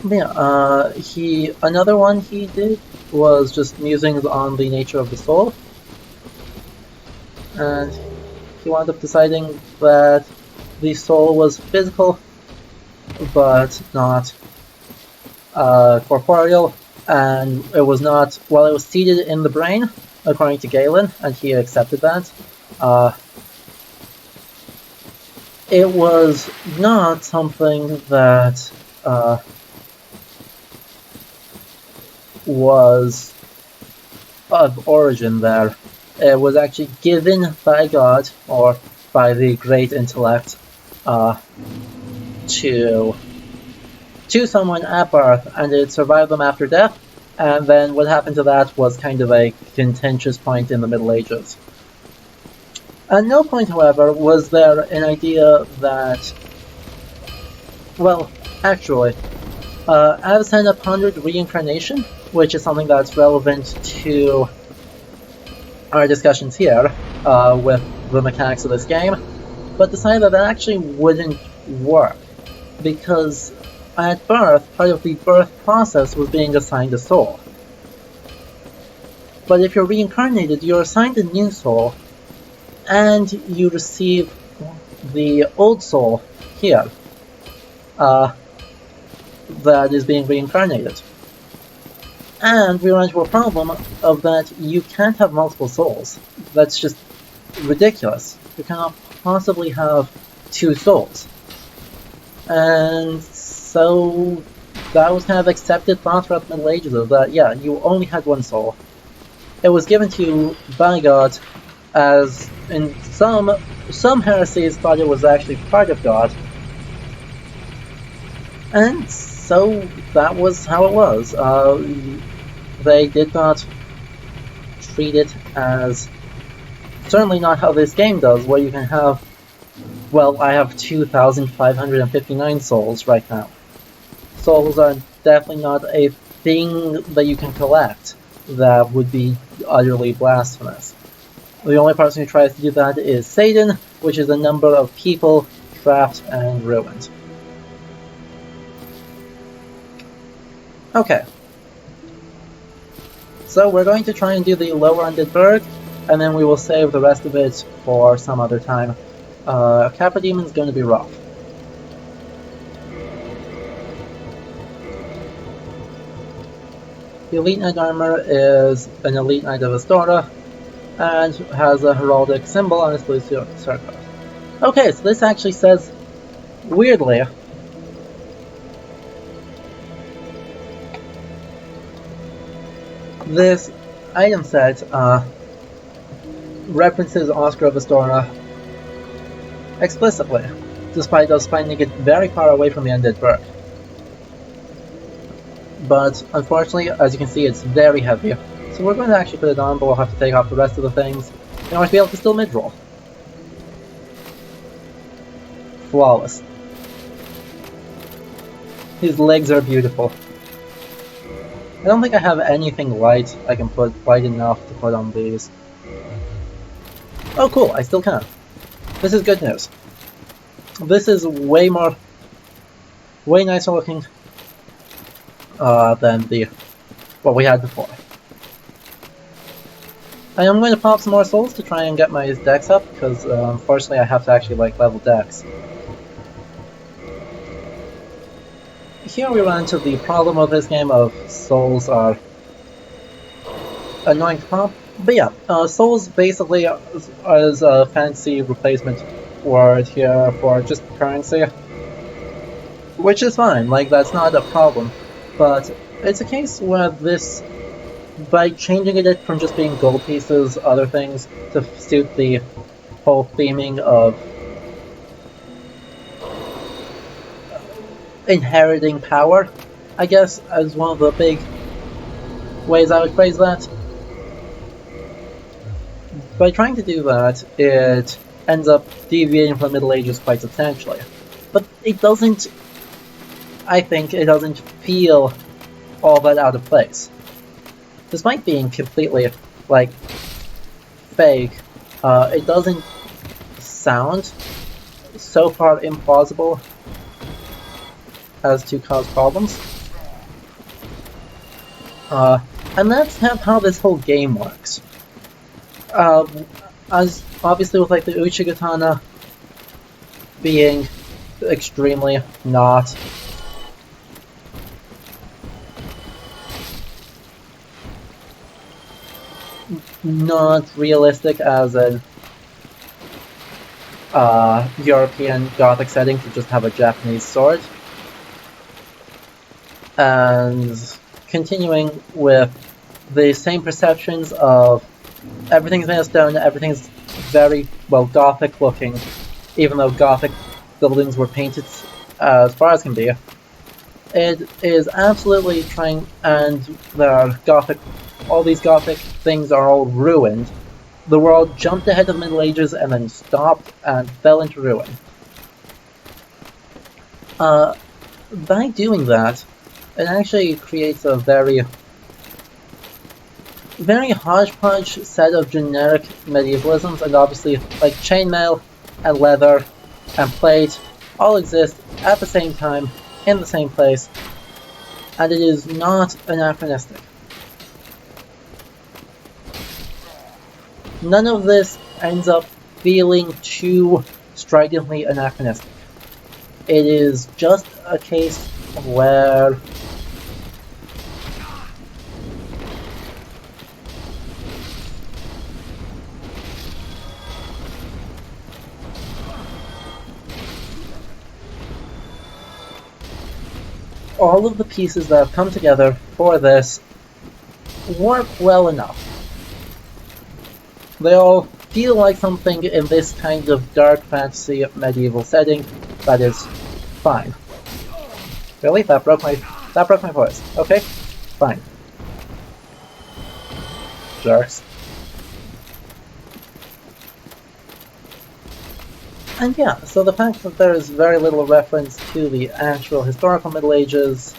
Yeah, another one he did was just musings on the nature of the soul, and he wound up deciding that the soul was physical, but not corporeal, and it was not, well, it was seated in the brain, according to Galen, and he accepted that. It was not something that was of origin there. It was actually given by God, or by the great intellect, to someone at birth, and it survived them after death, and then what happened to that was kind of a contentious point in the Middle Ages. At no point, however, was there an idea that, well, actually, Avicenna pondered reincarnation, which is something that's relevant to our discussions here with the mechanics of this game, but decided that actually wouldn't work, because at birth, part of the birth process was being assigned a soul. but if you're reincarnated, you're assigned a new soul, and you receive the old soul here that is being reincarnated. And we run into a problem of that you can't have multiple souls. That's just ridiculous. You cannot possibly have 2 souls. And so that was kind of accepted thought throughout the Middle Ages of that, yeah, you only had 1 soul. It was given to you by God, as in some heresies thought it was actually part of God. And so that was how it was. They did not treat it as, certainly not how this game does, where you can have, well, I have 2,559 souls right now. Souls are definitely not a thing that you can collect that would be utterly blasphemous. The only person who tries to do that is Satan, which is a number of people trapped and ruined. Okay. So we're going to try and do the lower Undead Burg, and then we will save the rest of it for some other time. Kappa Demon's going to be rough. The Elite Knight armor is an Elite Knight of Astora, and has a heraldic symbol on its blue circlet. Okay, so this actually says, weirdly, this item set references Oscar of Astora explicitly, despite us finding it very far away from the Undead Burg. But unfortunately, as you can see, it's very heavy, so we're going to actually put it on, but we'll have to take off the rest of the things in order to be able to still mid-roll. Flawless. His legs are beautiful. I don't think I have anything light I can put light enough to put on these. Oh cool, I still can. This is good news. This is way nicer looking than what we had before. I am going to pop some more souls to try and get my dex up, because unfortunately I have to actually level dex. Here we run into the problem of this game of souls are annoying to pop. But yeah, souls basically is a fancy replacement word here for just currency. Which is fine, that's not a problem. But it's a case where this, by changing it from just being gold pieces, other things, to suit the whole theming of inheriting power, I guess, as one of the big ways I would phrase that. By trying to do that, it ends up deviating from the Middle Ages quite substantially. But it doesn't, I think, it doesn't feel all that out of place. Despite being completely, fake, it doesn't sound so far implausible as to cause problems. And that's how this whole game works. As obviously with the Uchigatana being extremely not realistic as an European Gothic setting to just have a Japanese sword. And continuing with the same perceptions of everything's made of stone, everything's very, Gothic looking, even though Gothic buildings were painted as far as can be. It is absolutely trying, and there are all these Gothic things are all ruined. The world jumped ahead of the Middle Ages and then stopped and fell into ruin. By doing that, it actually creates a very hodgepodge set of generic medievalisms, and obviously chainmail and leather and plate all exist at the same time in the same place, and it is not anachronistic. none of this ends up feeling too stridently anachronistic. It is just a case where all of the pieces that have come together for this work well enough. They all feel like something in this kind of dark fantasy medieval setting that is fine. Really? That broke my voice. Okay, fine. Jerks. And yeah, so the fact that there is very little reference to the actual historical Middle Ages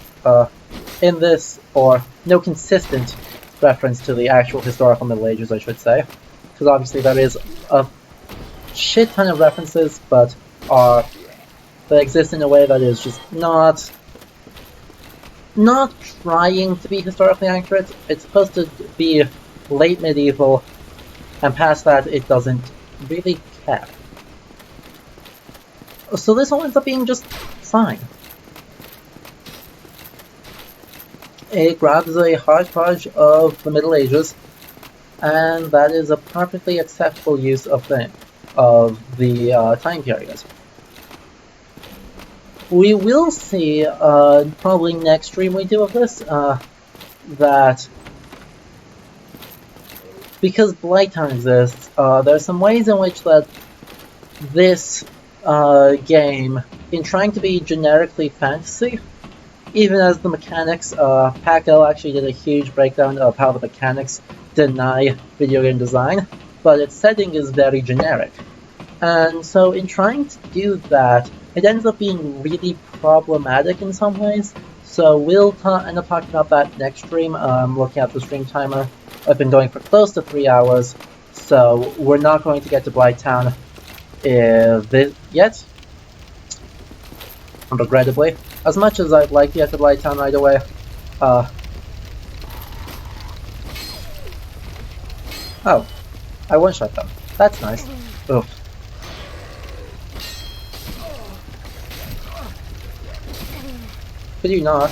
in this, or no consistent reference to the actual historical Middle Ages, I should say, because obviously there is a shit ton of references, but they exist in a way that is just not trying to be historically accurate. It's supposed to be late medieval, and past that it doesn't really care. So this all ends up being just fine. It grabs a hodgepodge of the Middle Ages, and that is a perfectly acceptable use of the time period. We will see, probably next stream we do of this, that because Blighttown exists, there are some ways in which that this game, in trying to be generically fantasy, even as the mechanics, Paco actually did a huge breakdown of how the mechanics deny video game design, but its setting is very generic. And so in trying to do that, it ends up being really problematic in some ways. So we'll end up talking about that next stream. Looking at the stream timer, I've been going for close to 3 hours, so we're not going to get to Blighttown yet, regrettably. As much as I'd like to get to Blighttown right away, oh, I one-shot them. That's nice. Oof. Could you not?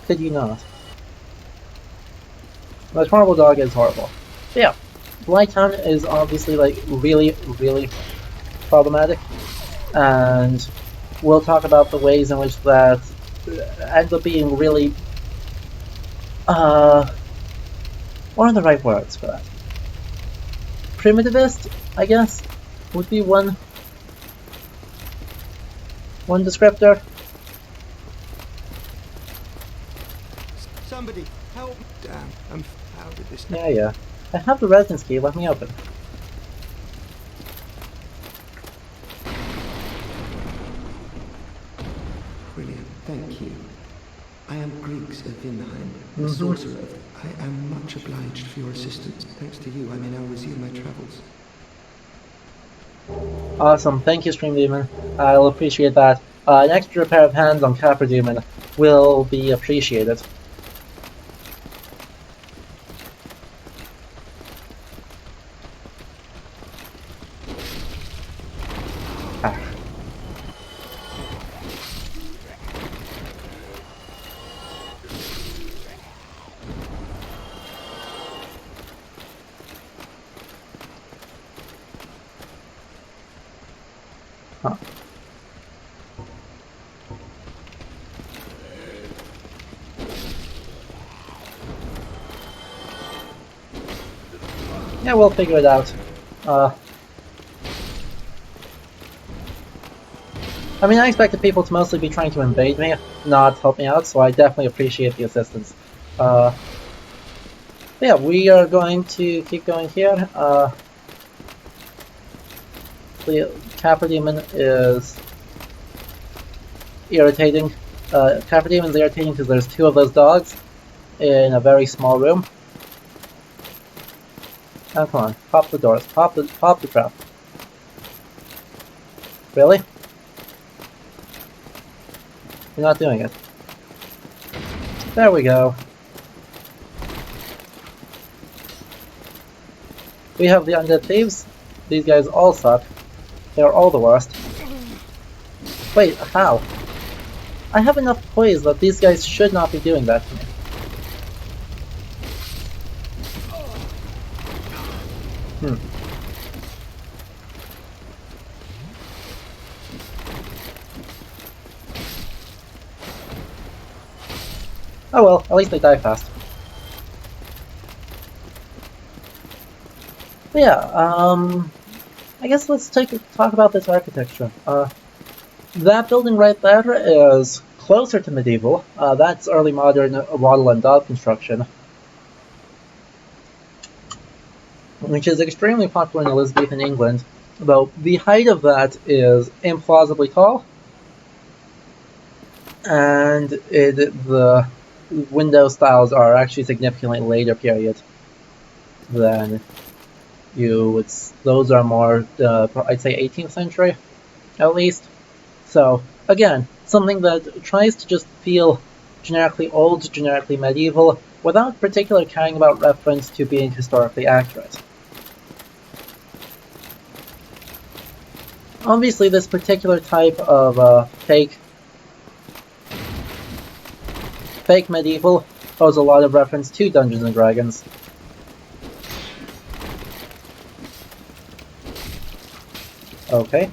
Could you not? That horrible dog is horrible. But yeah, Blighttown is obviously like really, really problematic, and we'll talk about the ways in which that ends up being really what are the right words for that? Primitivist, I guess, would be one descriptor. Somebody help! Damn, how did this? Yeah. I have the residence key. Let me open. Brilliant, thank you. I am Griggs of Vinheim, the sorcerer. I am much obliged for your assistance. Thanks to you, I may now resume my travels. Awesome, thank you, Stream Demon. I'll appreciate that. An extra pair of hands on Capra Demon will be appreciated. Yeah, we'll figure it out. I mean, I expected people to mostly be trying to invade me, not help me out, so I definitely appreciate the assistance. Yeah, we are going to keep going here. The Capra Demon is irritating. Capra Demon is irritating because there's two of those dogs in a very small room. Oh, come on, pop the doors, pop the trap. Really? You're not doing it. There we go. We have the Undead Thieves. These guys all suck. They're all the worst. Wait, how? I have enough poise that these guys should not be doing that to me. Oh well, at least they die fast. But yeah, I guess let's talk about this architecture. That building right there is closer to medieval. That's early modern wattle and daub construction, which is extremely popular in Elizabethan England, though the height of that is implausibly tall, and the window styles are actually significantly later period than you would. Those are more, I'd say 18th century, at least. So, again, something that tries to just feel generically old, generically medieval, without particularly caring about reference to being historically accurate. Obviously, this particular type of fake medieval owes a lot of reference to Dungeons and Dragons. Okay.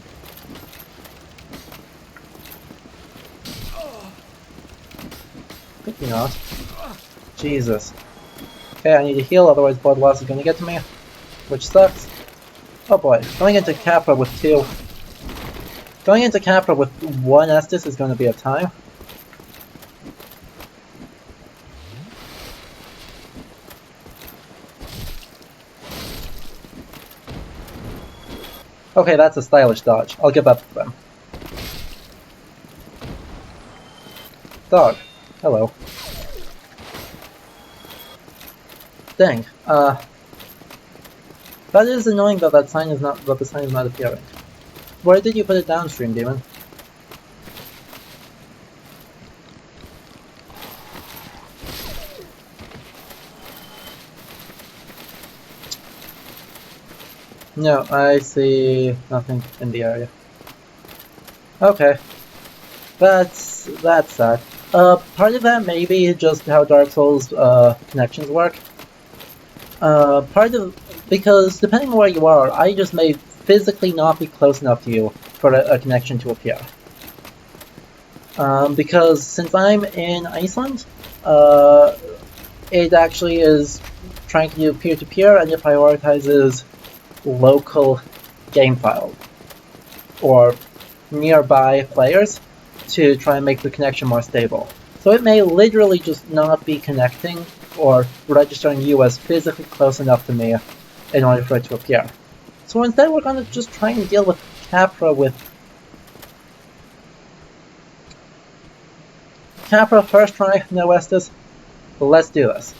Maybe not. Jesus. Okay, I need to heal, otherwise blood loss is going to get to me, which sucks. Oh boy, going into Capra with two. Going into Capra with one Estus is going to be a time. Okay, that's a stylish dodge. I'll give up to them. Dog. Hello. Dang. That is annoying that the sign is not appearing. Where did you put it downstream, demon? No, I see nothing in the area. Okay. That's sad. Part of that may be just how Dark Souls connections work. Because depending on where you are, I just may physically not be close enough to you for a connection to appear. Because since I'm in Iceland, it actually is trying to do peer-to-peer, and it prioritizes local game file or nearby players to try and make the connection more stable. So it may literally just not be connecting or registering you as physically close enough to me in order for it to appear. So instead we're going to just try and deal with Capra first try, no Estus. Let's do this.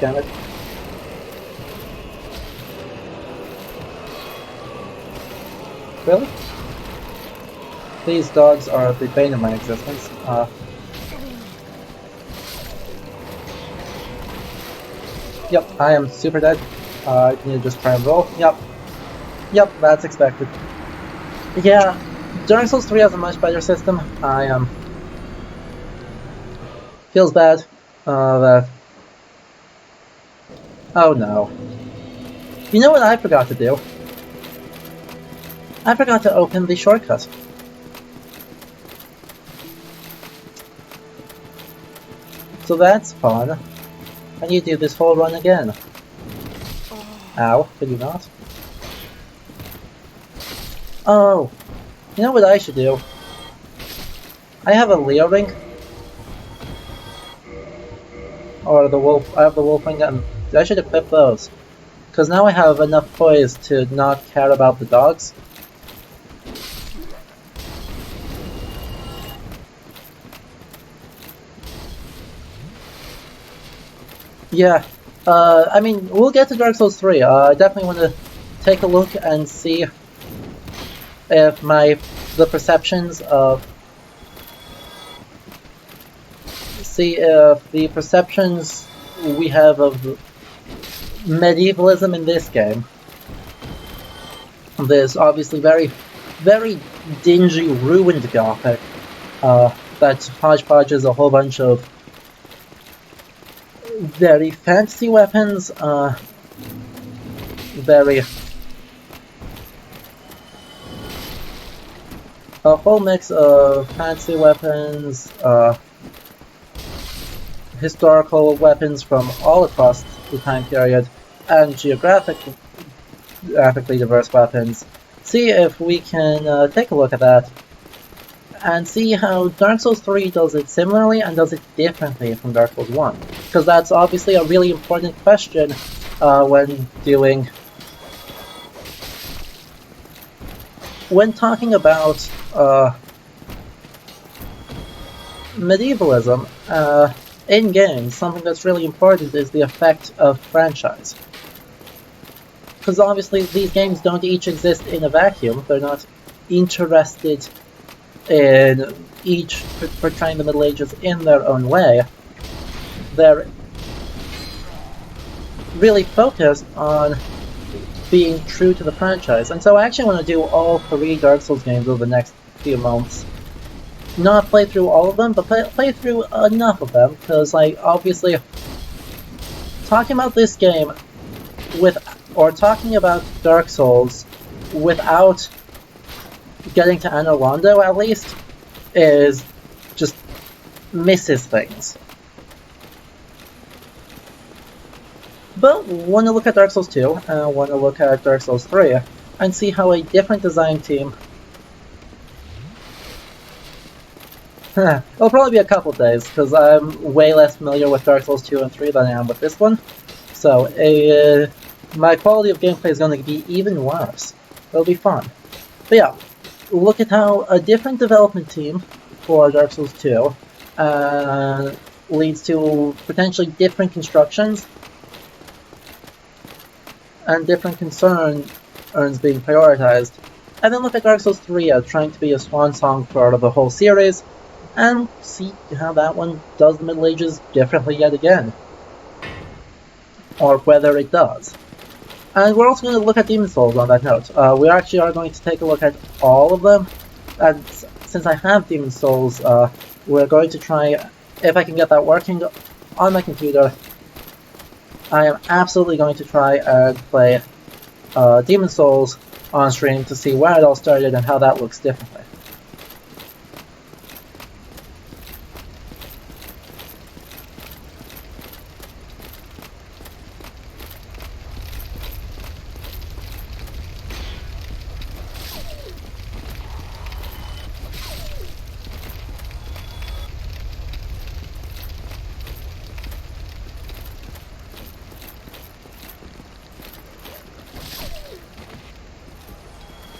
Damn it. Really? These dogs are the bane of my existence. Yep, I am super dead. I need to just try and roll. Yep, that's expected. Yeah, Dark Souls 3 has a much better system. Feels bad. That... Oh no. You know what I forgot to do? I forgot to open the shortcut. So that's fun. I need to do this whole run again. Ow, could you not? Oh, you know what I should do? I have a Leo ring. Or the wolf, I have the wolf ring, and I should equip those. Because now I have enough poise to not care about the dogs. Yeah, I mean, we'll get to Dark Souls 3. I definitely want to take a look and see if the perceptions of we have of medievalism in this game. There's obviously very, very dingy, ruined Gothic that hodgepodges a whole bunch of very fancy weapons, a whole mix of fancy weapons, historical weapons from all across the time period, and geographically diverse weapons. See if we can take a look at that and see how Dark Souls 3 does it similarly and does it differently from Dark Souls 1. Because that's obviously a really important question when talking about medievalism in games. Something that's really important is the effect of franchise. Because obviously these games don't each exist in a vacuum. They're not interested in each portraying the Middle Ages in their own way. They're really focused on being true to the franchise. And so I actually want to do all 3 Dark Souls games over the next few months. Not play through all of them, but play through enough of them, because obviously talking about this game or talking about Dark Souls without getting to Anor Londo, at least, is just misses things. But want to look at Dark Souls 2, and want to look at Dark Souls 3, and see how a different design team... It'll probably be a couple days, because I'm way less familiar with Dark Souls 2 and 3 than I am with this one. So, my quality of gameplay is going to be even worse. It'll be fun. But yeah, look at how a different development team for Dark Souls 2 leads to potentially different constructions and different concerns being prioritized. And then look at Dark Souls 3 as trying to be a swan song for the whole series, and see how that one does the Middle Ages differently yet again. Or whether it does. And we're also going to look at Demon's Souls on that note. We actually are going to take a look at all of them, and since I have Demon's Souls, we're going to try, if I can get that working on my computer, I am absolutely going to try and play Demon's Souls on stream to see where it all started and how that looks differently.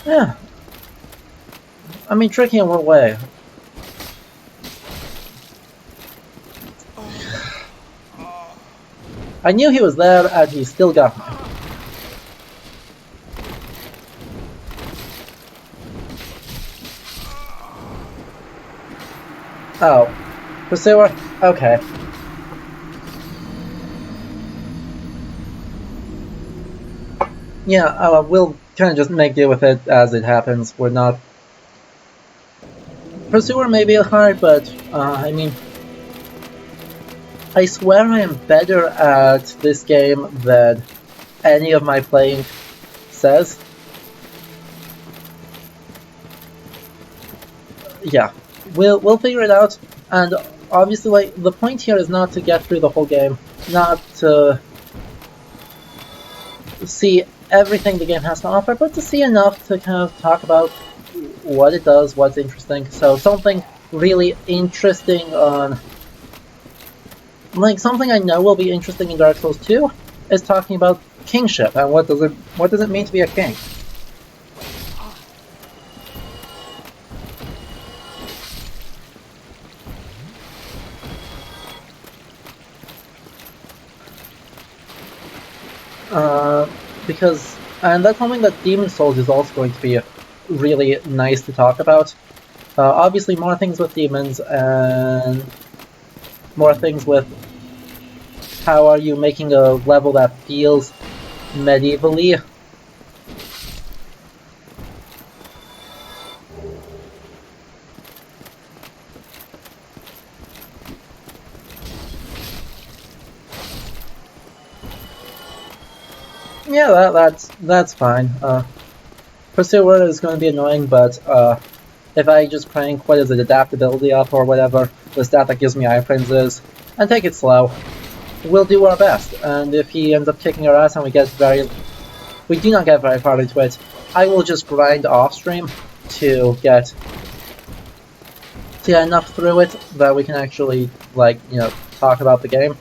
Yeah. I mean, tricky in what way? I knew he was there, and he still got me. Oh. Pursuer? Okay. Yeah, we'll kind of just make do with it as it happens. We're not... Pursuer may be hard, but, I mean... I swear I am better at this game than any of my playing says. Yeah, we'll figure it out, and obviously, like, the point here is not to get through the whole game, not to see everything the game has to offer, but to see enough to kind of talk about what it does, what's interesting. So something really interesting on... Like, something I know will be interesting in Dark Souls 2 is talking about kingship, and what does it mean to be a king? Because, and that's something that Demon Souls is also going to be really nice to talk about. Obviously, more things with demons and more things with how are you making a level that feels medievally. Yeah, that's fine. Pursuer is going to be annoying, but if I just crank what is it, adaptability up or whatever, the stat that gives me iframes is, and take it slow, we'll do our best. And if he ends up kicking our ass and we do not get very far into it, I will just grind off stream to get enough through it that we can actually, like, you know, talk about the game.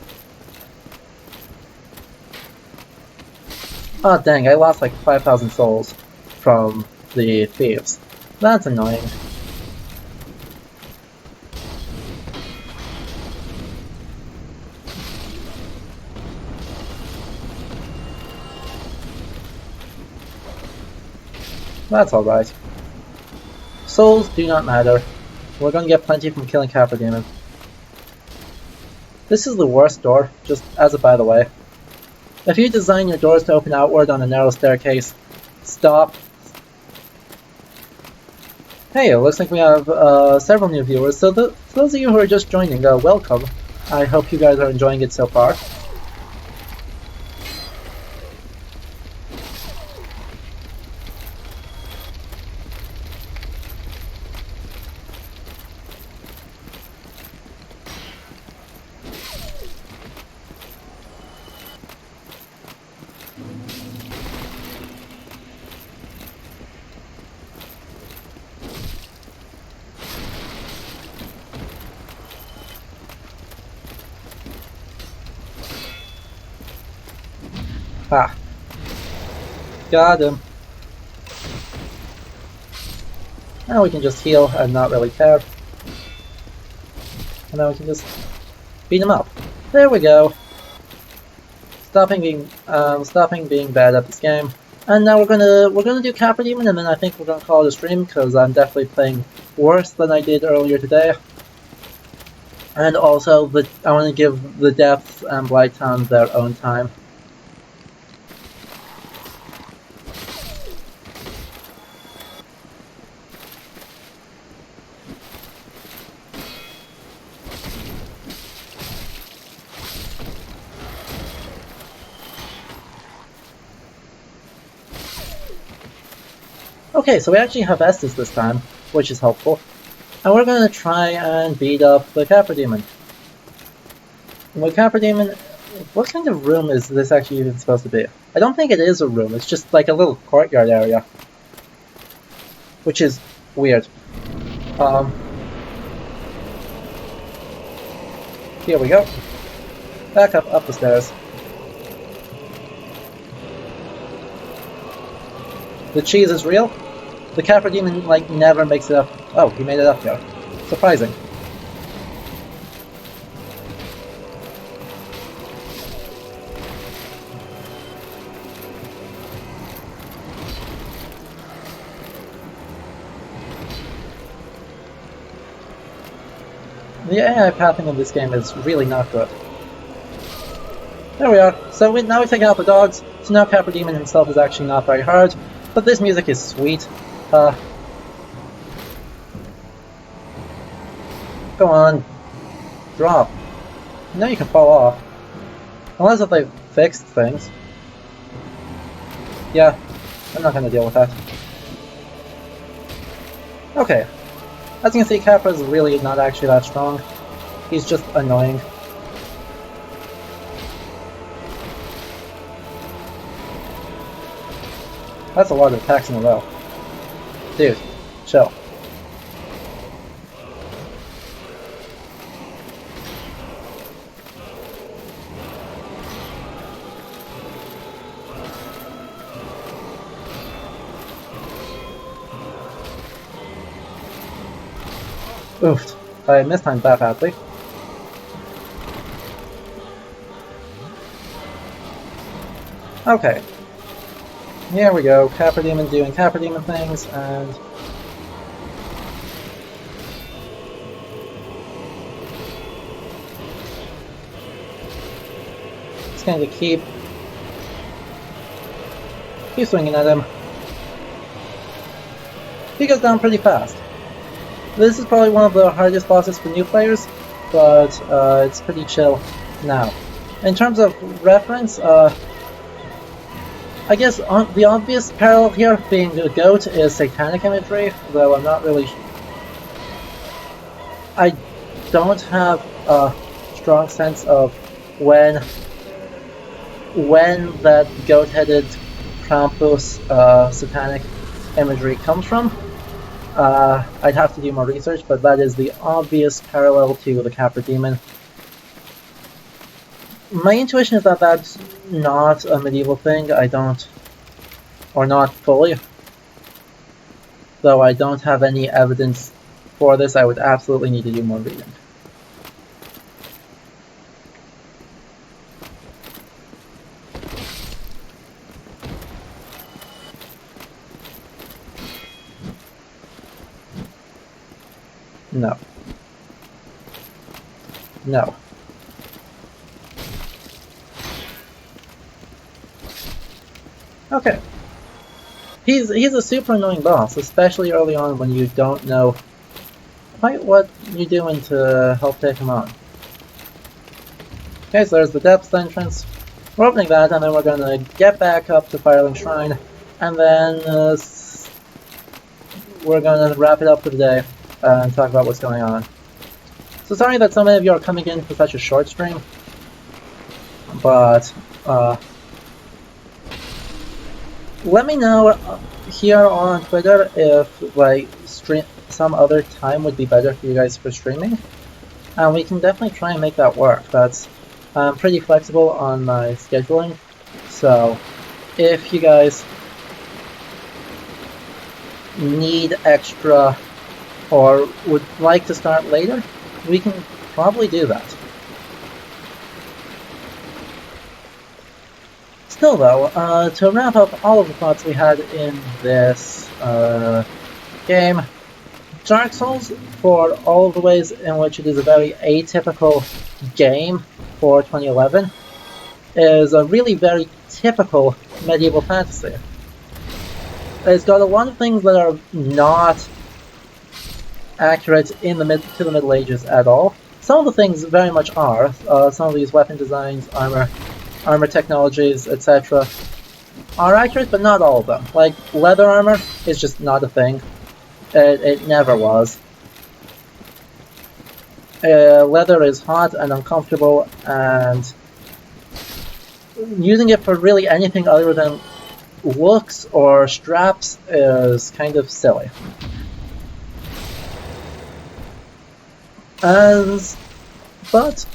Oh dang, I lost like 5,000 souls from the thieves. That's annoying. That's alright. Souls do not matter. We're gonna get plenty from killing Capra Demon. This is the worst door, just as a by the way. If you design your doors to open outward on a narrow staircase, stop. Hey, it looks like we have several new viewers, so for those of you who are just joining, welcome. I hope you guys are enjoying it so far. Ah. Got him. Now we can just heal and not really care. And now we can just beat him up. There we go. Stopping being bad at this game. And now we're gonna do Capra Demon, and then I think we're gonna call it a stream because I'm definitely playing worse than I did earlier today. And also, I want to give the Depths and Blighttown their own time. Okay, so we actually have Estus this time, which is helpful. And we're gonna try and beat up the Capra Demon. And with Capra Demon, what kind of room is this actually even supposed to be? I don't think it is a room, it's just like a little courtyard area. Which is weird. Here we go. Back up the stairs. The cheese is real. The Capra Demon, like, never makes it up. Oh, he made it up here. Surprising. The AI pathing in this game is really not good. There we are. So now we've taken out the dogs, so now Capra Demon himself is actually not very hard, but this music is sweet. Go on. Drop. Now you can fall off. Unless if they've fixed things. Yeah, I'm not gonna deal with that. Okay. As you can see, Capra is really not actually that strong. He's just annoying. That's a lot of attacks in a row. Dude, chill. Oof, I mistimed that badly. Okay. Here we go, Capra Demon doing Capra Demon things, and... Just going to keep swinging at him. He goes down pretty fast. This is probably one of the hardest bosses for new players, but it's pretty chill now. In terms of reference, I guess the obvious parallel here, being a goat, is satanic imagery, though I'm not really... I don't have a strong sense of when that goat-headed Krampus satanic imagery comes from. I'd have to do more research, but that is the obvious parallel to the Capra Demon. My intuition is that that's not a medieval thing. I don't... or not fully. Though I don't have any evidence for this, I would absolutely need to do more reading. No. No. Okay. He's a super annoying boss, especially early on when you don't know quite what you're doing to help take him on. Okay, so there's the depths entrance. We're opening that, and then we're gonna get back up to Firelink Shrine, and then we're gonna wrap it up for the day and talk about what's going on. So sorry that so many of you are coming in for such a short stream, but let me know here on Twitter if like some other time would be better for you guys for streaming, and we can definitely try and make that work. I'm pretty flexible on my scheduling, so if you guys need extra or would like to start later, we can probably do that. Still though, to wrap up all of the thoughts we had in this game, Dark Souls, for all of the ways in which it is a very atypical game for 2011, is a really very typical medieval fantasy. It's got a lot of things that are not accurate to the Middle Ages at all. Some of the things very much are. Some of these weapon designs, armor technologies, etc. are accurate, but not all of them. Like, leather armor is just not a thing. It never was. Leather is hot and uncomfortable, and using it for really anything other than looks or straps is kind of silly. But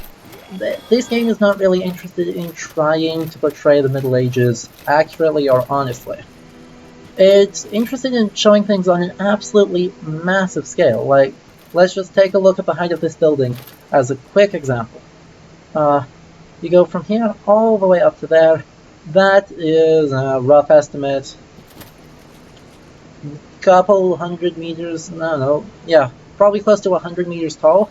this game is not really interested in trying to portray the Middle Ages accurately or honestly. It's interested in showing things on an absolutely massive scale. Like, let's just take a look at the height of this building as a quick example. You go from here all the way up to there. That is a rough estimate. Couple hundred meters, yeah, probably close to 100 meters tall,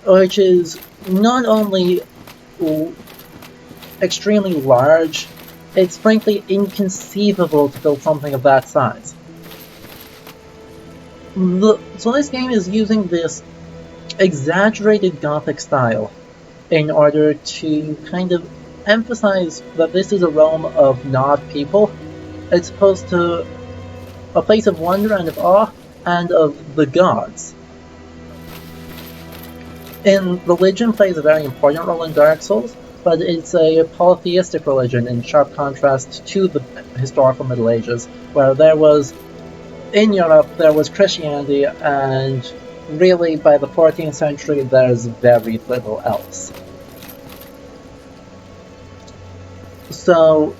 which is not only extremely large, it's frankly inconceivable to build something of that size. So this game is using this exaggerated Gothic style in order to kind of emphasize that this is a realm of not people, as opposed to a place of wonder and of awe and of the gods. Religion plays a very important role in Dark Souls, but it's a polytheistic religion in sharp contrast to the historical Middle Ages, where in Europe there was Christianity, and really by the 14th century there's very little else. So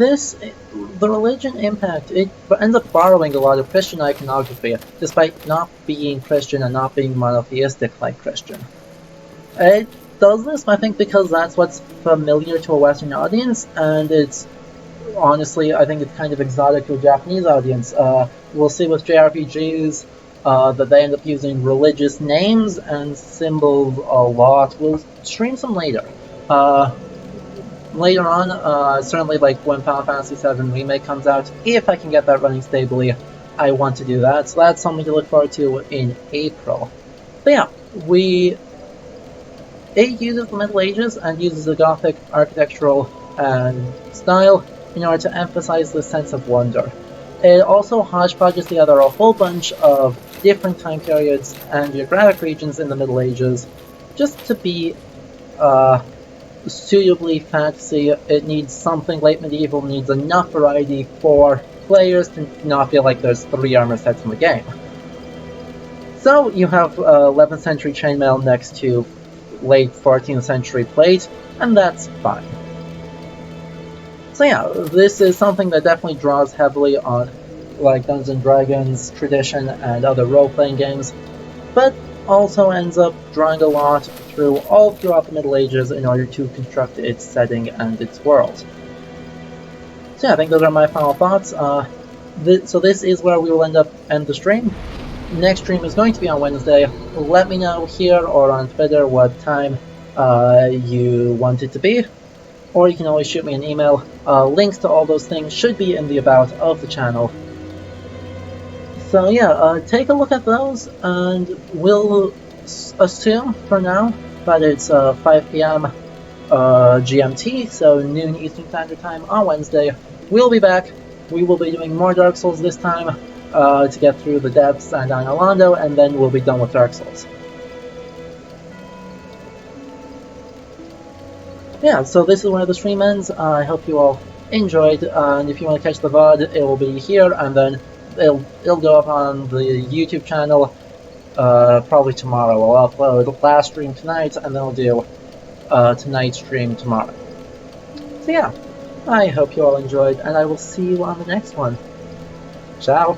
the religion impact, it ends up borrowing a lot of Christian iconography, despite not being Christian and not being monotheistic like Christian. does this, I think, because that's what's familiar to a Western audience, and it's honestly, I think it's kind of exotic to a Japanese audience. We'll see with JRPGs that they end up using religious names and symbols a lot. We'll stream some later. Later on, certainly like when Final Fantasy VII Remake comes out, if I can get that running stably, I want to do that. So that's something to look forward to in April. But yeah, it uses the Middle Ages and uses the Gothic architectural and style in order to emphasize the sense of wonder. It also hodgepodges together a whole bunch of different time periods and geographic regions in the Middle Ages, just to be suitably fantasy. It needs something late medieval, needs enough variety for players to not feel like there's 3 armor sets in the game. So you have 11th century chainmail next to late 14th century plate, and that's fine. So yeah, this is something that definitely draws heavily on like Dungeons & Dragons tradition and other role-playing games, but also ends up drawing a lot all throughout the Middle Ages in order to construct its setting and its world. So yeah, I think those are my final thoughts. So this is where we will end the stream. Next stream is going to be on Wednesday. Let me know here or on Twitter what time you want it to be, or you can always shoot me an email. Links to all those things should be in the about of the channel. So yeah, take a look at those, and we'll assume for now that it's 5 p.m. GMT, so noon Eastern Standard Time on Wednesday. We'll be back. We will be doing more Dark Souls this time to get through the depths and Anor Londo, and then we'll be done with Dark Souls. Yeah, so this is where the stream ends. I hope you all enjoyed, and if you want to catch the VOD, it will be here, and then it'll go up on the YouTube channel probably tomorrow. I'll upload the last stream tonight, and then I'll do tonight's stream tomorrow. So yeah, I hope you all enjoyed, and I will see you on the next one. Ciao!